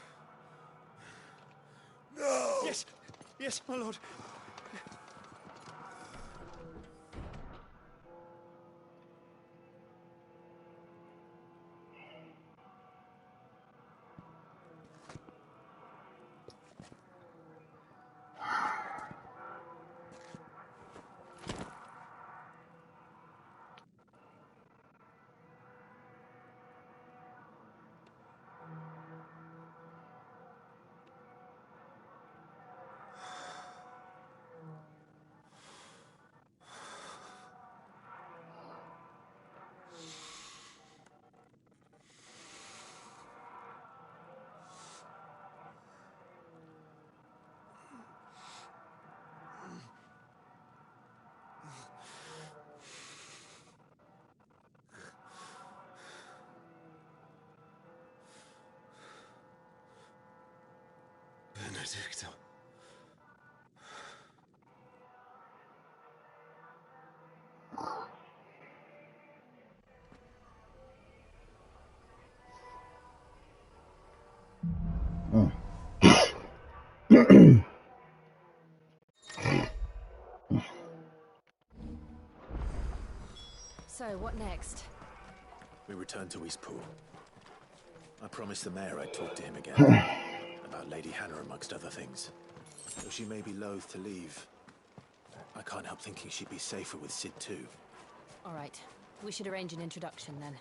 No! Yes, yes, my lord. Benedicto. So, what next? We return to Eastpool. I promised the mayor I'd talk to him again. About Lady Hannah, amongst other things. Though she may be loath to leave, I can't help thinking she'd be safer with Sid too. All right. We should arrange an introduction then.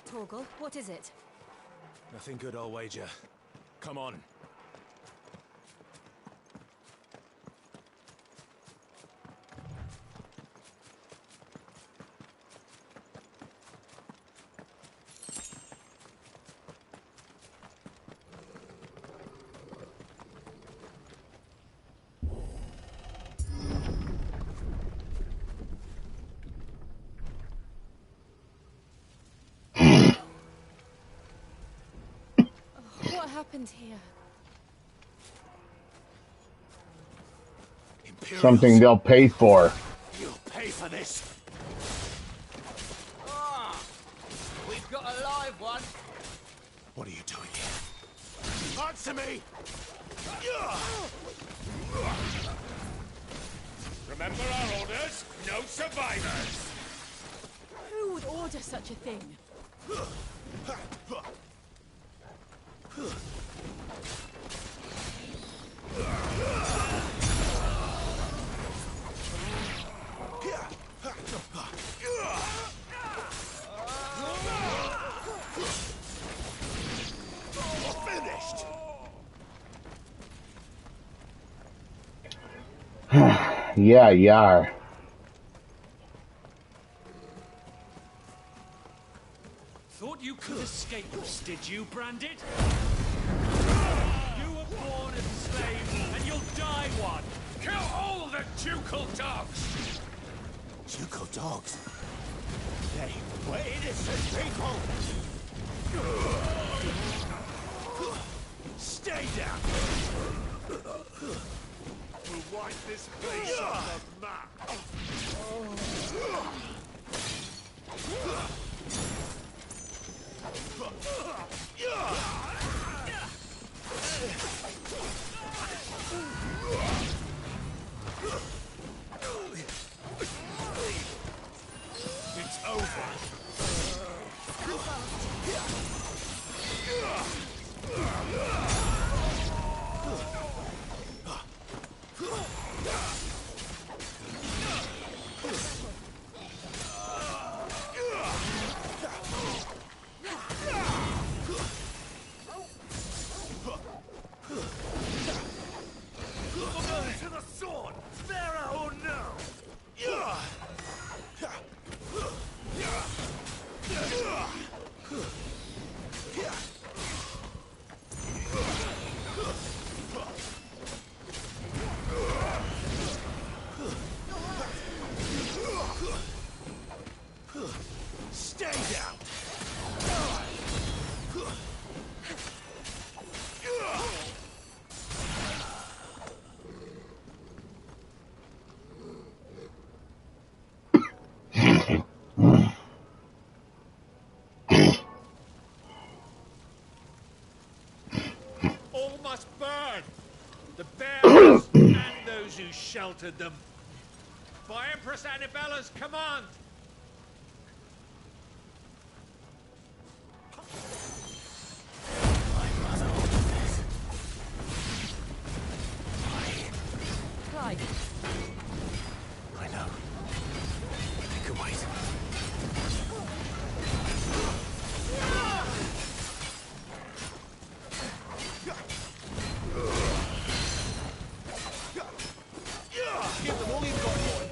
Torgal, what is it? Nothing good, I'll wager. Come on. What happened here? Something they'll pay for. You'll pay for this. We've got a live one. What are you doing here? Answer me! Remember our orders? No survivors! Who would order such a thing? Finished! Yeah, yeah. Thought you could escape us, did you, Branded? You were born as a slave, and you'll die one! Kill all the ducal dogs! Ducal dogs? They were innocent people! Stay down! We'll wipe this place off the map! It's over. To the sword! Pharaoh or no! Stay down! All must burn! The bearers and those who sheltered them. By Empress Annabella's command! Clyde. I know. I can wait. Give them all you've got, boy.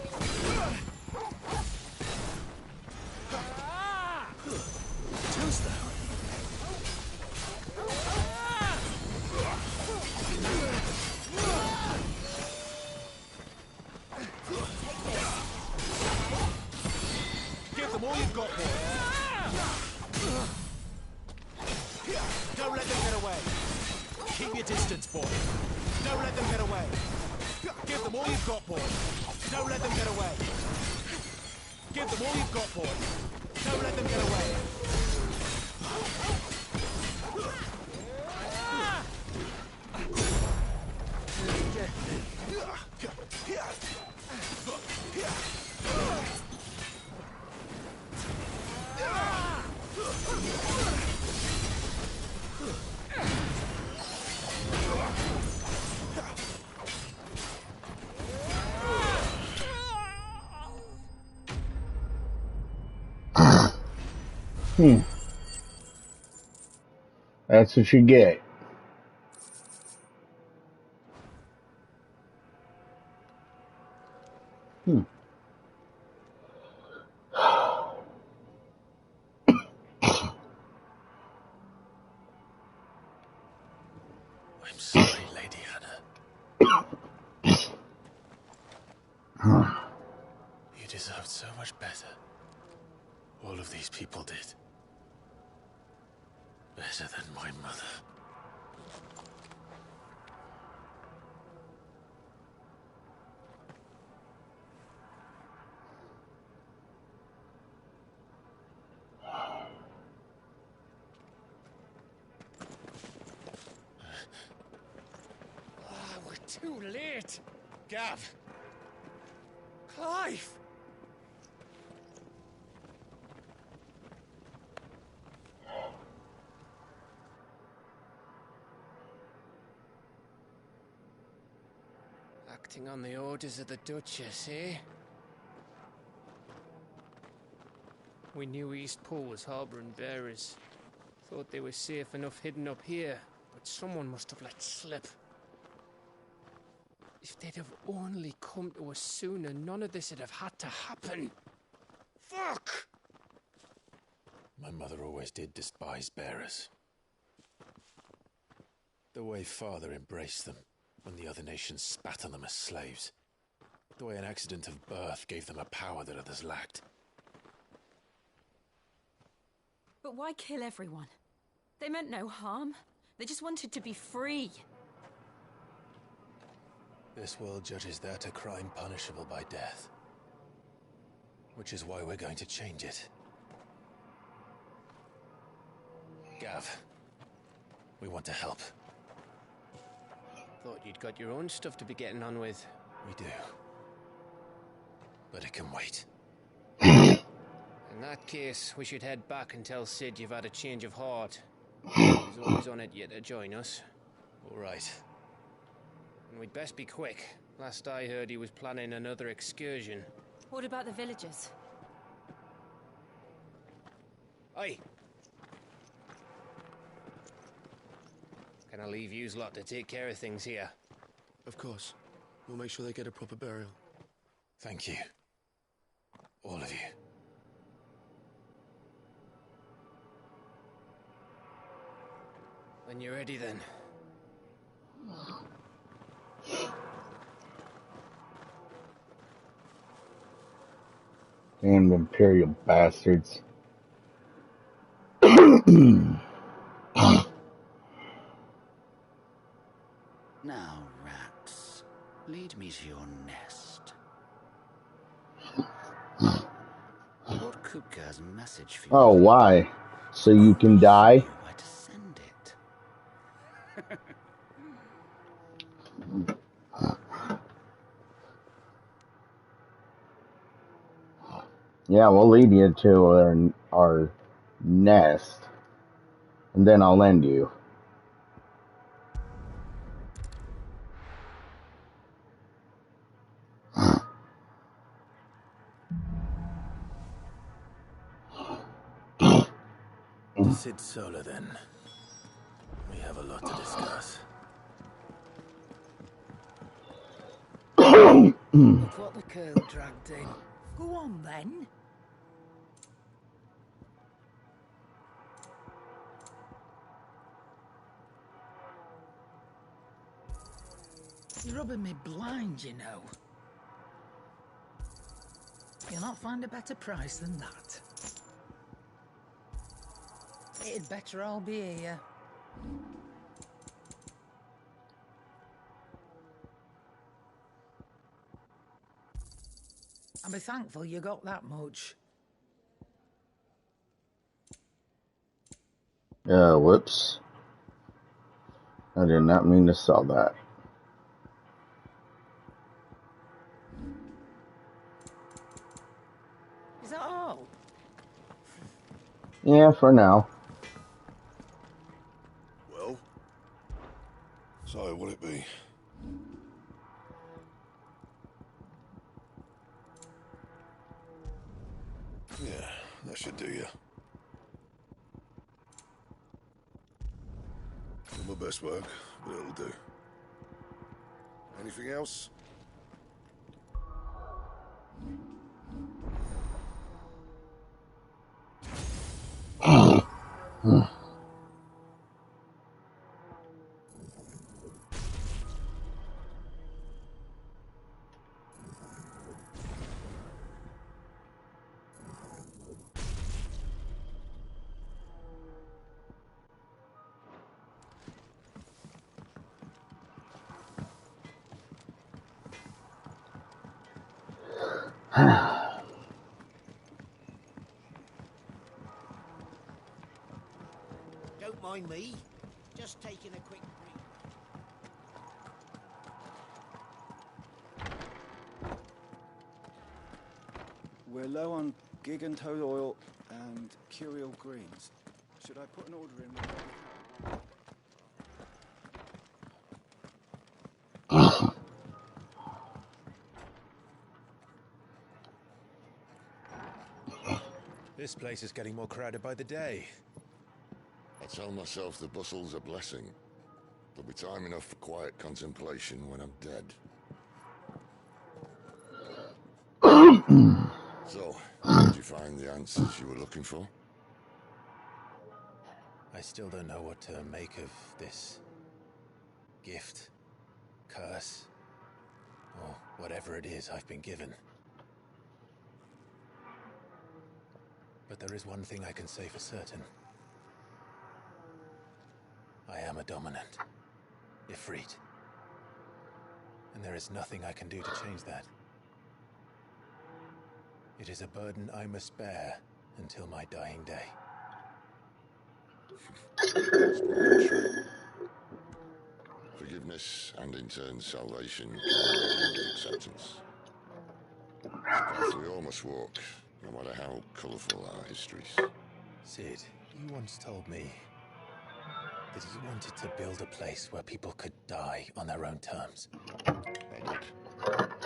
them all you've got, boy. Don't let them get away. Keep your distance, boy. Don't let them get away. Give them all you've got, boy. Don't let them get away. Give them all you've got, boy. Don't let them get away. That's what you get. I'm sorry, Lady Hannah. You deserved so much better. All of these people did. Better than my mother. We're too late. Gav. Clive. Acting on the orders of the Duchess, eh? We knew East Pool was harbouring bearers. Thought they were safe enough hidden up here, but someone must have let slip. If they'd have only come to us sooner, none of this would have had to happen. Fuck! My mother always did despise bearers. The way Father embraced them when the other nations spat on them as slaves. The way an accident of birth gave them a power that others lacked. But why kill everyone? They meant no harm. They just wanted to be free. This world judges that a crime punishable by death. Which is why we're going to change it. Gav, we want to help. Thought you'd got your own stuff to be getting on with. We do. But it can wait. In that case, we should head back and tell Sid you've had a change of heart. He's always on it yet to join us. All right. And we'd best be quick. Last I heard, he was planning another excursion. What about the villagers? Aye. Can I leave yous lot to take care of things here? Of course. We'll make sure they get a proper burial. Thank you. All of you. When you're ready, then. Damn Imperial bastards. Now, rats, lead me to your nest. What Kupka's message for you? Oh, why? So you can die? Where to send it? Yeah, we'll lead you to our nest. And then I'll end you. To Sid Solar, then. We have a lot to discuss. Look what the curl dragged in. Go on, then. You're rubbing me blind, you know. You'll not find a better price than that. It'd better all be here. I'll be thankful you got that much. Whoops. I did not mean to sell that. Is that all? Yeah, for now. Well, so what'll it be? Yeah, that should do you. Not my best work, but it'll do. Anything else? Don't mind me. Just taking a quick break. We're low on gig and toad oil and curial greens. Should I put an order in? This place is getting more crowded by the day. I tell myself the bustle's a blessing. There'll be time enough for quiet contemplation when I'm dead. So, did you find the answers you were looking for? I still don't know what to make of this gift, curse, or whatever it is I've been given. But there is one thing I can say for certain. I am a dominant, Ifrit. And there is nothing I can do to change that. It is a burden I must bear until my dying day. Forgiveness and in turn salvation can begin with acceptance. It's a path we all must walk, no matter how colourful our histories. Sid, you once told me that you wanted to build a place where people could die on their own terms. I did.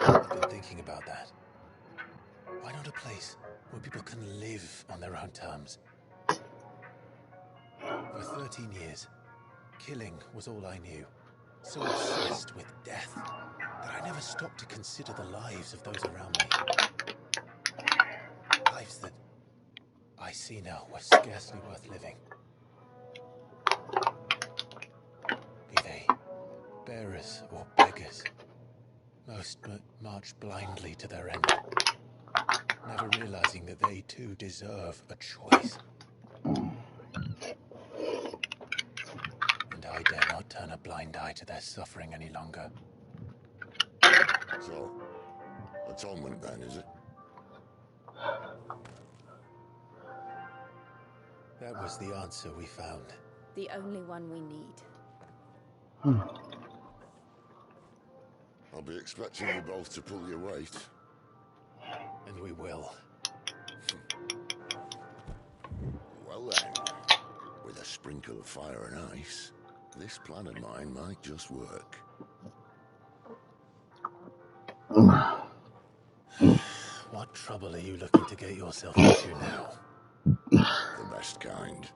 I've been thinking about that. Why not a place where people can live on their own terms? For 13 years, killing was all I knew. So obsessed with death that I never stopped to consider the lives of those around me. Lives that I see now were scarcely worth living. Be they bearers or beggars, most march blindly to their end, never realizing that they too deserve a choice. And I dare not turn a blind eye to their suffering any longer. So, atonement then, is it? That was the answer we found. The only one we need. I'll be expecting you both to pull your weight. And we will. Well then, with a sprinkle of fire and ice, this plan of mine might just work. What trouble are you looking to get yourself into now? The best kind.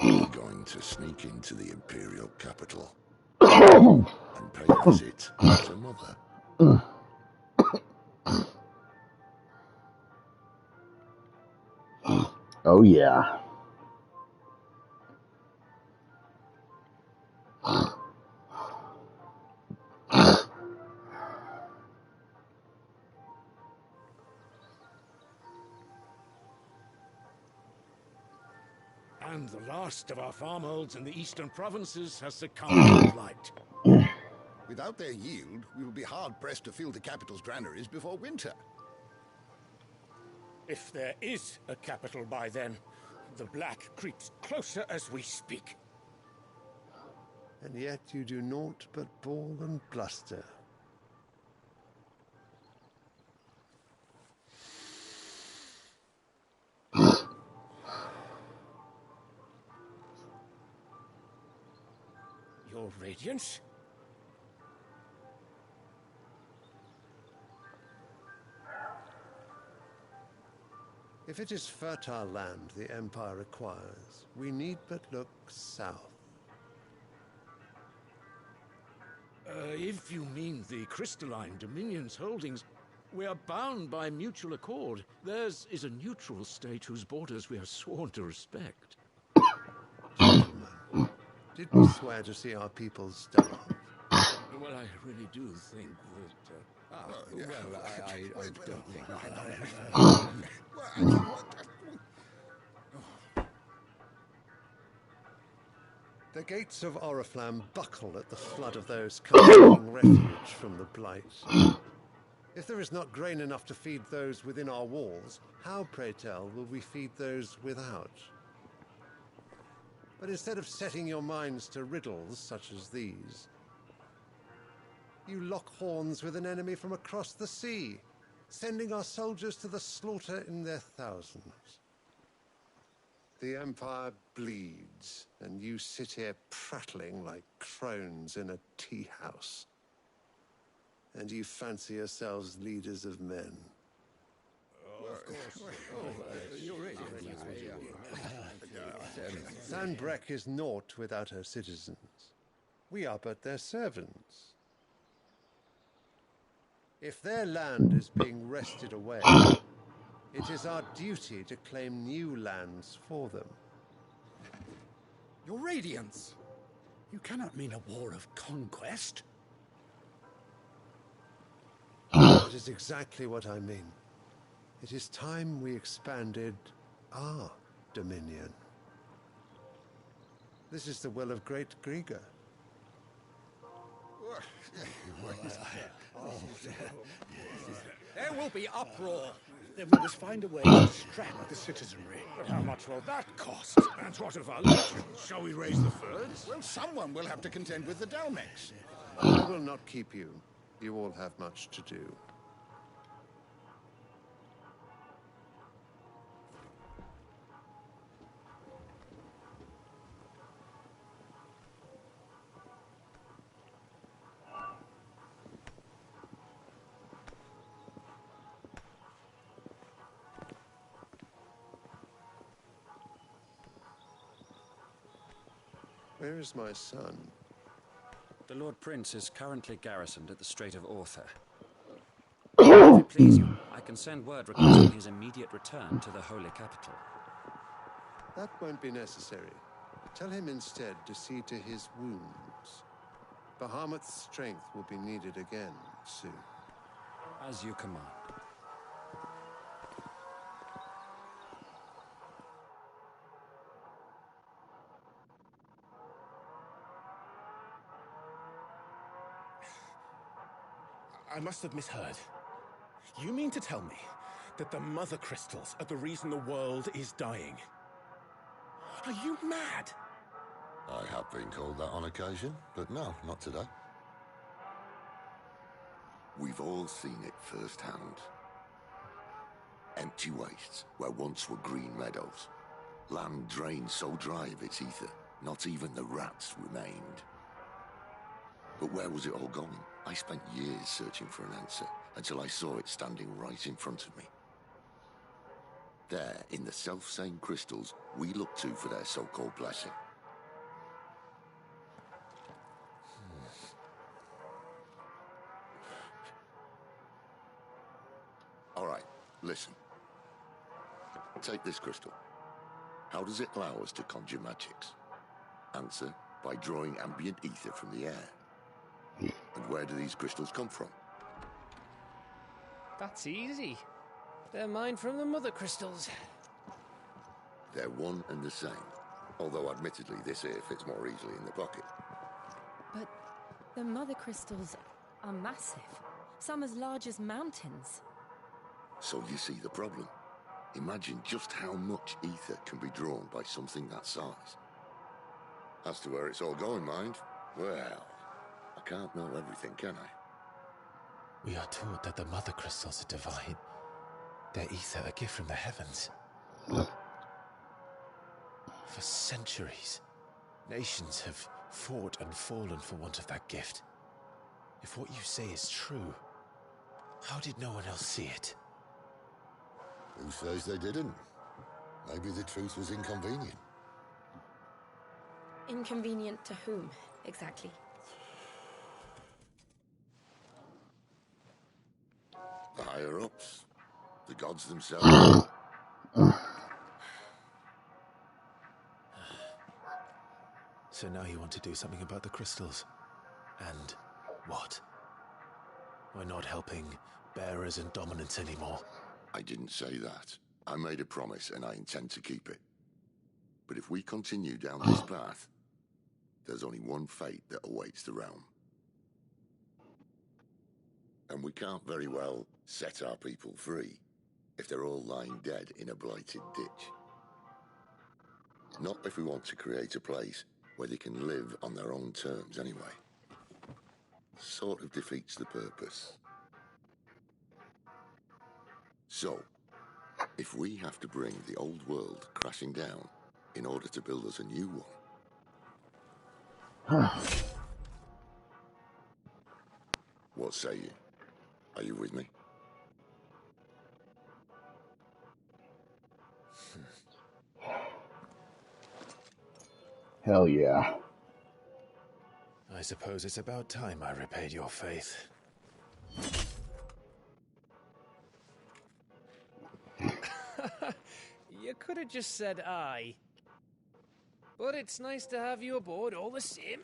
We're going to sneak into the Imperial capital and pay a visit to Mother. Oh yeah. And the last of our farmholds in the eastern provinces has succumbed to blight. Without their yield, we will be hard-pressed to fill the capital's granaries before winter. If there is a capital by then, the black creeps closer as we speak. And yet you do naught but bawl and bluster. Your Radiance? If it is fertile land the Empire requires, we need but look south. If you mean the crystalline Dominion's holdings, we are bound by mutual accord. Theirs is a neutral state whose borders we are sworn to respect. Gentlemen, did we swear to see our people starve? Well, I really do think that... I don't think... The gates of Oriflamme buckle at the flood of those casting refuge from the blight. If there is not grain enough to feed those within our walls, how, pray tell, will we feed those without? But instead of setting your minds to riddles such as these, you lock horns with an enemy from across the sea, sending our soldiers to the slaughter in their thousands. The Empire bleeds, and you sit here prattling like crones in a tea house. And you fancy yourselves leaders of men. Of course. You're right. Sanbreque is naught without her citizens. We are but their servants. If their land is being wrested away, it is our duty to claim new lands for them. Your Radiance! You cannot mean a war of conquest. That is exactly what I mean. It is time we expanded our dominion. This is the will of great Grieger. There will be uproar. Then we must find a way to distract the citizenry. But how much will that cost? And what of our legion? Shall we raise the furs? Well, someone will have to contend with the Dalmex. I will not keep you. You all have much to do. Where is my son? The Lord Prince is currently garrisoned at the Strait of Author. If it please you, I can send word requesting his immediate return to the Holy Capital. That won't be necessary. Tell him instead to see to his wounds. Bahamut's strength will be needed again soon. As you command. I must have misheard. You mean to tell me that the mother crystals are the reason the world is dying? Are you mad? I have been called that on occasion, but no, not today. We've all seen it firsthand. Empty wastes where once were green meadows. Land drained so dry of its ether, not even the rats remained. But where was it all going? I spent years searching for an answer, until I saw it standing right in front of me. There, in the self-same crystals we look to for their so-called blessing. All right, listen. Take this crystal. How does it allow us to conjure magics? Answer, by drawing ambient ether from the air. And where do these crystals come from? That's easy. They're mined from the mother crystals. They're one and the same. Although admittedly this here fits more easily in the pocket. But the mother crystals are massive. Some as large as mountains. So you see the problem. Imagine just how much ether can be drawn by something that size. As to where it's all going, mind, well, I can't know everything, can I? We are taught that the mother crystals are divine. Their ether a gift from the heavens. For centuries, nations have fought and fallen for want of that gift. If what you say is true, how did no one else see it? Who says they didn't? Maybe the truth was inconvenient. Inconvenient to whom, exactly? The higher-ups, the gods themselves. So now you want to do something about the crystals. And what? We're not helping bearers and dominants anymore. I didn't say that. I made a promise and I intend to keep it. But if we continue down this path, there's only one fate that awaits the realm. And we can't very well set our people free if they're all lying dead in a blighted ditch. Not if we want to create a place where they can live on their own terms anyway. Sort of defeats the purpose. So, if we have to bring the old world crashing down in order to build us a new one, what say you? Are you with me? Hell yeah. I suppose it's about time I repaid your faith. You could have just said aye. But it's nice to have you aboard all the same.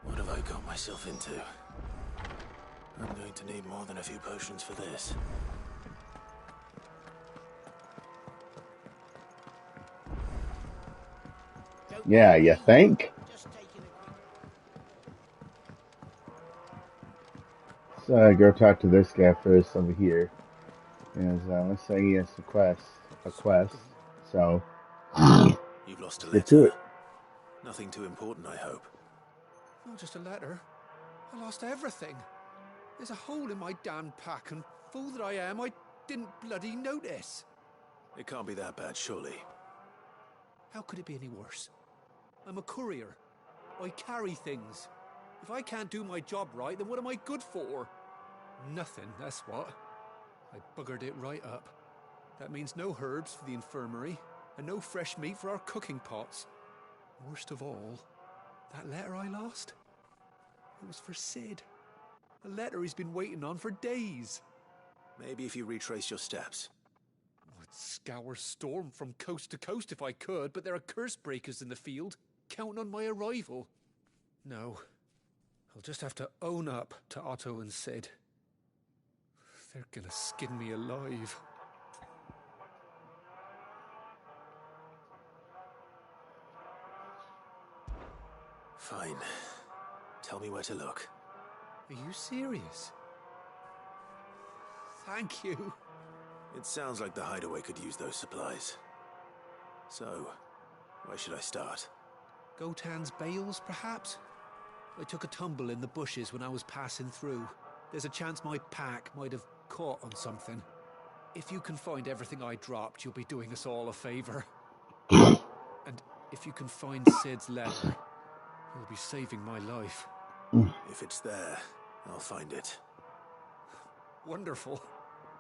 What have I got myself into? I'm going to need more than a few potions for this. Yeah, you think? So go talk to this guy first over here. Is let's say he has a quest. So You've lost a let's get to letter. it. Nothing too important, I hope. Not just a letter. I lost everything. There's a hole in my damn pack, and fool that I am, I didn't bloody notice. It can't be that bad, surely. How could it be any worse? I'm a courier. I carry things. If I can't do my job right, then what am I good for? Nothing, that's what. I buggered it right up. That means no herbs for the infirmary, and no fresh meat for our cooking pots. Worst of all, that letter I lost? It was for Sid. A letter he's been waiting on for days. Maybe if you retrace your steps. I'd scour Storm from coast to coast if I could, but there are curse breakers in the field, counting on my arrival. No, I'll just have to own up to Otto and Sid. They're gonna skin me alive. Fine. Tell me where to look. Are you serious? Thank you. It sounds like the hideaway could use those supplies. So, where should I start? Gotan's bales, perhaps? I took a tumble in the bushes when I was passing through. There's a chance my pack might have caught on something. If you can find everything I dropped, you'll be doing us all a favor. And if you can find Sid's letter, you'll be saving my life. If it's there, I'll find it. Wonderful.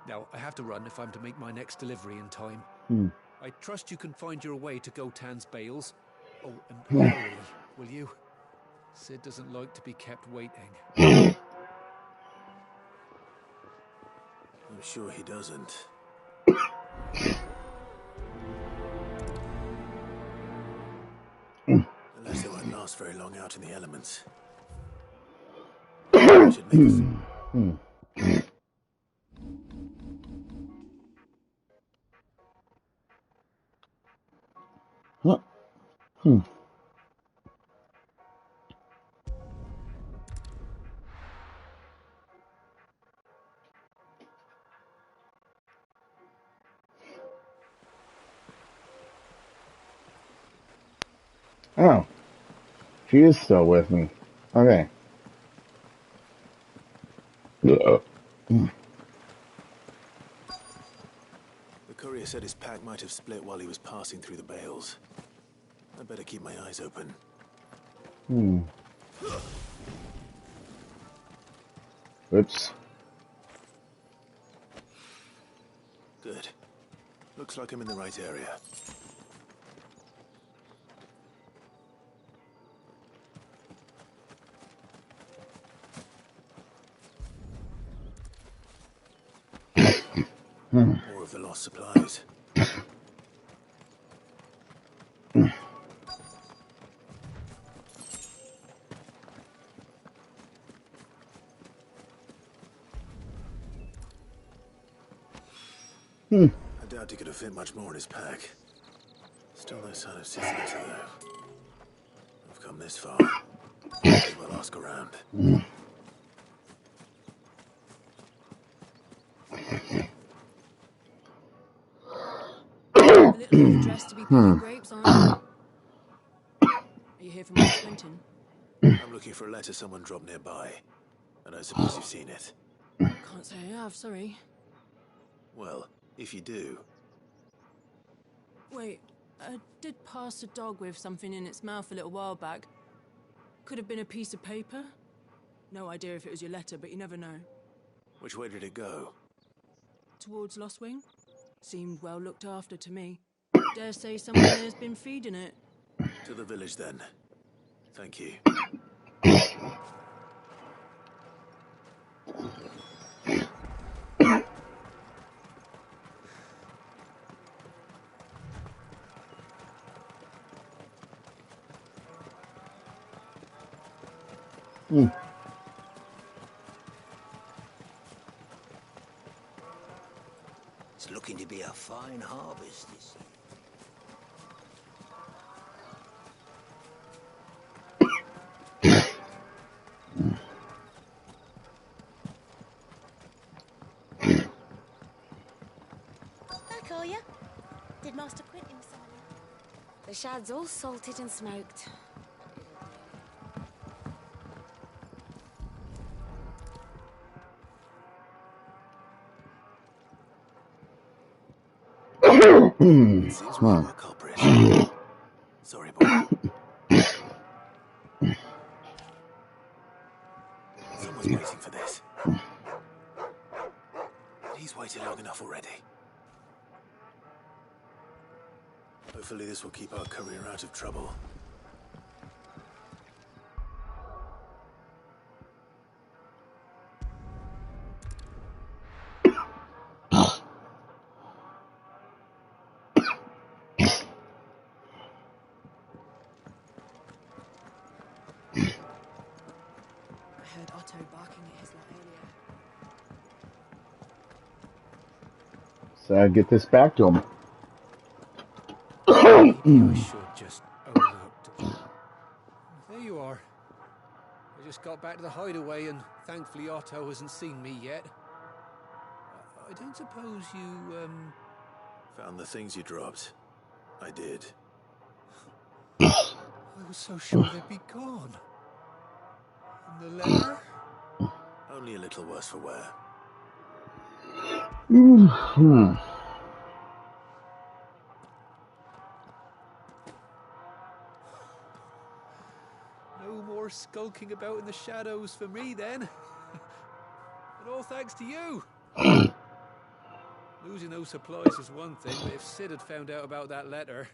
Now, I have to run if I'm to make my next delivery in time. I trust you can find your way to Gotan's bales. Oh, and hurry, will you? Sid doesn't like to be kept waiting. I'm sure he doesn't. last very long out in the elements. Should make us... Oh. She is still with me. Okay. The courier said his pack might have split while he was passing through the bales. I'd better keep my eyes open. Oops. Good. Looks like I'm in the right area. More of the lost supplies. I doubt he could have fit much more in his pack. Still no sign of Sister though. I've come this far. May as well ask around. A little overdressed to be picking grapes, aren't you? Are you here from Mr. Quentin? I'm looking for a letter someone dropped nearby, and I suppose you've seen it. Can't say I have, sorry. Well, if you do... Wait, I did pass a dog with something in its mouth a little while back. Could have been a piece of paper. No idea if it was your letter, but you never know. Which way did it go? Towards Lost Wing? Seemed well looked after to me. Dare say someone there's been feeding it. To the village, then. Thank you. It's looking to be a fine harvest this year. I call you. Did Master Quentin summon you? The shad's all salted and smoked. It seems we have a culprit. Sorry, boy. Someone's waiting for this. He's waited long enough already. Hopefully this will keep our courier out of trouble. I heard Otto barking at his lot earlier. So I get this back to him. Maybe I should just overlooked. There you are. I just got back to the hideaway and thankfully Otto hasn't seen me yet. I don't suppose you, Found the things you dropped. I did. I was so sure they'd be gone. And the letter? Only a little worse for wear. No more skulking about in the shadows for me then. And all thanks to you. Losing those supplies is one thing, but if Sid had found out about that letter...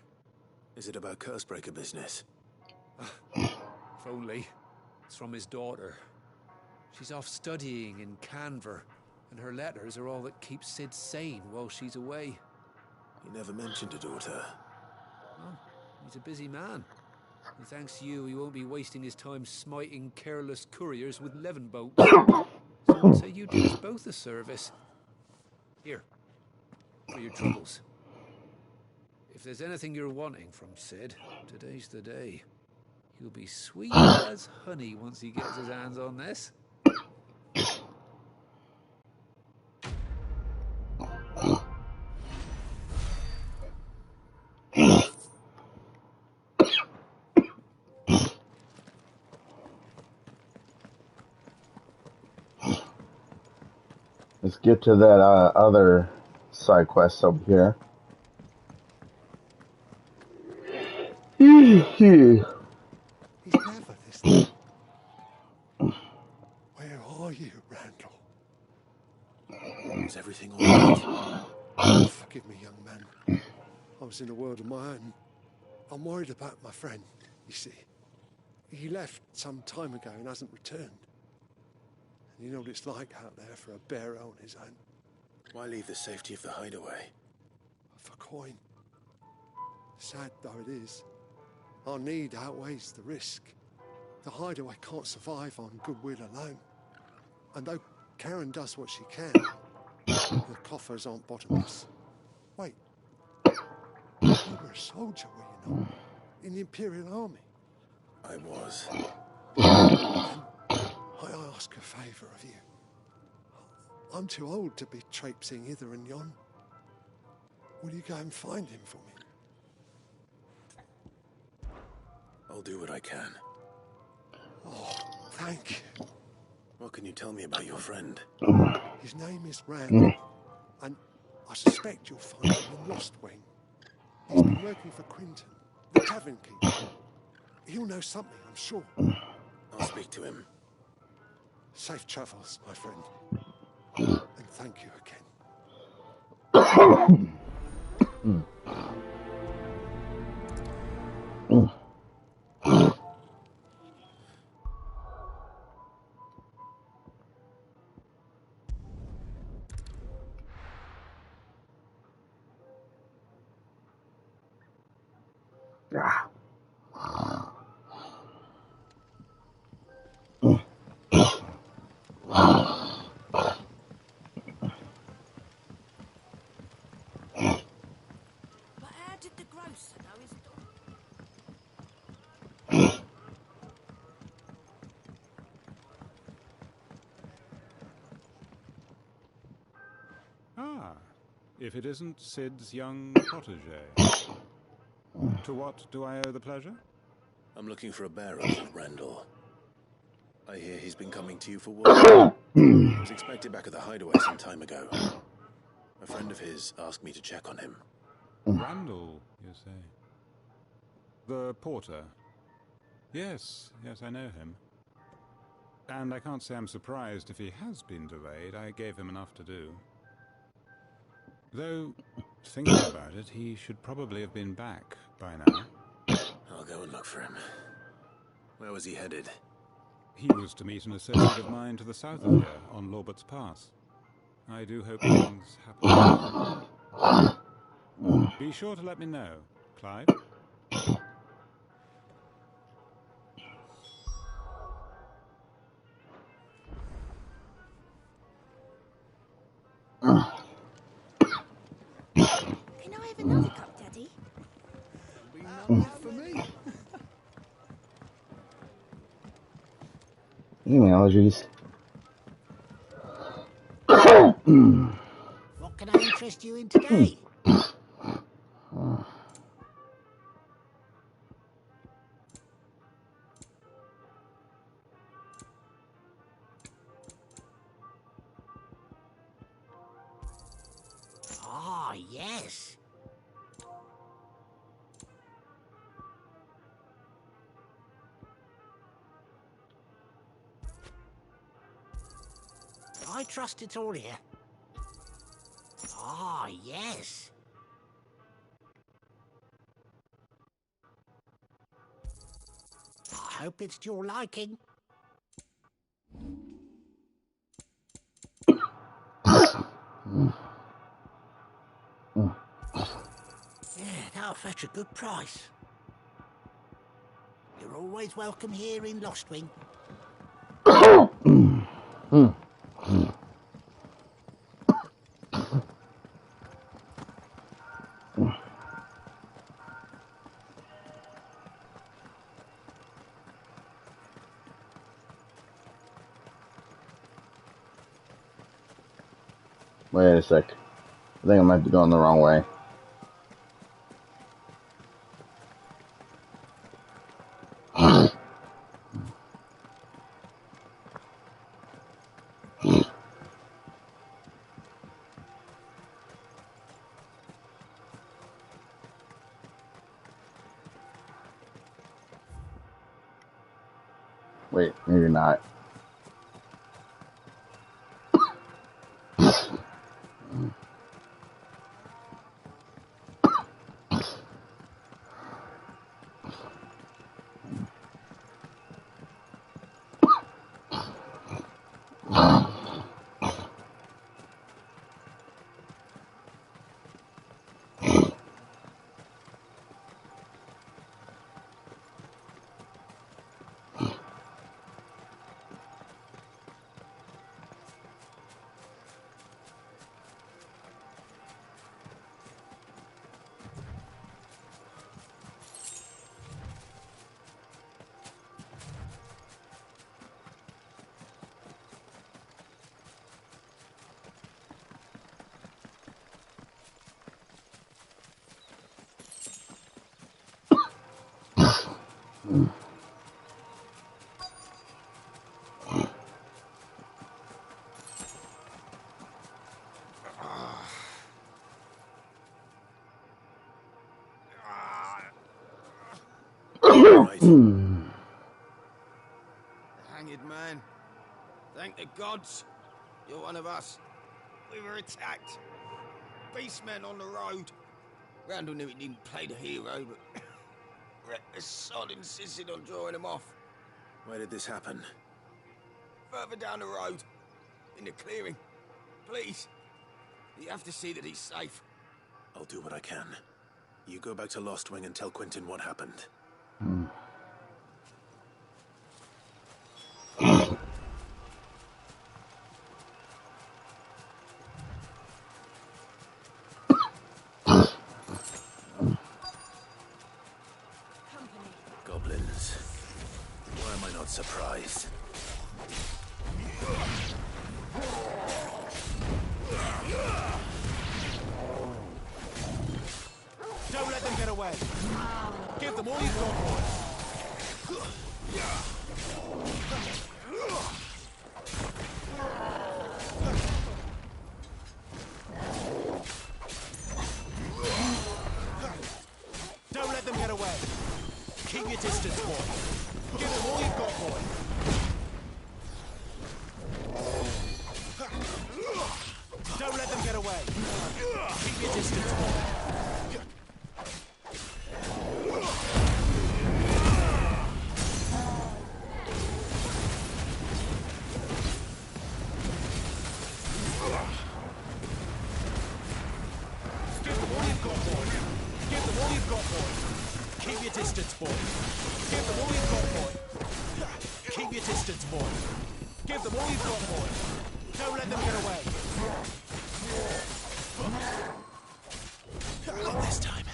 Is it about Cursebreaker business? If only. It's from his daughter. She's off studying in Canver, and her letters are all that keeps Sid sane while she's away. He never mentioned a daughter. Well, he's a busy man. And thanks to you, he won't be wasting his time smiting careless couriers with levin bolts. So what say you do us both a service? Here, for your troubles. If there's anything you're wanting from Sid, today's the day. He'll be sweet as honey once he gets his hands on this. Let's get to that other side quest over here. He's never this. Where are you, Randall? Is everything all right? Forgive me, young man. I was in a world of my own. I'm worried about my friend, you see. He left some time ago and hasn't returned. And you know what it's like out there for a bearer on his own. Why leave the safety of the hideaway? For coin. Sad though it is, our need outweighs the risk. The hideaway can't survive on goodwill alone. And though Karen does what she can, the coffers aren't bottomless. Wait. You were a soldier, were you not? In the Imperial Army? I was. And I ask a favour of you. I'm too old to be traipsing hither and yon. Will you go and find him for me? I'll do what I can. Oh, thank you. What can you tell me about your friend? His name is Randall, and I suspect you'll find him in Lost Wing. He's been working for Quinton, the tavern keeper. He'll know something, I'm sure. I'll speak to him. Safe travels, my friend. And thank you again. But how did the grocer know his dog? Ah, if it isn't Sid's young protege. To what do I owe the pleasure? I'm looking for a bearer called Randall. I hear he's been coming to you for work. He was expected back at the hideaway some time ago. A friend of his asked me to check on him. Randall, you say? The porter? Yes, I know him. And I can't say I'm surprised if he has been delayed. I gave him enough to do. Though, thinking about it, he should probably have been back by now. I'll go and look for him. Where was he headed? He was to meet an associate of mine to the south of here, on Lorbert's Pass. I do hope things happen. Be sure to let me know, Clive. Can I have another cup, Daddy? There'll be none left for me. Allergies. What can I interest you in today? Ah, yes. I trust it's all here. Ah, yes. I hope it's to your liking. Yeah, that'll fetch a good price. You're always welcome here in Lostwing. Wait a sec. I think I might be going the wrong way. Wait, maybe not. Hanged man. Thank the gods. You're one of us. We were attacked. Beastmen on the road. Randall knew he didn't play the hero, but the sod insisted on drawing him off. Where did this happen? Further down the road. In the clearing. Please. You have to see that he's safe. I'll do what I can. You go back to Lost Wing and tell Quentin what happened. Goblins. Why am I not surprised? Don't let them get away. Give them all you've got, boy. Don't let them get away. Keep your distance, boy. Give them all you've got, boy. Don't let them get away. Keep your distance, boy. Keep your distance, boy. Give them all you've got, boy. Keep your distance, boy. Give them all you've got, boy. Don't let them get away. Not this time.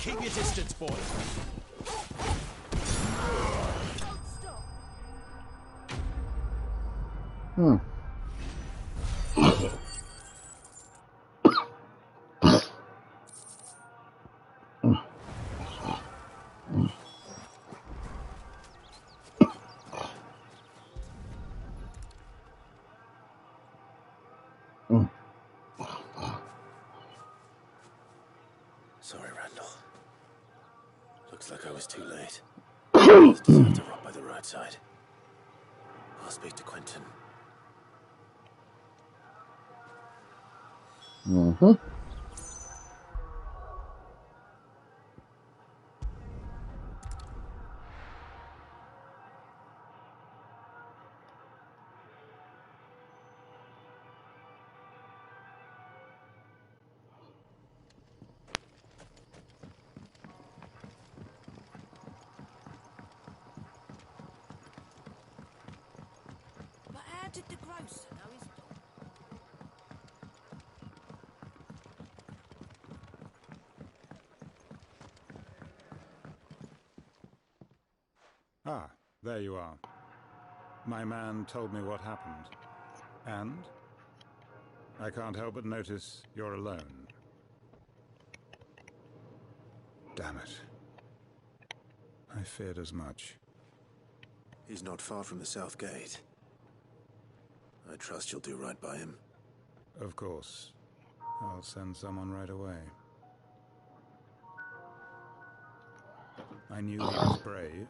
Keep your distance, boy. Sorry, Randall. Looks like I was too late. I just deserved to rot by the roadside. I'll speak to Quentin. down to the grocer, now he's done. Ah, there you are. My man told me what happened. And? I can't help but notice you're alone. Damn it. I feared as much. He's not far from the south gate. I trust you'll do right by him. Of course. I'll send someone right away. I knew he was brave,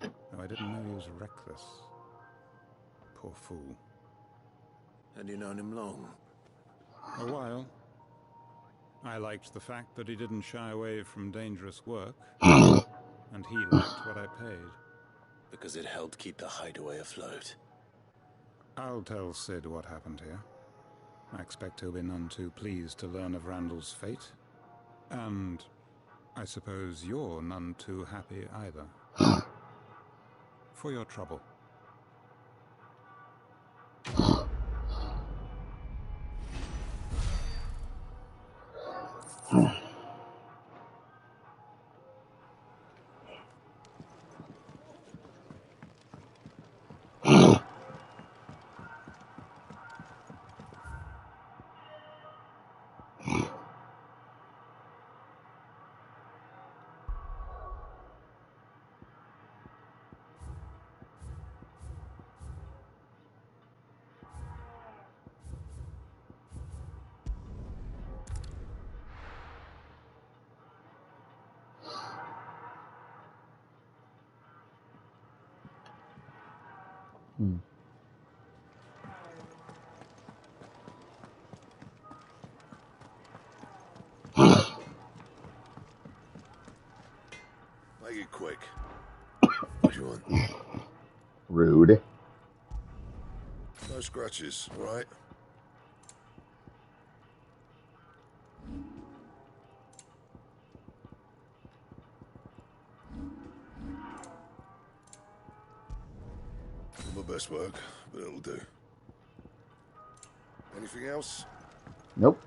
though I didn't know he was reckless. Poor fool. And you known him long? A while. I liked the fact that he didn't shy away from dangerous work, and he liked what I paid. Because it helped keep the hideaway afloat. I'll tell Sid what happened here. I expect he'll be none too pleased to learn of Randall's fate. And I suppose you're none too happy either. For your trouble. Make it quick. What do you want? Rude. No scratches, all right? Not my best work, but it'll do. Anything else? Nope.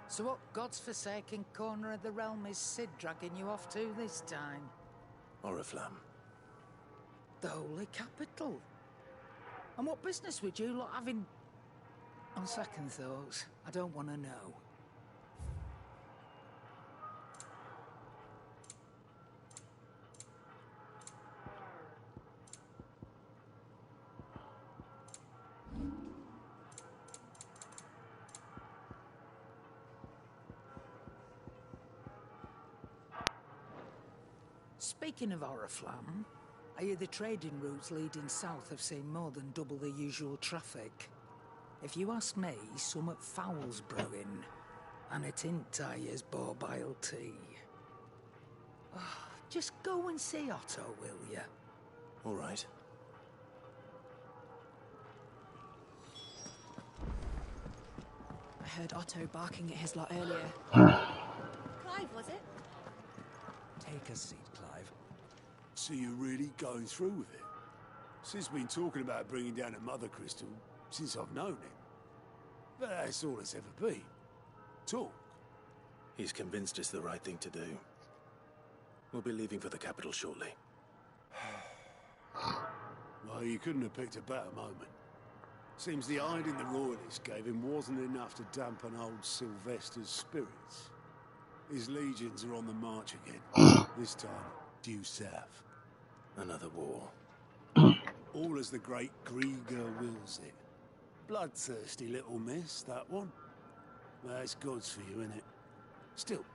So what God's forsaken corner of the realm is Sid dragging you off to this time? Oriflamme. The holy capital. And what business would you lot have in... On second thoughts, I don't want to know. Speaking of Oriflamme, I hear the trading routes leading south have seen more than double the usual traffic. If you ask me, summat foul's brewing, and it ain't tires borbile tea. Oh, just go and see Otto, will ya? All right. I heard Otto barking at his lot earlier. Clive, was it? Take a seat, Clive. So you're really going through with it? Sid's been talking about bringing down a mother crystal since I've known him. But that's all it's ever been. Talk. He's convinced it's the right thing to do. We'll be leaving for the capital shortly. Well, you couldn't have picked a better moment. Seems the hiding the royalists gave him wasn't enough to dampen old Sylvester's spirits. His legions are on the march again. This time, due south. Another war. All as the great Grieger wills it. Bloodthirsty little miss, that one. That's God's for you, innit? Still,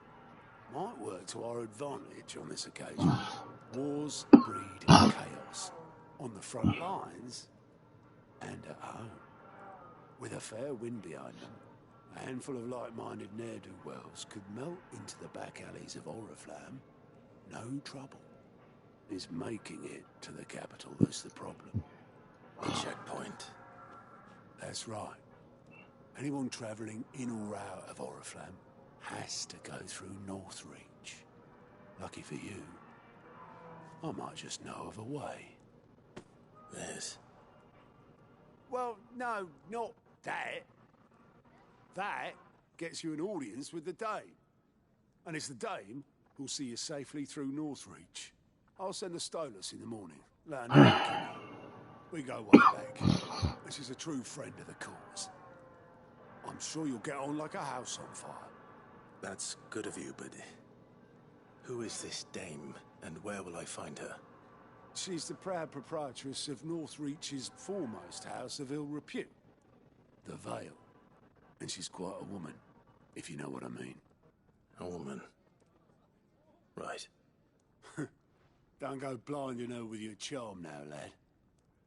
might work to our advantage on this occasion. Wars breed chaos. On the front lines, and at home. With a fair wind behind them, a handful of like-minded ne'er-do-wells could melt into the back alleys of Oriflamme. No trouble. It's making it to the capital that's the problem. A checkpoint. That's right. Anyone travelling in or out of Oriflamme has to go through Northreach. Lucky for you, I might just know of a way. There's... Well, no, not that. That gets you an audience with the Dame. And it's the Dame who'll see you safely through Northreach. I'll send the Stolas in the morning. Let her know you can. We go way back. This is a true friend of the cause. I'm sure you'll get on like a house on fire. That's good of you, but... who is this Dame, and where will I find her? She's the proud proprietress of Northreach's foremost house of ill repute, the Vale. And she's quite a woman, if you know what I mean. A woman? Right. Don't go blinding her with your charm now, lad.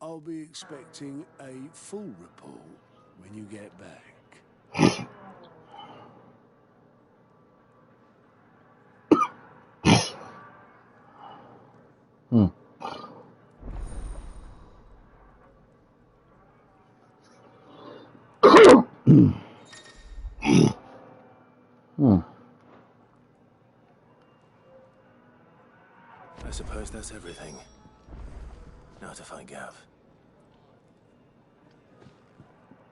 I'll be expecting a full report when you get back. Hmm. Hmm. I suppose that's everything. Now to find Gav.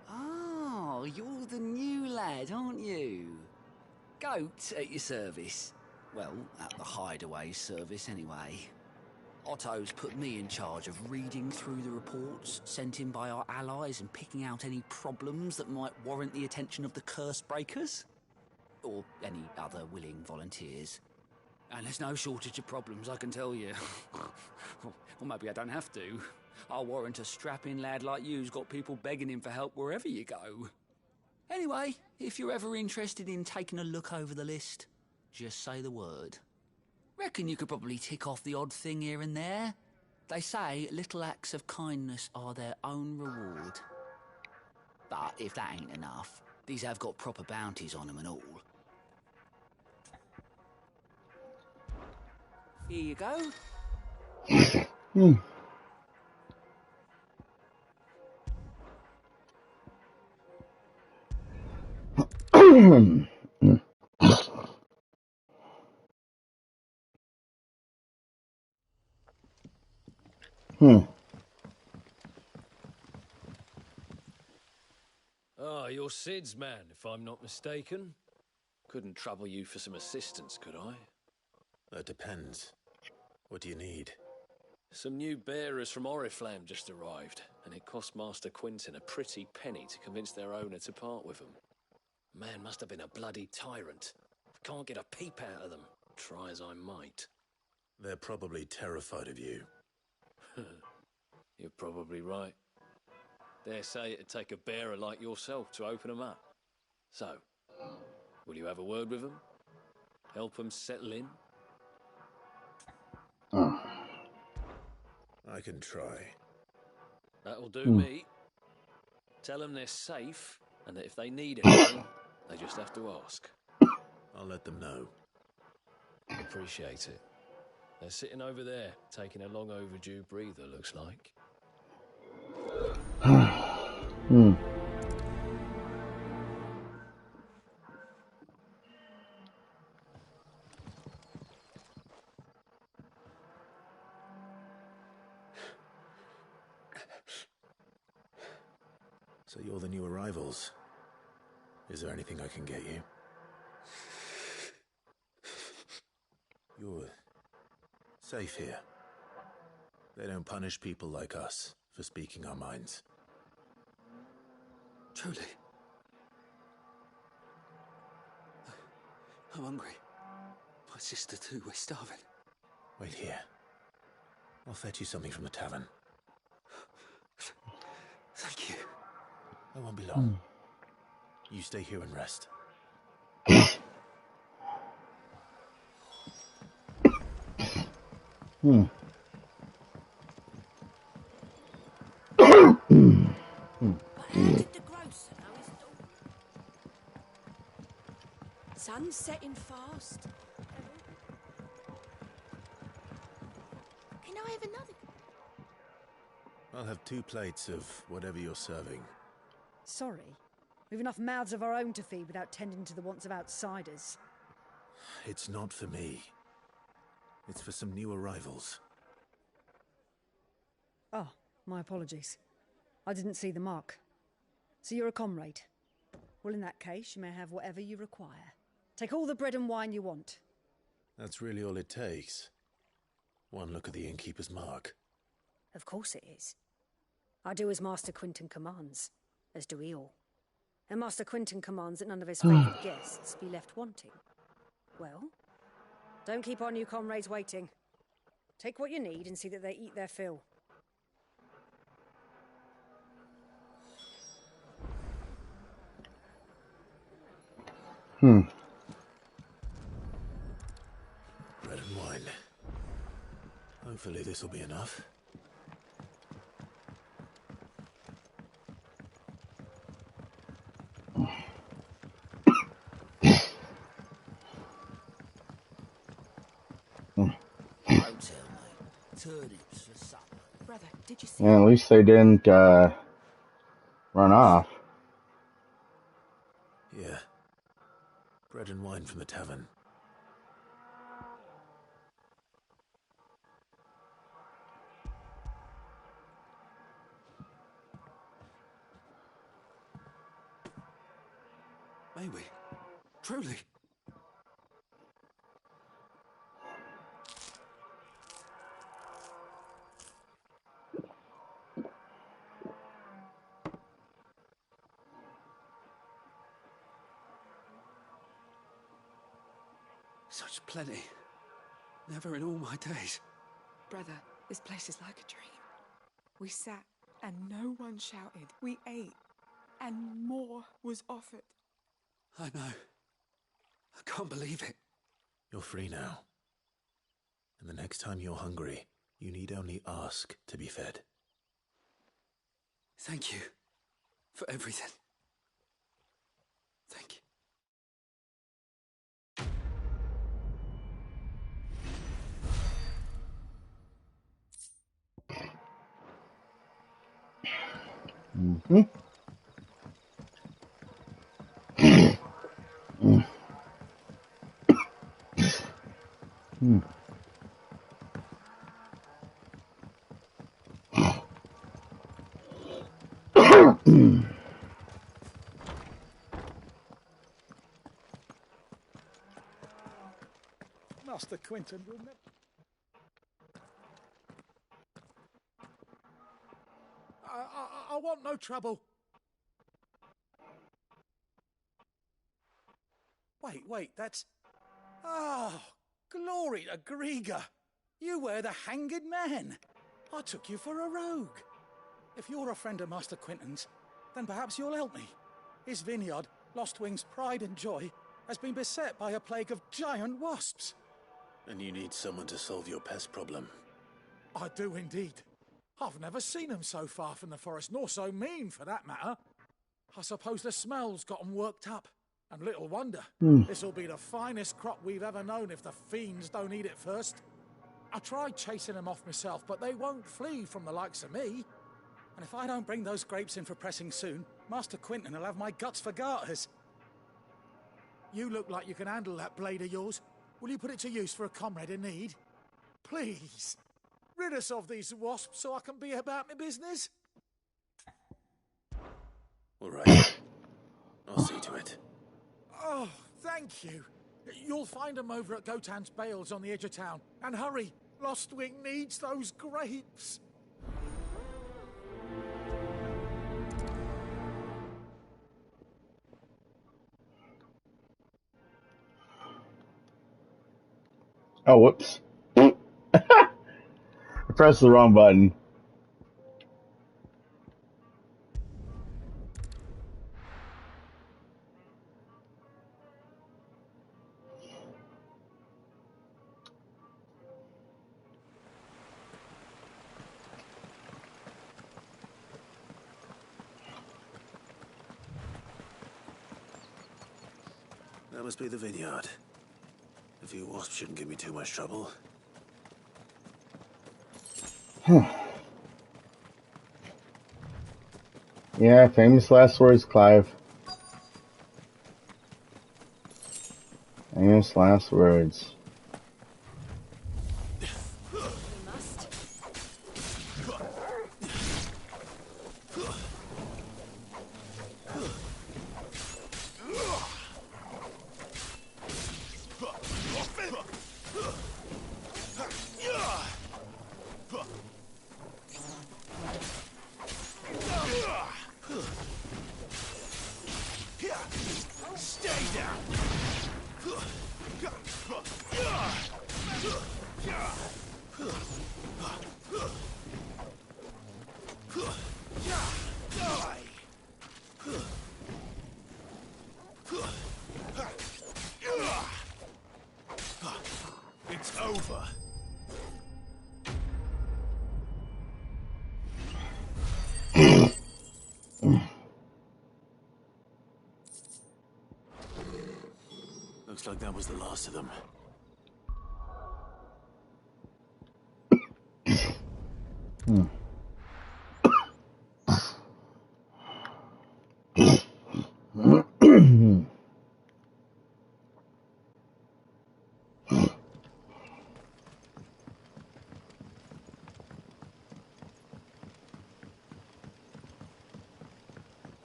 Oh, you're the new lad, aren't you? Goat at your service. Well, at the Hideaway service, anyway. Otto's put me in charge of reading through the reports sent in by our allies and picking out any problems that might warrant the attention of the curse breakers. Or any other willing volunteers. And there's no shortage of problems, I can tell you. Or maybe I don't have to. I'll warrant a strapping lad like you's got people begging him for help wherever you go. Anyway, if you're ever interested in taking a look over the list, just say the word. Reckon you could probably tick off the odd thing here and there. They say little acts of kindness are their own reward. But if that ain't enough, these have got proper bounties on them and all. Here you go. Hmm. Hmm. Ah, you're Sid's man, if I'm not mistaken. Couldn't trouble you for some assistance, could I? That depends. What do you need? Some new bearers from Oriflamme just arrived, and it cost Master Quinton a pretty penny to convince their owner to part with them. Man must have been a bloody tyrant. Can't get a peep out of them, try as I might. They're probably terrified of you. You're probably right. Dare say it'd take a bearer like yourself to open them up. So, will you have a word with them? Help them settle in? Oh. I can try. That'll do me. Tell them they're safe, and that if they need anything, they just have to ask. I'll let them know. Appreciate it. They're sitting over there, taking a long overdue breather, looks like. Hmm. So you're the new arrivals. Is there anything I can get you? You're safe here. They don't punish people like us for speaking our minds. Truly. I'm hungry. My sister too, we're starving. Wait here. I'll fetch you something from the tavern. Thank you. I won't be long. You stay here and rest. Hmm. Sun's setting fast. Can I have another? I'll have 2 plates of whatever you're serving. Sorry. We've enough mouths of our own to feed without tending to the wants of outsiders. It's not for me. It's for some new arrivals. Oh, my apologies. I didn't see the mark. So you're a comrade. Well, in that case, you may have whatever you require. Take all the bread and wine you want. That's really all it takes. One look at the innkeeper's mark. Of course it is. I do as Master Quinton commands, as do we all. And Master Quinton commands that none of his favourite guests be left wanting. Well, don't keep our new comrades waiting. Take what you need and see that they eat their fill. Bread and wine. Hopefully this will be enough. Turnips for supper. Brother, did you see? Yeah, at least they didn't run off. Yeah. Bread and wine from the tavern. May we? Truly? Such plenty. Never in all my days. Brother, this place is like a dream. We sat and no one shouted. We ate and more was offered. I know. I can't believe it. You're free now. And the next time you're hungry, you need only ask to be fed. Thank you for everything. Thank you. Master Quinton will never... I want no trouble. Wait, that's... Oh, glory to Grieger. You were the hanged man. I took you for a rogue. If you're a friend of Master Quinton's, then perhaps you'll help me. His vineyard, Lostwing's pride and joy, has been beset by a plague of giant wasps. And you need someone to solve your pest problem. I do indeed. I've never seen them so far from the forest, nor so mean, for that matter. I suppose the smell's got 'em worked up. And little wonder. This'll be the finest crop we've ever known if the fiends don't eat it first. I tried chasing them off myself, but they won't flee from the likes of me. And if I don't bring those grapes in for pressing soon, Master Quinton will have my guts for garters. You look like you can handle that blade of yours. Will you put it to use for a comrade in need? Please, rid us of these wasps so I can be about my business. All right. I'll see to it. Oh, thank you. You'll find them over at Gotan's Bales on the edge of town. And hurry, Lostwing needs those grapes. Oh, whoops. I pressed the wrong button. That must be the vineyard. A few wasps shouldn't give me too much trouble. Yeah, famous last words, Clive. Famous last words. It's over. Looks like that was the last of them.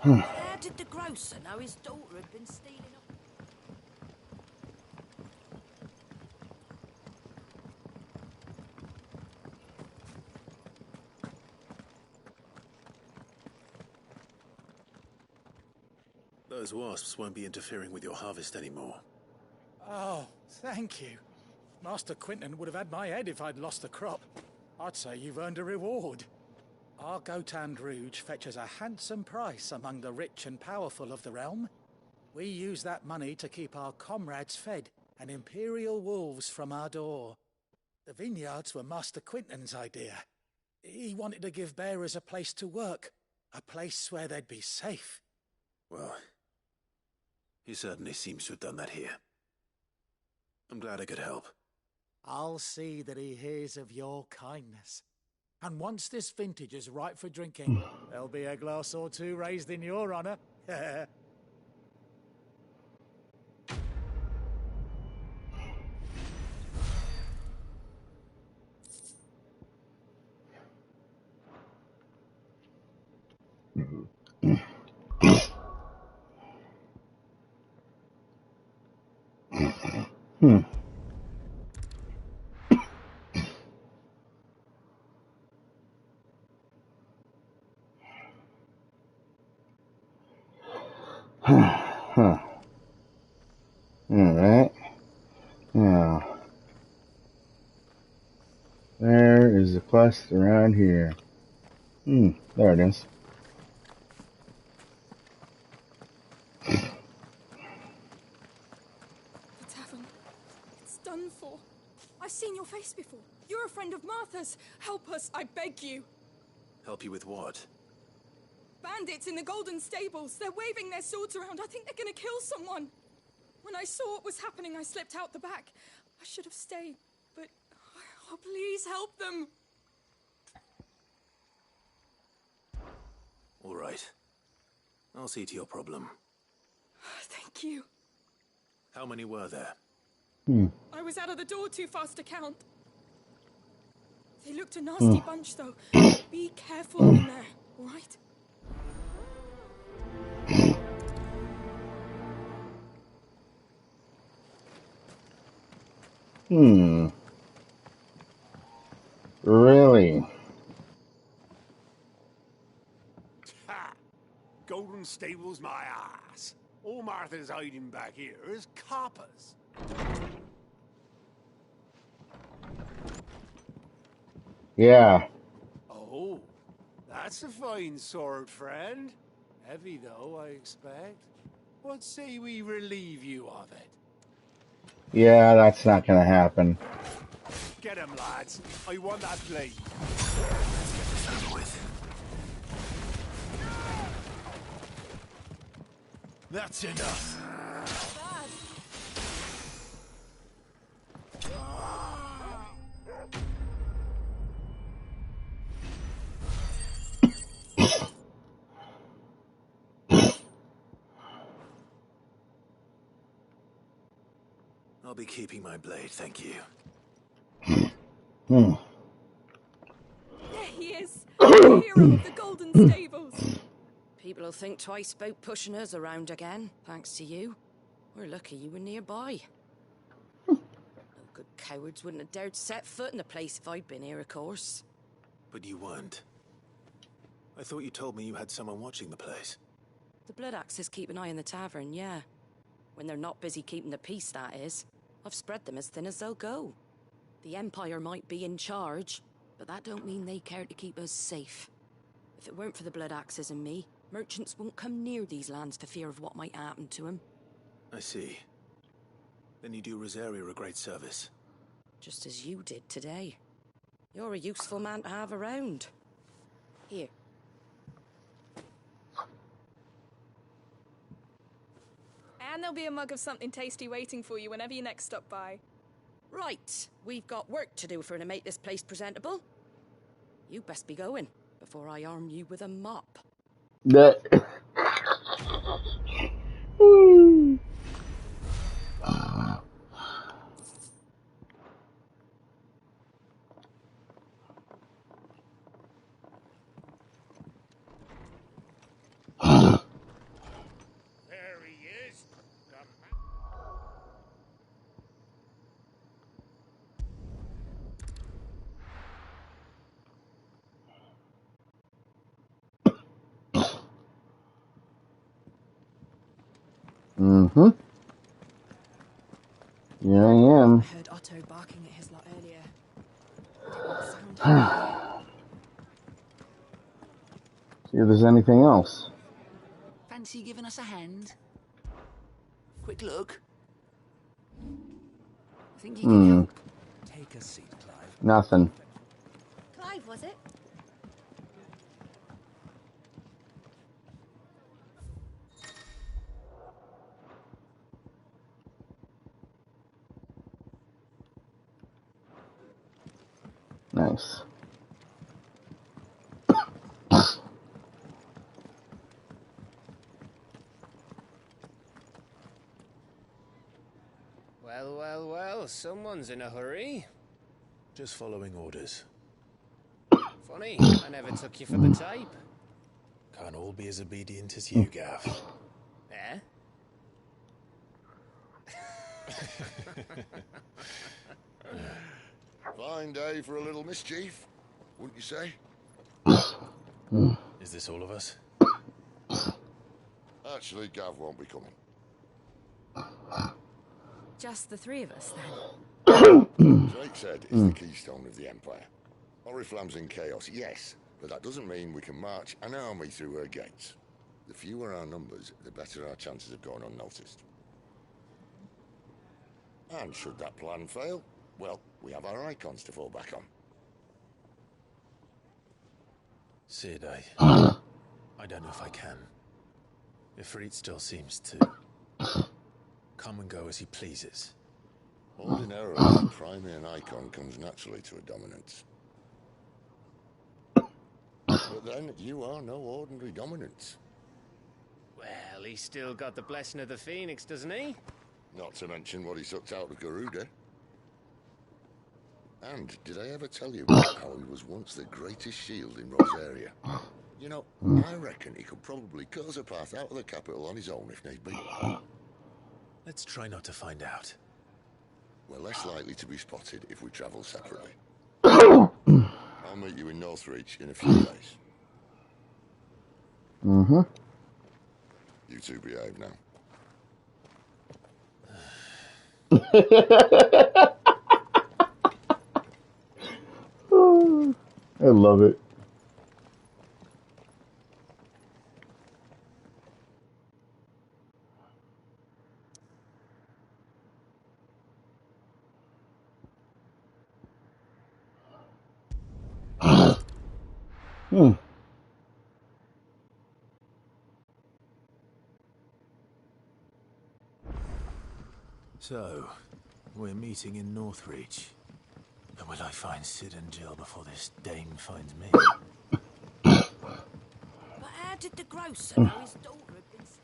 How did the grocer know his daughter had been stealing up? Those wasps won't be interfering with your harvest anymore. Oh, thank you. Master Quinton would have had my head if I'd lost the crop. I'd say you've earned a reward. Our Gotand Rouge fetches a handsome price among the rich and powerful of the realm. We use that money to keep our comrades fed and imperial wolves from our door. The vineyards were Master Quinton's idea. He wanted to give bearers a place to work, a place where they'd be safe. Well, he certainly seems to have done that here. I'm glad I could help. I'll see that he hears of your kindness. And once this vintage is ripe for drinking, there'll be a glass or two raised in your honor. Huh. Alright. Now, there is a quest around here. There it is. The tavern. It's done for. I've seen your face before. You're a friend of Martha's. Help us, I beg you. Help you with what? Bandits in the Golden Stables. They're waving their swords around. I think they're gonna kill someone. When I saw what was happening, I slipped out the back. I should have stayed, but... Oh, please help them. All right. I'll see to your problem. Thank you. How many were there? I was out of the door too fast to count. They looked a nasty bunch, though. Be careful in there, all right? Really? Ha! Golden Stables my ass. All Martha's hiding back here is coppers. Yeah. Oh, that's a fine sword, friend. Heavy, though, I expect. What say we relieve you of it? Yeah, that's not gonna happen. Get him, lads. I want that blade. Let's get this over with. That's enough. I'll be keeping my blade, thank you. There he is, the hero of the Golden Stables. People will think twice about pushing us around again, thanks to you. We're lucky you were nearby. No good cowards wouldn't have dared set foot in the place if I'd been here, of course. But you weren't. I thought you told me you had someone watching the place. The Blood Axes keep an eye on the tavern, yeah. When they're not busy keeping the peace, that is. I've spread them as thin as they'll go. The Empire might be in charge, but that don't mean they care to keep us safe. If it weren't for the Blood Axes and me, merchants won't come near these lands for fear of what might happen to them. I see. Then you do Rosaria a great service. Just as you did today. You're a useful man to have around. Here. And there'll be a mug of something tasty waiting for you whenever you next stop by. Right, we've got work to do to make this place presentable. You best be going before I arm you with a mop. That. There he is. Mm-hmm. Here I am. I heard Otto barking at his lot earlier. Didn't sound See if there's anything else. Fancy giving us a hand? Quick look. Think you can help? Take a seat, Clive. Nothing. Clive, was it? Nice. Well, someone's in a hurry. Just following orders. Funny, I never took you for the type. Can't all be as obedient as you, Gav. Eh? Fine day for a little mischief, wouldn't you say? Is this all of us? Actually, Gav won't be coming. Just the three of us, then? Drake's Head is the keystone of the Empire. Oriflamme's in chaos, yes, but that doesn't mean we can march an army through her gates. The fewer our numbers, the better our chances of going unnoticed. And should that plan fail, well, we have our icons to fall back on. Sid, I don't know if I can. Ifrit still seems to come and go as he pleases. Holding arrows and priming an icon comes naturally to a dominance. But then, you are no ordinary dominance. Well, he's still got the blessing of the Phoenix, doesn't he? Not to mention what he sucked out of Garuda. And did I ever tell you how he was once the greatest shield in Rosaria? You know, I reckon he could probably cause a path out of the capital on his own if need be. Let's try not to find out. We're less likely to be spotted if we travel separately. I'll meet you in Northreach in a few days. Mm-hmm. You two behave now. I love it. So, we're meeting in Northreach. But will I find Sid and Jill before this dame finds me? But how did the grocer know his daughter had been sick?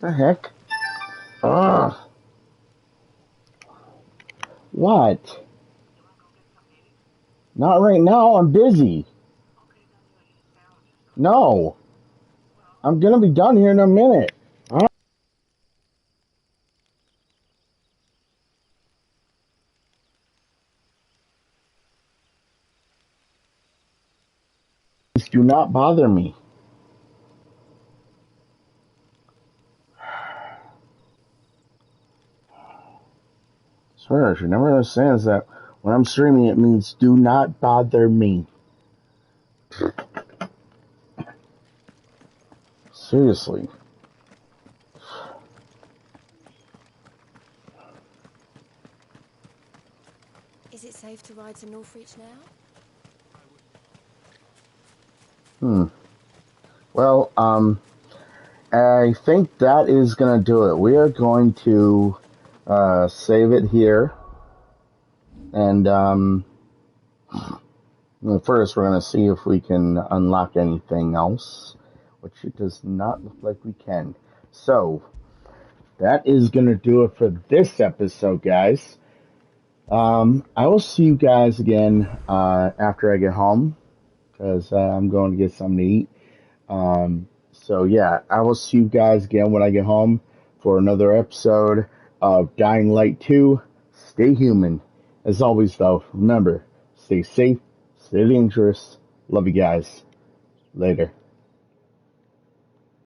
The heck? Ugh. What? Not right now, I'm busy. No. I'm gonna be done here in a minute. Please do not bother me. Swear, she never understands that when I'm streaming it means do not bother me. Seriously. Is it safe to ride to Northreach now? Well, I think that is gonna do it. We are going to save it here. And well, first we're gonna see if we can unlock anything else, which it does not look like we can. So that is gonna do it for this episode, guys. I will see you guys again after I get home, because I'm going to get something to eat. So yeah, I will see you guys again when I get home for another episode of Dying Light 2. Stay human. As always though, remember, stay safe, stay dangerous. Love you guys. Later.